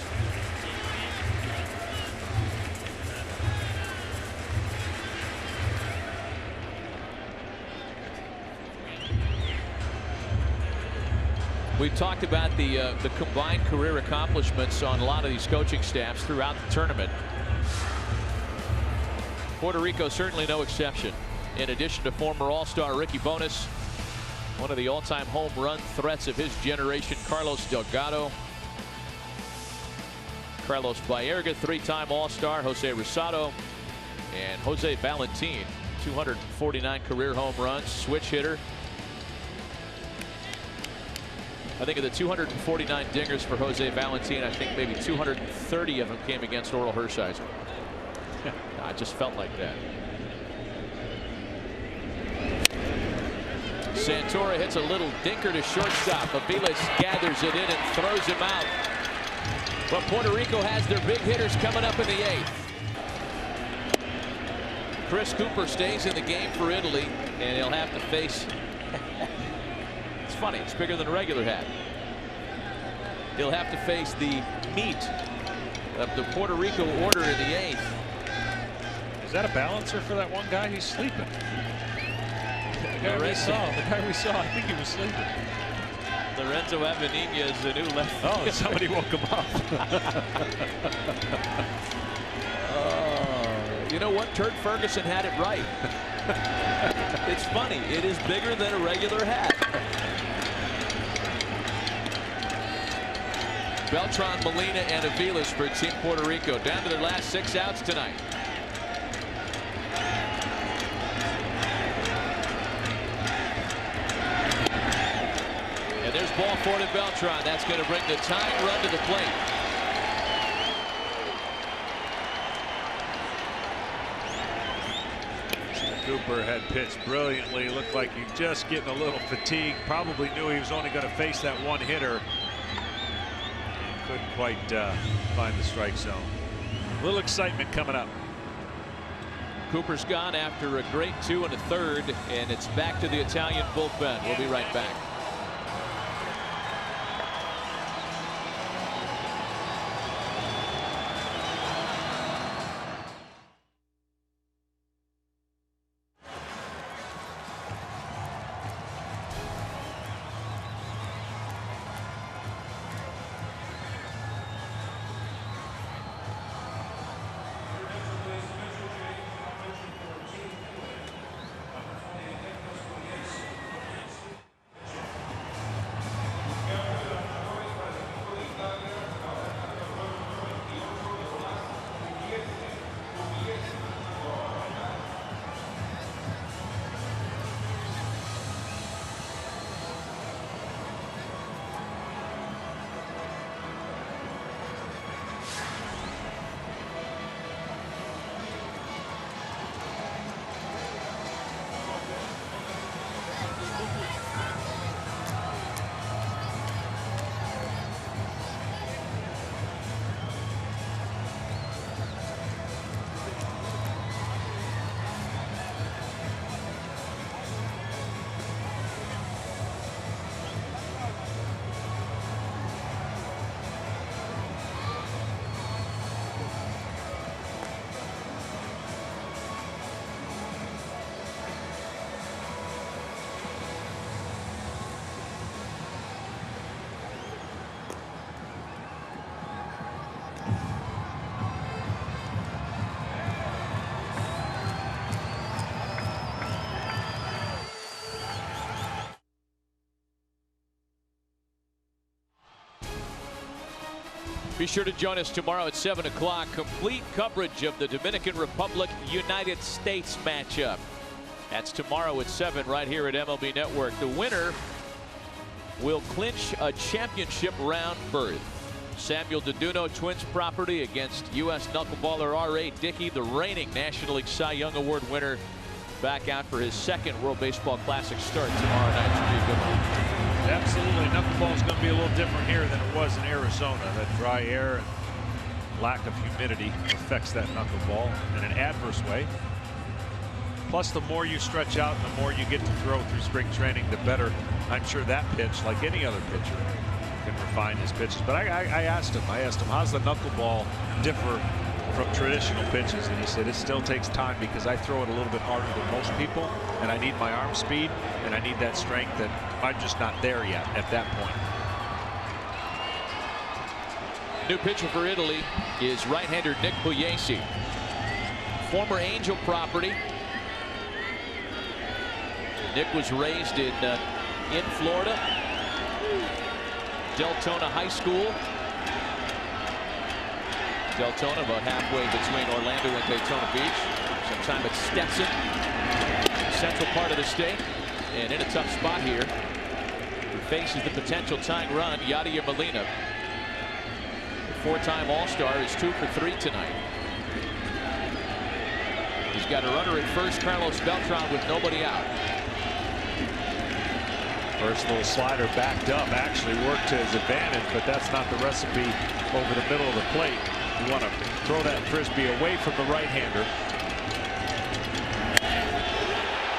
We've talked about the combined career accomplishments on a lot of these coaching staffs throughout the tournament. Puerto Rico certainly no exception. In addition to former All-Star Ricky Bonas, one of the all-time home run threats of his generation, Carlos Delgado, Carlos Baerga, 3-time All-Star, Jose Rosado, and Jose Valentin, 249 career home runs, switch hitter. I think of the 249 dingers for Jose Valentin, I think maybe 230 of them came against Oral Hershiser. I just felt like that. Santoro hits a little dinker to shortstop. Aviles gathers it in and throws him out. But Puerto Rico has their big hitters coming up in the 8th. Chris Cooper stays in the game for Italy, and he'll have to face. It's funny, it's bigger than a regular hat. He'll have to face the meat of the Puerto Rico order in the 8th. Is that a balancer for that one guy? He's sleeping. The guy we saw, I think he was sleeping. Lorenzo Avenina is the new left. Oh, somebody woke him up. You know what? Turd Ferguson had it right. It's funny. It is bigger than a regular hat. Beltran, Molina, and Aviles for Team Puerto Rico. Down to their last 6 outs tonight. And there's ball 4 to Beltran. That's going to bring the tying run to the plate. Cooper had pitched brilliantly. Looked like he was just getting a little fatigued. Probably knew he was only going to face that one hitter. And couldn't quite find the strike zone. A little excitement coming up. Cooper's gone after a great 2 1/3, and it's back to the Italian bullpen. We'll be right back. Be sure to join us tomorrow at 7 o'clock. Complete coverage of the Dominican Republic-United States matchup. That's tomorrow at 7 right here at MLB Network. The winner will clinch a championship round berth. Samuel Deduno, Twins property, against U.S. knuckleballer R.A. Dickey, the reigning National League Cy Young Award winner, back out for his second World Baseball Classic start tomorrow night. Should be a good one. Absolutely. Knuckleball is going to be a little different here than it was in Arizona. That dry air and lack of humidity affects that knuckleball in an adverse way. Plus, the more you stretch out, the more you get to throw through spring training, the better. I'm sure that pitch, like any other pitcher, can refine his pitches. But I asked him, how's the knuckleball differ from traditional pitches? And he said, it still takes time because I throw it a little bit harder than most people, and I need my arm speed, and I need that strength, and I'm just not there yet at that point. New pitcher for Italy is right-hander Nick Pugliese, former Angel property. Nick was raised in Florida, Deltona High School. Deltona about halfway between Orlando and Daytona Beach. Some time at Stetson, central part of the state, and in a tough spot here. He faces the potential tying run, Yadier Molina. The four-time All-Star is 2 for 3 tonight. He's got a runner at first, Carlos Beltran, with nobody out. First little slider backed up, actually worked to his advantage, but that's not the recipe over the middle of the plate. You want to throw that frisbee away from the right-hander.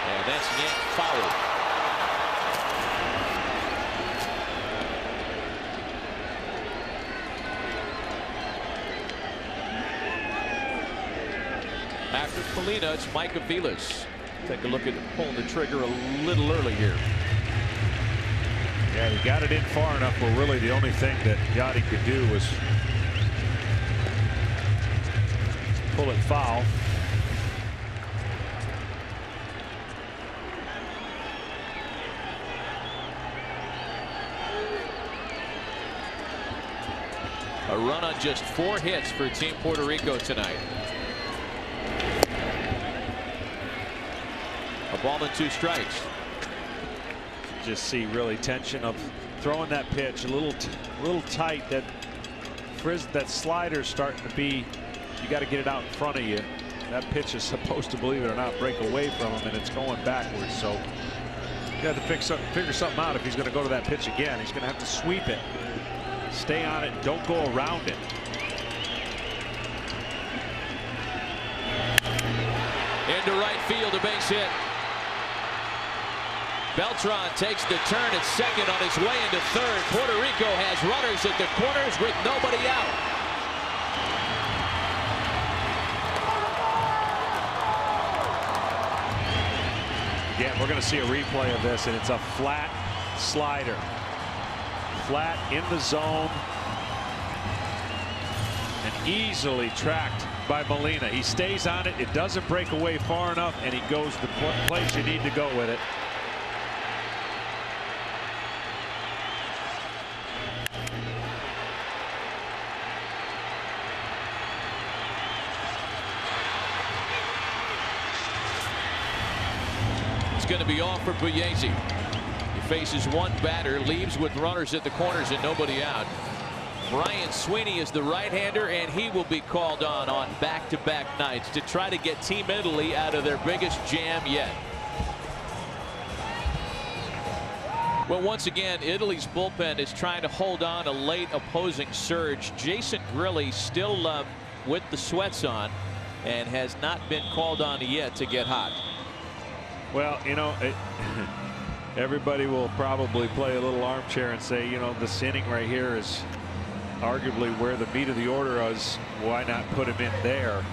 And that's yanked foul. After Molina, it's Mike Aviles. Take a look at pulling the trigger a little early here. Yeah, he got it in far enough where really the only thing that Yachty could do was pull it foul. A run on just 4 hits for Team Puerto Rico tonight. A ball and 2 strikes. Just see really tension of throwing that pitch a little tight. That slider's starting to be, you got to get it out in front of you. That pitch is supposed to, believe it or not, break away from him, and it's going backwards. So you have to figure something out if he's going to go to that pitch again. He's going to have to sweep it, stay on it, and don't go around it. Into right field, a base hit. Beltran takes the turn at second on his way into third. Puerto Rico has runners at the corners with nobody out. Again, we're going to see a replay of this, and it's a flat slider. Flat in the zone. And easily tracked by Molina. He stays on it. It doesn't break away far enough, and he goes the place you need to go with it. It's going to be off for Pugliese. He faces one batter, leaves with runners at the corners and nobody out. Brian Sweeney is the right-hander, and he will be called on back-to-back nights to try to get Team Italy out of their biggest jam yet. Well, once again, Italy's bullpen is trying to hold on a late opposing surge. Jason Grilli still with the sweats on and has not been called on yet to get hot. Well, you know, everybody will probably play a little armchair and say, you know, this inning right here is arguably where the meat of the order is. Why not put him in there?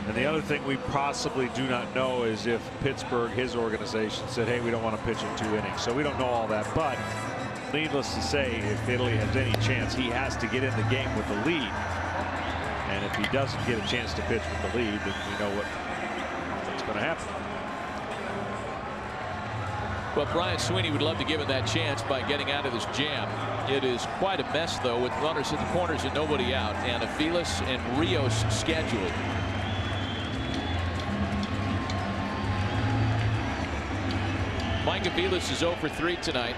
And the other thing we possibly do not know is if Pittsburgh, his organization, said, hey, we don't want to pitch in 2 innings. So we don't know all that. But needless to say, if Italy has any chance, he has to get in the game with the lead. And if he doesn't get a chance to pitch with the lead, then we know what's going to happen. Well, Brian Sweeney would love to give him that chance by getting out of this jam. It is quite a mess, though, with runners at the corners and nobody out, and Aviles and Rios scheduled. Mike Aviles is 0 for 3 tonight.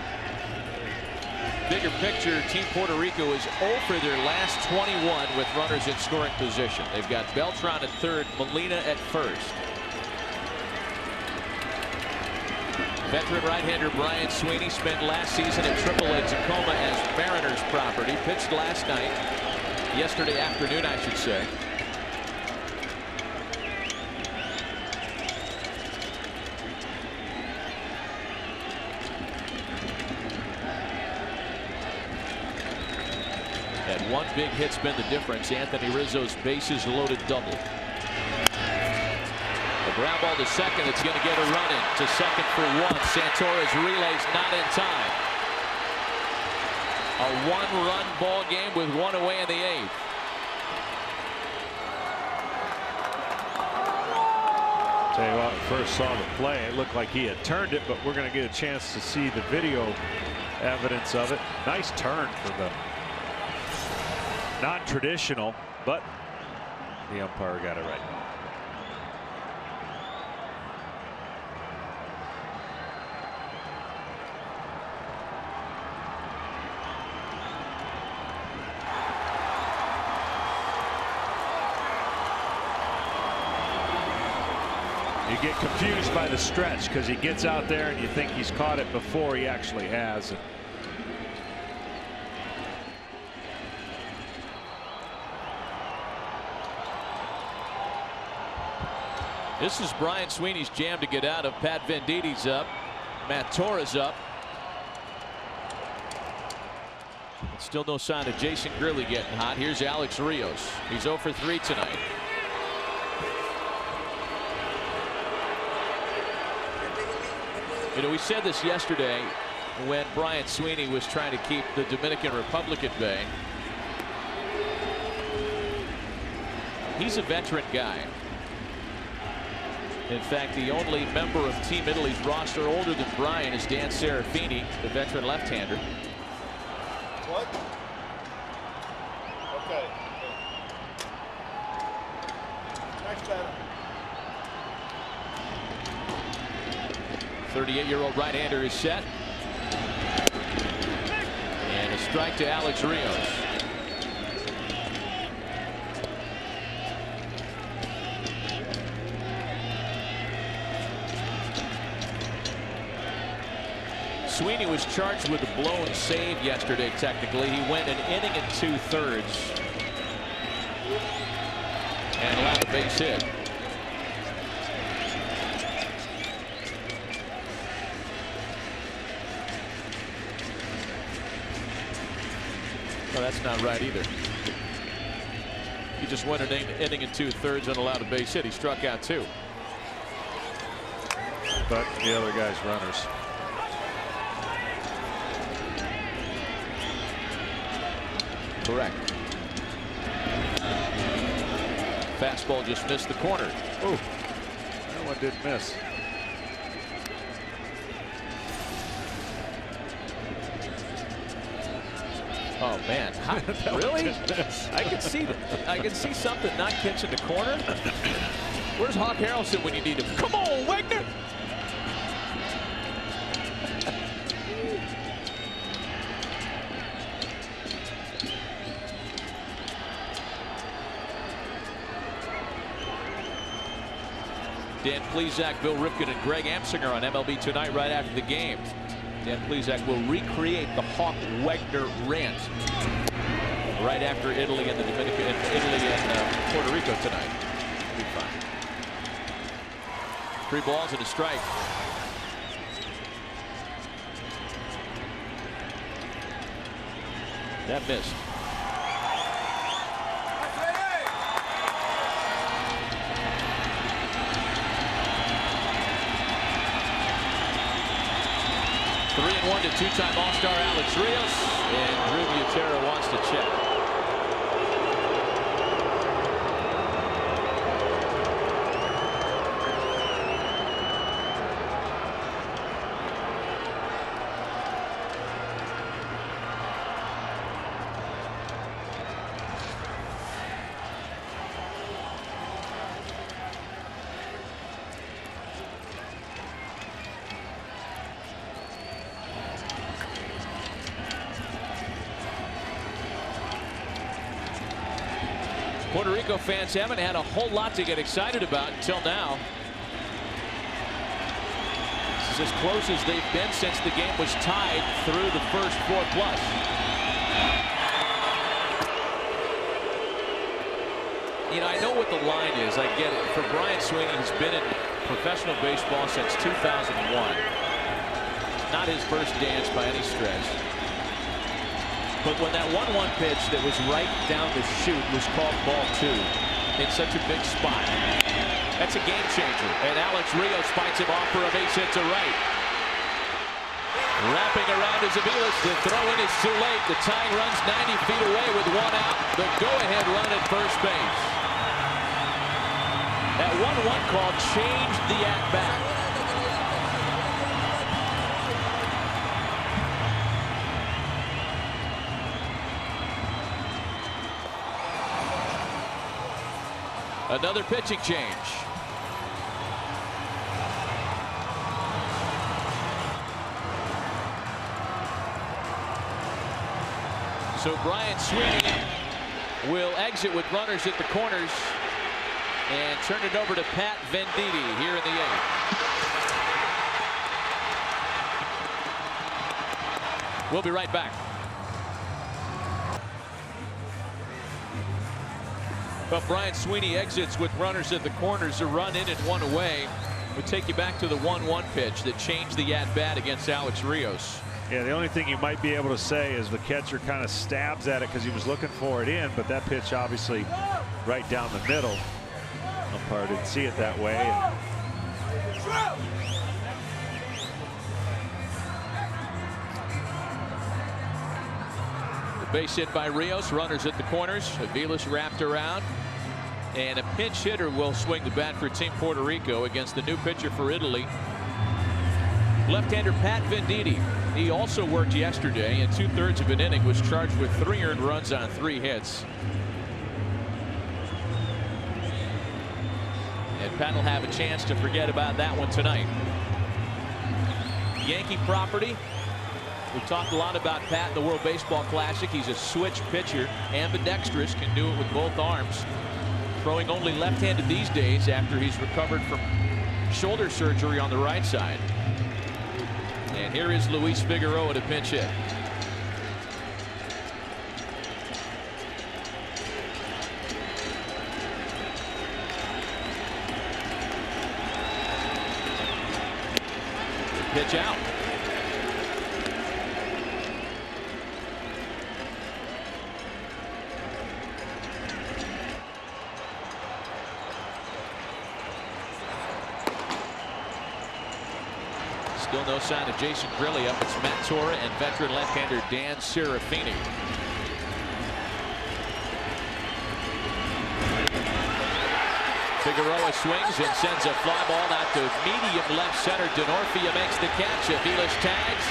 Bigger picture, Team Puerto Rico is 0 for their last 21 with runners in scoring position. They've got Beltran at third, Molina at first. Veteran right-hander Brian Sweeney spent last season at AAA Tacoma as Mariners property. Pitched last night, yesterday afternoon, I should say. And one big hit's been the difference. Anthony Rizzo's bases loaded double. The ground ball to second. It's going to get a run in to second for 1. Santora's relay's not in time. A 1-run ball game with 1 away in the 8th. Tell you what, when I first saw the play, it looked like he had turned it, but we're going to get a chance to see the video evidence of it. Nice turn for the non-traditional, but the umpire got it right. You get confused by the stretch because he gets out there and you think he's caught it before he actually has. This is Brian Sweeney's jam to get out of. Pat Venditti's up. Matt Torres up. Still no sign of Jason Grilly getting hot. Here's Alex Rios. He's 0 for 3 tonight. You know, we said this yesterday when Brian Sweeney was trying to keep the Dominican Republic at bay. He's a veteran guy. In fact, the only member of Team Italy's roster older than Brian is Dan Serafini, the veteran left-hander. What? Okay. Next batter. 38-year-old right-hander is set. And a strike to Alex Rios. Sweeney was charged with a blown save yesterday, technically. He went an inning and 2/3 and allowed a base hit. Well, that's not right either. He just went an inning and 2/3 and allowed a base hit. He struck out 2. But the other guy's runners. Correct. Fastball just missed the corner. Oh, that one didn't miss. Oh man, really? I can see that. I can see something not catching the corner. Where's Hawk Harrelson when you need him? Come on, Wagner! Dan Plesac, Bill Ripken, and Greg Amsinger on MLB Tonight right after the game. Dan Plesac will recreate the Hawk Wagner rant right after Italy and Puerto Rico tonight. Be fine. 3 balls and a strike. That missed. Three and 1 to 2-time All-Star Alex Rios, and Drew Butera wants to check. Puerto Rico fans haven't had a whole lot to get excited about until now. This is as close as they've been since the game was tied through the first 4+. You know, I know what the line is. I get it. For Brian Sweeney, who's been in professional baseball since 2001. Not his first dance by any stretch. But when that 1-1 pitch that was right down the chute was called ball 2 in such a big spot, that's a game changer. And Alex Rios fights him off for a base hit to right. Wrapping around is Aviles. The throw in is too late. The tying run's 90 feet away with 1 out. The go-ahead run at first base. That 1-1 call changed the at-bat. Another pitching change. So Brian Sweeney will exit with runners at the corners and turn it over to Pat Venditti here in the 8th. We'll be right back. Well, Brian Sweeney exits with runners at the corners, a run in and 1 away. We'll take you back to the 1-1 pitch that changed the at-bat against Alex Rios. Yeah, the only thing you might be able to say is the catcher kind of stabs at it because he was looking for it in, but that pitch obviously right down the middle. Umpire didn't see it that way. The base hit by Rios, runners at the corners. Aviles wrapped around. And a pinch hitter will swing the bat for Team Puerto Rico against the new pitcher for Italy, left-hander Pat Venditti. He also worked yesterday in 2/3 of an inning, was charged with 3 earned runs on 3 hits. And Pat will have a chance to forget about that one tonight. Yankee property. We've talked a lot about Pat in the World Baseball Classic. He's a switch pitcher, ambidextrous, can do it with both arms. Throwing only left-handed these days after he's recovered from shoulder surgery on the right side. And here is Luis Figueroa to pinch hit. Pitch out. Still no sign of Jason Grilli up. It's Matt Torra and veteran left-hander Dan Serafini. Figueroa swings and sends a fly ball out to medium left center. Denorfia makes the catch. Aviles tags.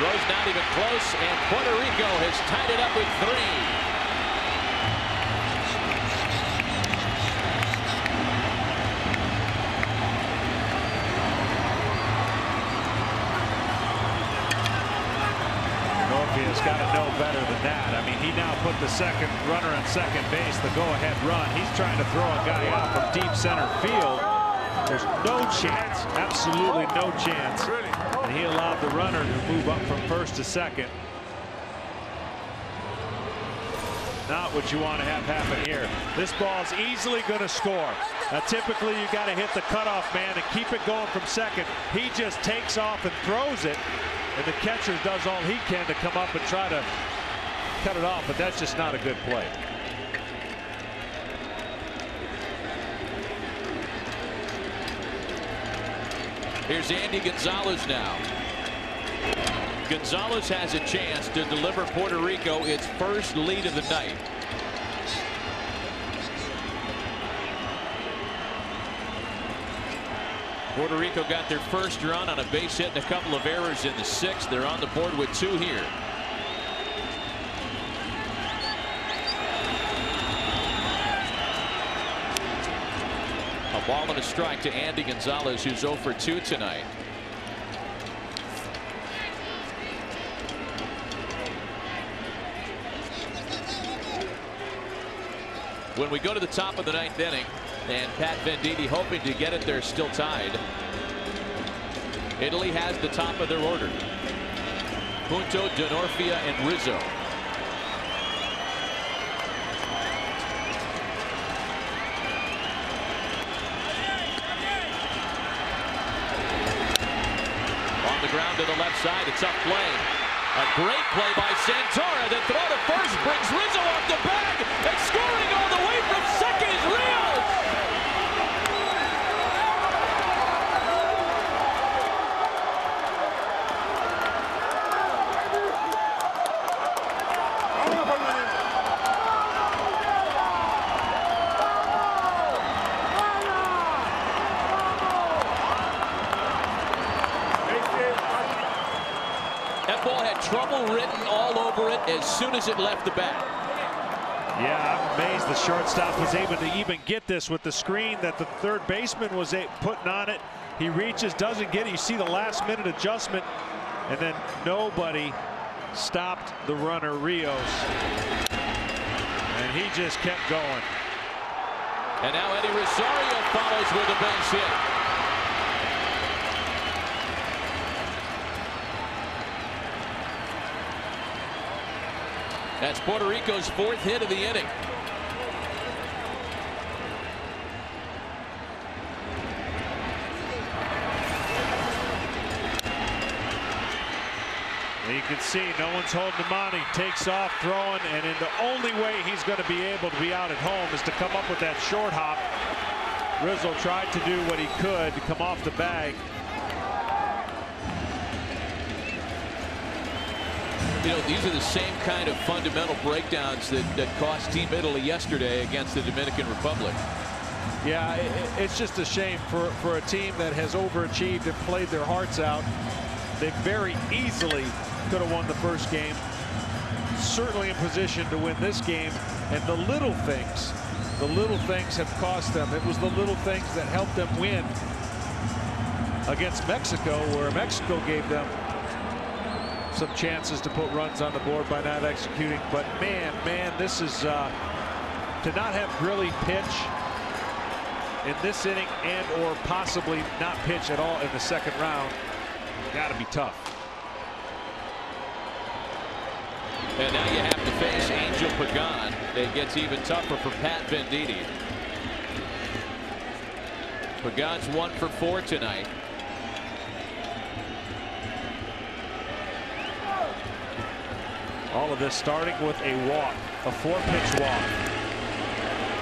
Rose not even close, and Puerto Rico has tied it up with 3. Has got to know better than that. I mean, he now put the second runner on second base, the go-ahead run. He's trying to throw a guy out from deep center field. There's no chance, absolutely no chance. And he allowed the runner to move up from first to second. Not what you want to have happen here. This ball's easily going to score. Now, typically, you got to hit the cutoff man and keep it going from second. He just takes off and throws it. And the catcher does all he can to come up and try to cut it off, but that's just not a good play. Here's Andy Gonzalez now. Gonzalez has a chance to deliver Puerto Rico its first lead of the night. Puerto Rico got their first run on a base hit and a couple of errors in the 6th. They're on the board with 2 here. A ball and a strike to Andy Gonzalez, who's 0 for 2 tonight. When we go to the top of the 9th inning, and Pat Venditti hoping to get it there, still tied. Italy has the top of their order. Punto, Denorfia, and Rizzo. On the ground to the left side, a tough play. A great play by Santora. The throw to first brings Rizzo off the bag, and scoring all the way from second is Rios. That ball had trouble written all over it as soon as it left the bat. Yeah, I'm amazed the shortstop was able to even get this with the screen that the third baseman was putting on it. He reaches, doesn't get it. You see the last minute adjustment, and then nobody stopped the runner, Rios. And he just kept going. And now Eddie Rosario follows with a base hit. That's Puerto Rico's 4th hit of the inning. You can see no one's holding him on. He takes off throwing, and in the only way he's going to be able to be out at home is to come up with that short hop. Rizzo tried to do what he could to come off the bag. You know, these are the same kind of fundamental breakdowns that cost Team Italy yesterday against the Dominican Republic. Yeah, it's just a shame for a team that has overachieved and played their hearts out. They very easily could have won the first game. Certainly in position to win this game. And the little things have cost them. It was the little things that helped them win against Mexico, where Mexico gave them some chances to put runs on the board by not executing. But man, this is to not have Grilli pitch in this inning and or possibly not pitch at all in the second round. Got to be tough. And now you have to face Angel Pagan. It gets even tougher for Pat Venditti. Pagan's 1 for 4 tonight. All of this starting with a walk, a 4-pitch walk.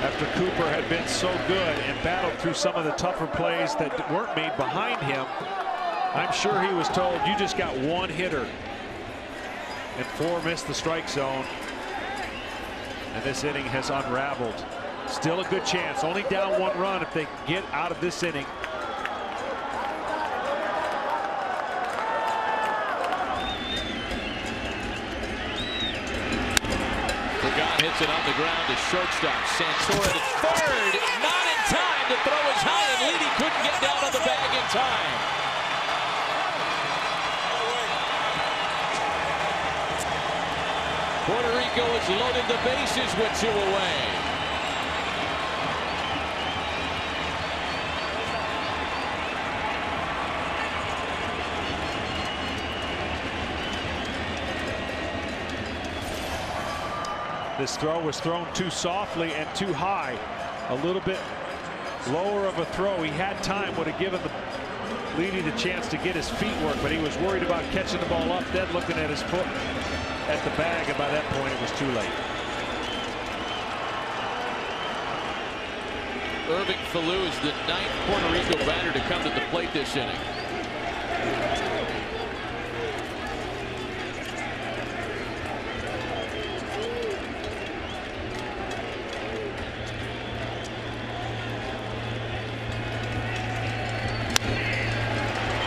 After Cooper had been so good and battled through some of the tougher plays that weren't made behind him, I'm sure he was told, you just got 1 hitter. And 4 missed the strike zone. And this inning has unraveled. Still a good chance. Only down 1 run if they can get out of this inning. Pagan hits it on the ground to shortstop. Santora to third. Not in time to throw his high and lead. He couldn't get down on the bag in time. Puerto Rico has loaded the bases with 2 away. This throw was thrown too softly and too high. A little bit lower of a throw. He had time, would have given the leading the chance to get his feet work, but he was worried about catching the ball up, then looking at his foot at the bag, and by that point it was too late. Irving Falou is the 9th Puerto Rico batter to come to the plate this inning.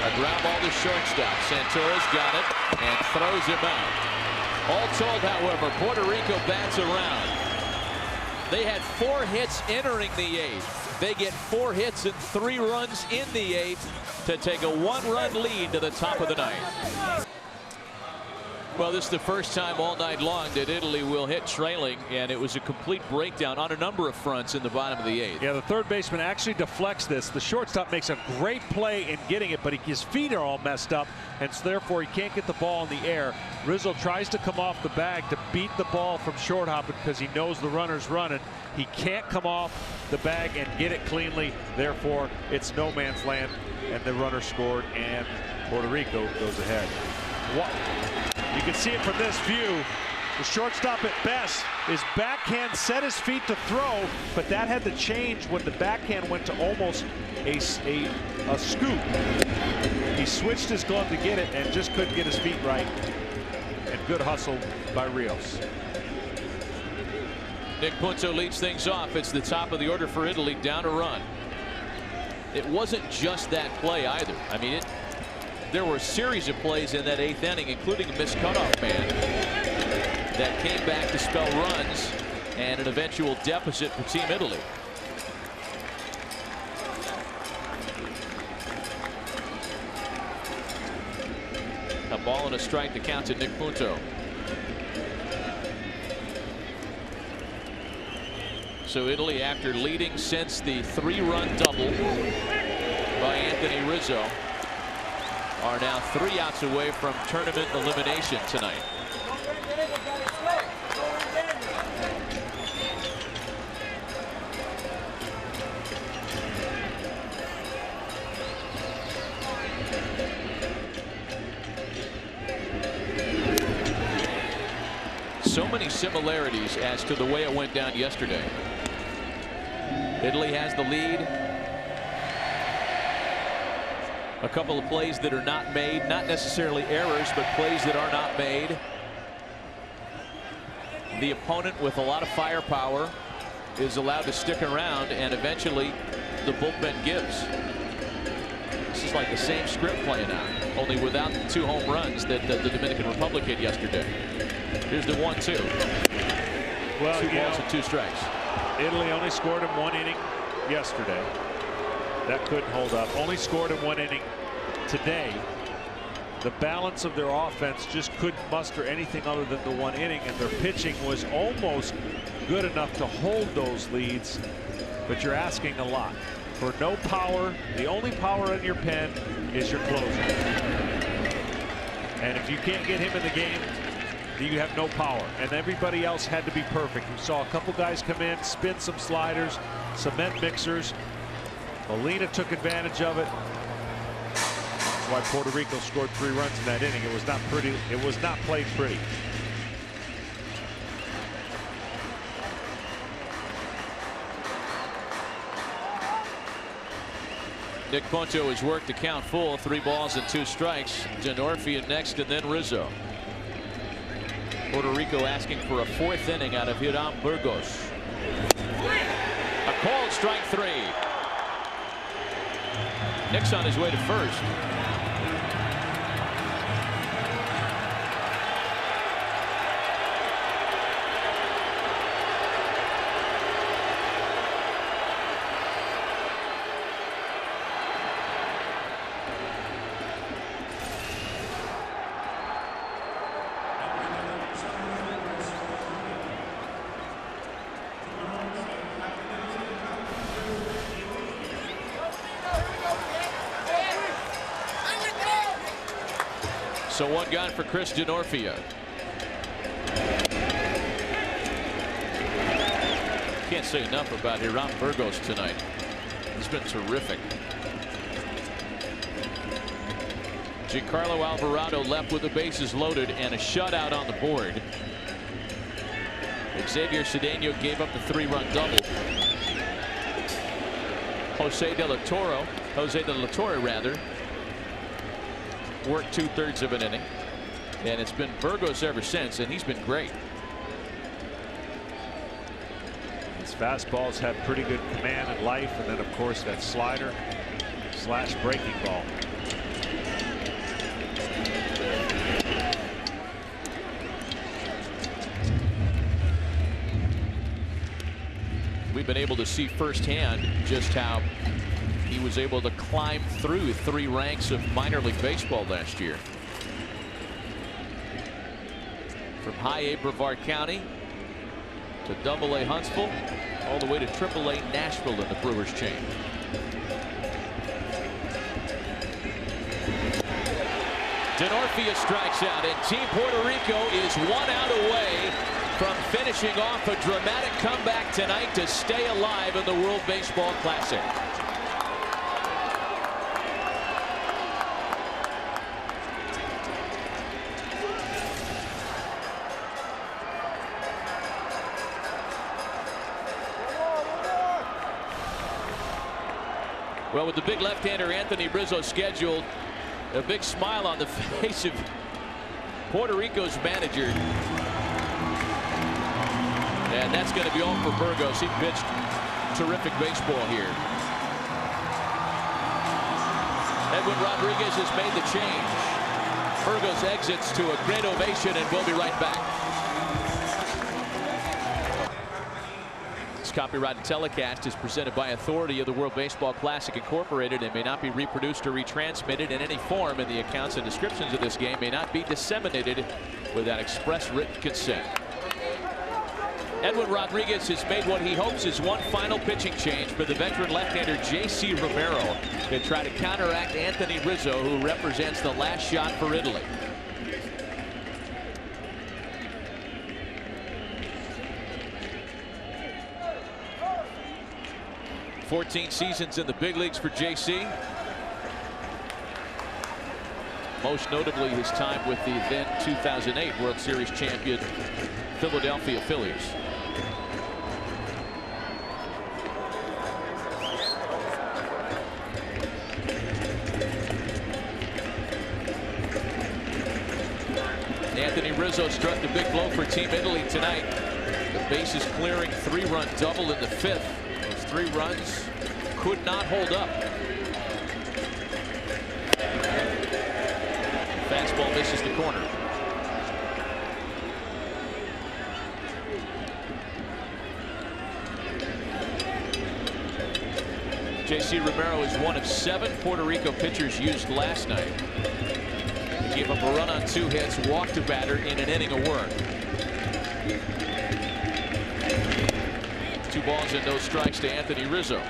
A ground ball to shortstop. Santora's got it and throws him out. All told, however, Puerto Rico bats around. They had 4 hits entering the 8th. They get 4 hits and 3 runs in the 8th to take a 1-run lead to the top of the 9th. Well, this is the first time all night long that Italy will hit trailing, and it was a complete breakdown on a number of fronts in the bottom of the 8th. Yeah, the third baseman actually deflects this. The shortstop makes a great play in getting it, but his feet are all messed up, and so therefore he can't get the ball in the air. Rizzo tries to come off the bag to beat the ball from short hopping because he knows the runner's running. He can't come off the bag and get it cleanly. Therefore, it's no man's land, and the runner scored, and Puerto Rico goes ahead. You can see it from this view. The shortstop at best, his backhand set his feet to throw, but that had to change when the backhand went to almost a scoop. He switched his glove to get it and just couldn't get his feet right. And good hustle by Rios. Nick Punto leads things off. It's the top of the order for Italy, down a run. It wasn't just that play either. I mean, there were a series of plays in that 8th inning, including a missed cutoff man, that came back to spell runs and an eventual deficit for Team Italy. A ball and a strike to count to Nick Punto. So Italy, after leading since the 3-run double by Anthony Rizzo, are now 3 outs away from tournament elimination tonight. So many similarities as to the way it went down yesterday. Italy has the lead. A couple of plays that are not made, not necessarily errors, but plays that are not made. The opponent with a lot of firepower is allowed to stick around, and eventually the bullpen gives. This is like the same script playing out, only without the 2 home runs that the Dominican Republic hit yesterday. Here's the 1-2. Well, 2 balls and 2 strikes. Italy only scored in 1 inning yesterday. That couldn't hold up. Only scored in 1 inning today. The balance of their offense just couldn't muster anything other than the 1 inning, and their pitching was almost good enough to hold those leads, but you're asking a lot. For no power, the only power in your pen is your closer. And if you can't get him in the game, you have no power, and everybody else had to be perfect. You saw a couple guys come in, spin some sliders, cement mixers. Molina took advantage of it. That's why Puerto Rico scored 3 runs in that inning. It was not pretty. It was not played pretty. Nick Punto has worked to count full. 3 balls and 2 strikes. Giacarlo next, and then Rizzo. Puerto Rico asking for a 4th inning out of Hiram Burgos. A called strike 3. Nick's on his way to first. So 1 gone for Chris Giacarlo. Can't say enough about Hiram Burgos tonight. He's been terrific. Giacarlo Alvarado left with the bases loaded and a shutout on the board. Xavier Cedeno gave up the 3-run double. Jose de la Torre worked 2/3 of an inning, and it's been Burgos ever since, and he's been great. His fastballs have pretty good command and life, and then of course that slider slash breaking ball. We've been able to see firsthand just how he was able to climb through 3 ranks of minor league baseball last year. from high A Brevard County to Double A Huntsville, all the way to Triple A Nashville in the Brewers chain. Denorfia strikes out, and Team Puerto Rico is 1 out away from finishing off a dramatic comeback tonight to stay alive in the World Baseball Classic. Well, with the big left-hander Anthony Rizzo scheduled, a big smile on the face of Puerto Rico's manager. And that's going to be all for Burgos. He pitched terrific baseball here. Edwin Rodriguez has made the change. Burgos exits to a great ovation, and we'll be right back. This copyrighted telecast is presented by authority of the World Baseball Classic Incorporated and may not be reproduced or retransmitted in any form, and the accounts and descriptions of this game may not be disseminated without express written consent. Edwin Rodriguez has made what he hopes is one final pitching change for the veteran left-hander J.C. Romero to try to counteract Anthony Rizzo, who represents the last shot for Italy. "14 seasons in the big leagues for J.C. Most notably his time with the then 2008 World Series champion Philadelphia Phillies. Anthony Rizzo struck the big blow for Team Italy tonight. The bases clearing 3-run double in the 5th. Those 3 runs could not hold up. Fastball misses the corner. J.C. Romero is one of 7 Puerto Rico pitchers used last night. He gave up a run on 2 hits, walked a batter in an inning of work. 2 balls and no strikes to Anthony Rizzo.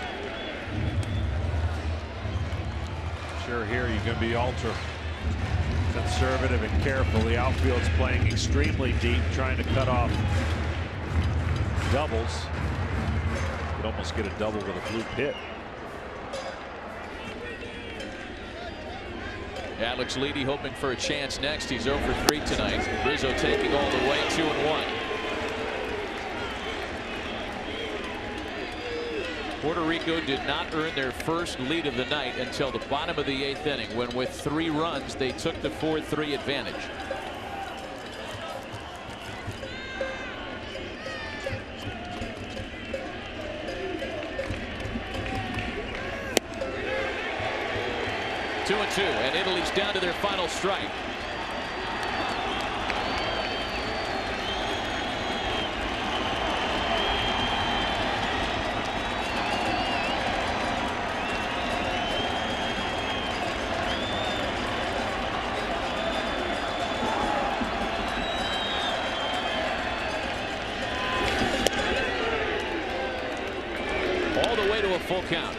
Sure, here you're going to be ultra conservative and careful. The outfield's playing extremely deep, trying to cut off doubles. Could almost get a double with a blue pit. Alex Leedy hoping for a chance next. He's 0 for 3 tonight. Rizzo taking all the way, 2-1. Puerto Rico did not earn their first lead of the night until the bottom of the 8th inning, when with 3 runs they took the 4-3 advantage. And Italy's down to their final strike. All the way to a full count.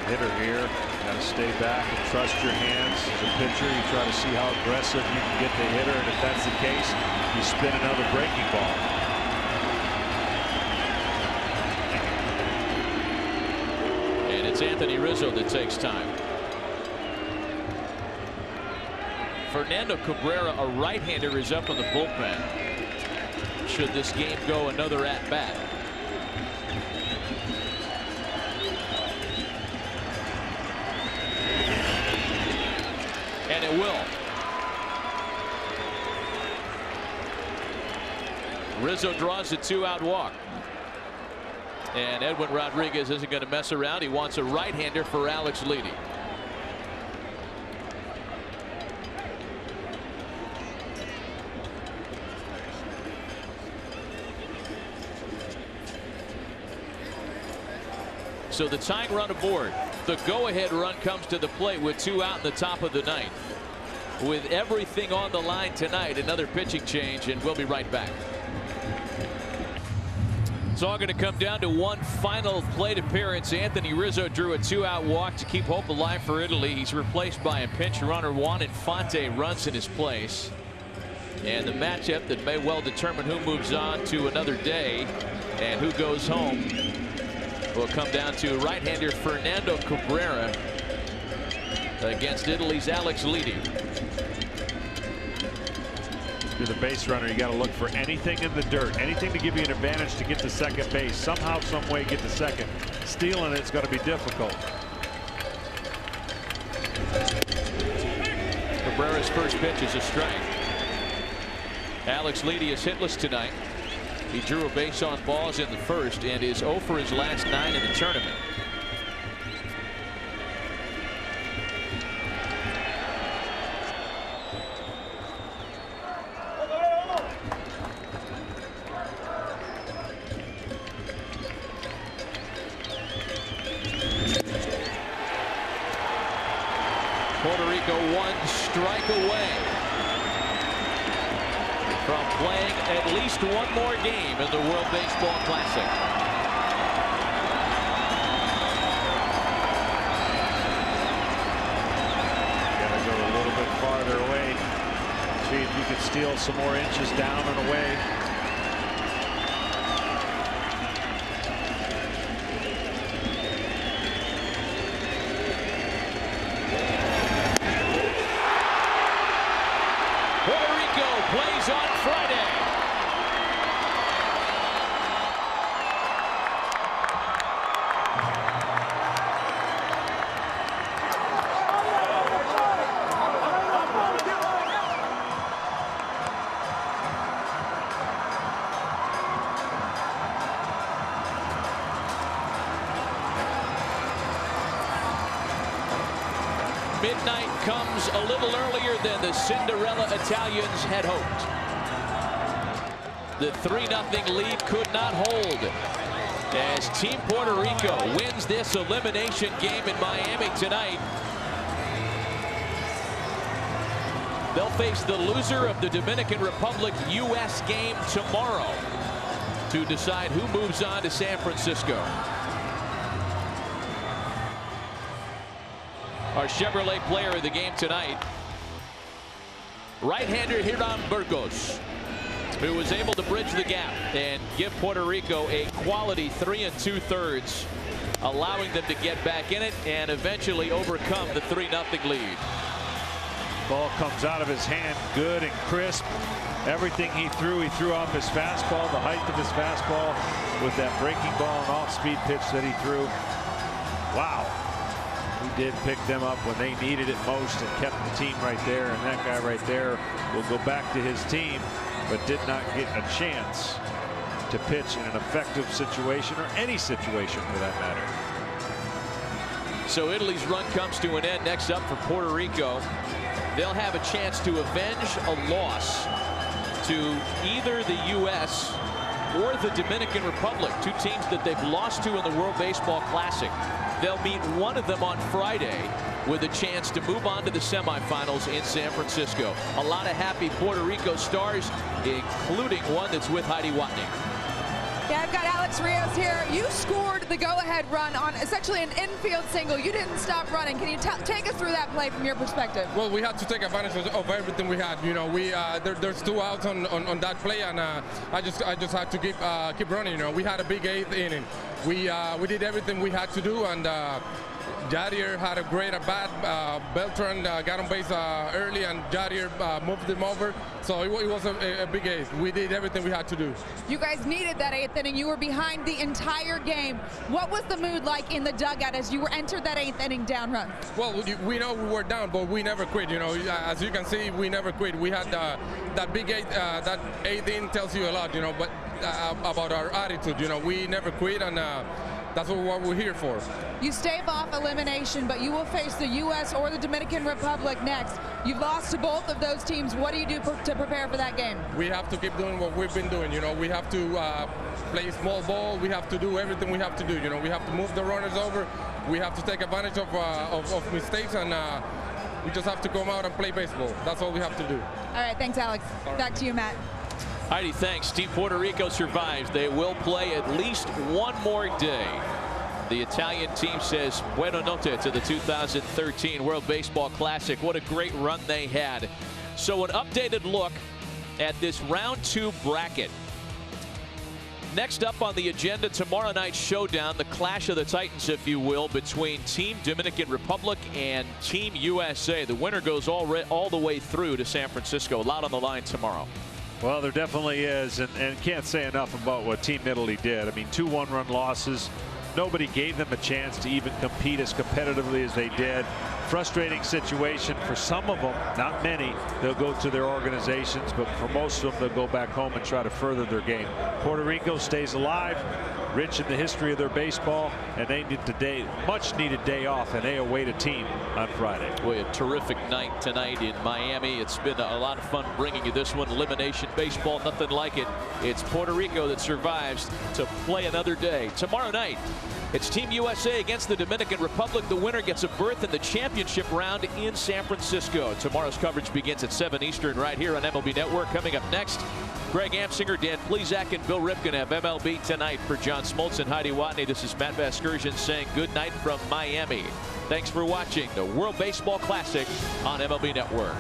Hitter here, got to stay back and trust your hands. As a pitcher, you try to see how aggressive you can get the hitter, and if that's the case, you spin another breaking ball. And it's Anthony Rizzo that takes time. Fernando Cabrera, a right-hander, is up in the bullpen. Should this game go another at-bat? And it will. Rizzo draws a 2-out walk. And Edwin Rodriguez isn't going to mess around. He wants a right-hander for Alex Leedy. So the tying run aboard. The go-ahead run comes to the plate with 2 out in the top of the 9th. With everything on the line tonight, another pitching change, and we'll be right back. It's all going to come down to one final plate appearance. Anthony Rizzo drew a 2-out walk to keep hope alive for Italy. He's replaced by a pinch runner. Juan Infante runs in his place. And the matchup that may well determine who moves on to another day and who goes home will come down to right-hander Fernando Cabrera against Italy's Alex Leedy. You're the base runner. You got to look for anything in the dirt, anything to give you an advantage to get to second base. Somehow, some way, get to second. Stealing it's going to be difficult. Cabrera's first pitch is a strike. Alex Leedy is hitless tonight. He drew a base on balls in the first and is 0 for his last 9 in the tournament. Puerto Rico 1 strike away from playing at least one more game in the World Baseball Classic. Gotta go a little bit farther away. See if you can steal some more inches down and away. Plays on Friday. Midnight comes a little earlier than the Cinderella Italians had hoped. The 3-0 lead could not hold as Team Puerto Rico wins this elimination game in Miami tonight. They'll face the loser of the Dominican Republic-U.S. game tomorrow to decide who moves on to San Francisco. Our Chevrolet player of the game tonight, right-hander Hiram Burgos, who was able to bridge the gap and give Puerto Rico a quality 3 2/3, allowing them to get back in it and eventually overcome the 3-0 lead. Ball comes out of his hand good and crisp. Everything he threw off his fastball, the height of his fastball, with that breaking ball and off-speed pitch that he threw. Wow. He did pick them up when they needed it most and kept the team right there. And that guy right there will go back to his team, but did not get a chance to pitch in an effective situation, or any situation for that matter. So Italy's run comes to an end. Next up for Puerto Rico, they'll have a chance to avenge a loss to either the U.S. or the Dominican Republic, two teams that they've lost to in the World Baseball Classic. They'll meet one of them on Friday with a chance to move on to the semifinals in San Francisco. A lot of happy Puerto Rico stars, including one that's with Heidi Watney. Yeah, I've got Alex Rios here. You scored the go-ahead run on essentially an infield single. You didn't stop running. Can you take us through that play from your perspective? Well, we had to take advantage of everything we had. You know, there's 2 outs on that play, and I just had to keep running. You know, we had a big 8th inning. We did everything we had to do, and Jadier had a great at-bat. Beltran got on base early, and Jadier moved him over. So it was a big 8th. We did everything we had to do. You guys needed that 8th inning. You were behind the entire game. What was the mood like in the dugout as you entered that 8th inning down run? Well, we know we were down, but we never quit. You know, as you can see, we never quit. We had that big 8th, that 8th inning tells you a lot. You know, but about our attitude. You know, we never quit, and that's what we're here for. You stave off elimination, but you will face the U.S. or the Dominican Republic next. You've lost to both of those teams. What do you do to prepare for that game? We have to keep doing what we've been doing. You know, we have to play small ball. We have to do everything we have to do. You know, we have to move the runners over. We have to take advantage of mistakes, and we just have to come out and play baseball. That's all we have to do. All right, thanks, Alex. Back to you, Matt. Heidi, thanks. Team Puerto Rico survives. They will play at least one more day. The Italian team says buona notte to the 2013 World Baseball Classic. What a great run they had. So an updated look at this round 2 bracket. Next up on the agenda, tomorrow night's showdown, the clash of the Titans, if you will, between Team Dominican Republic and Team USA. The winner goes all the way through to San Francisco. A lot on the line tomorrow. Well, there definitely is, and can't say enough about what Team Italy did. I mean, 2 one-run losses. Nobody gave them a chance to even compete as competitively as they did. Frustrating situation for some of them, not many. They'll go to their organizations, but for most of them, they'll go back home and try to further their game. Puerto Rico stays alive, rich in the history of their baseball, and they need today, much needed day off, and they await a team on Friday. Boy, a terrific night tonight in Miami. It's been a lot of fun bringing you this one. Elimination baseball, nothing like it. It's Puerto Rico that survives to play another day. Tomorrow night, it's Team USA against the Dominican Republic. The winner gets a berth in the championship round in San Francisco. Tomorrow's coverage begins at 7 Eastern right here on MLB Network. Coming up next, Greg Amsinger, Dan Plesac, and Bill Ripken have MLB Tonight. For John Smoltz and Heidi Watney, this is Matt Vasgersian saying good night from Miami. Thanks for watching the World Baseball Classic on MLB Network.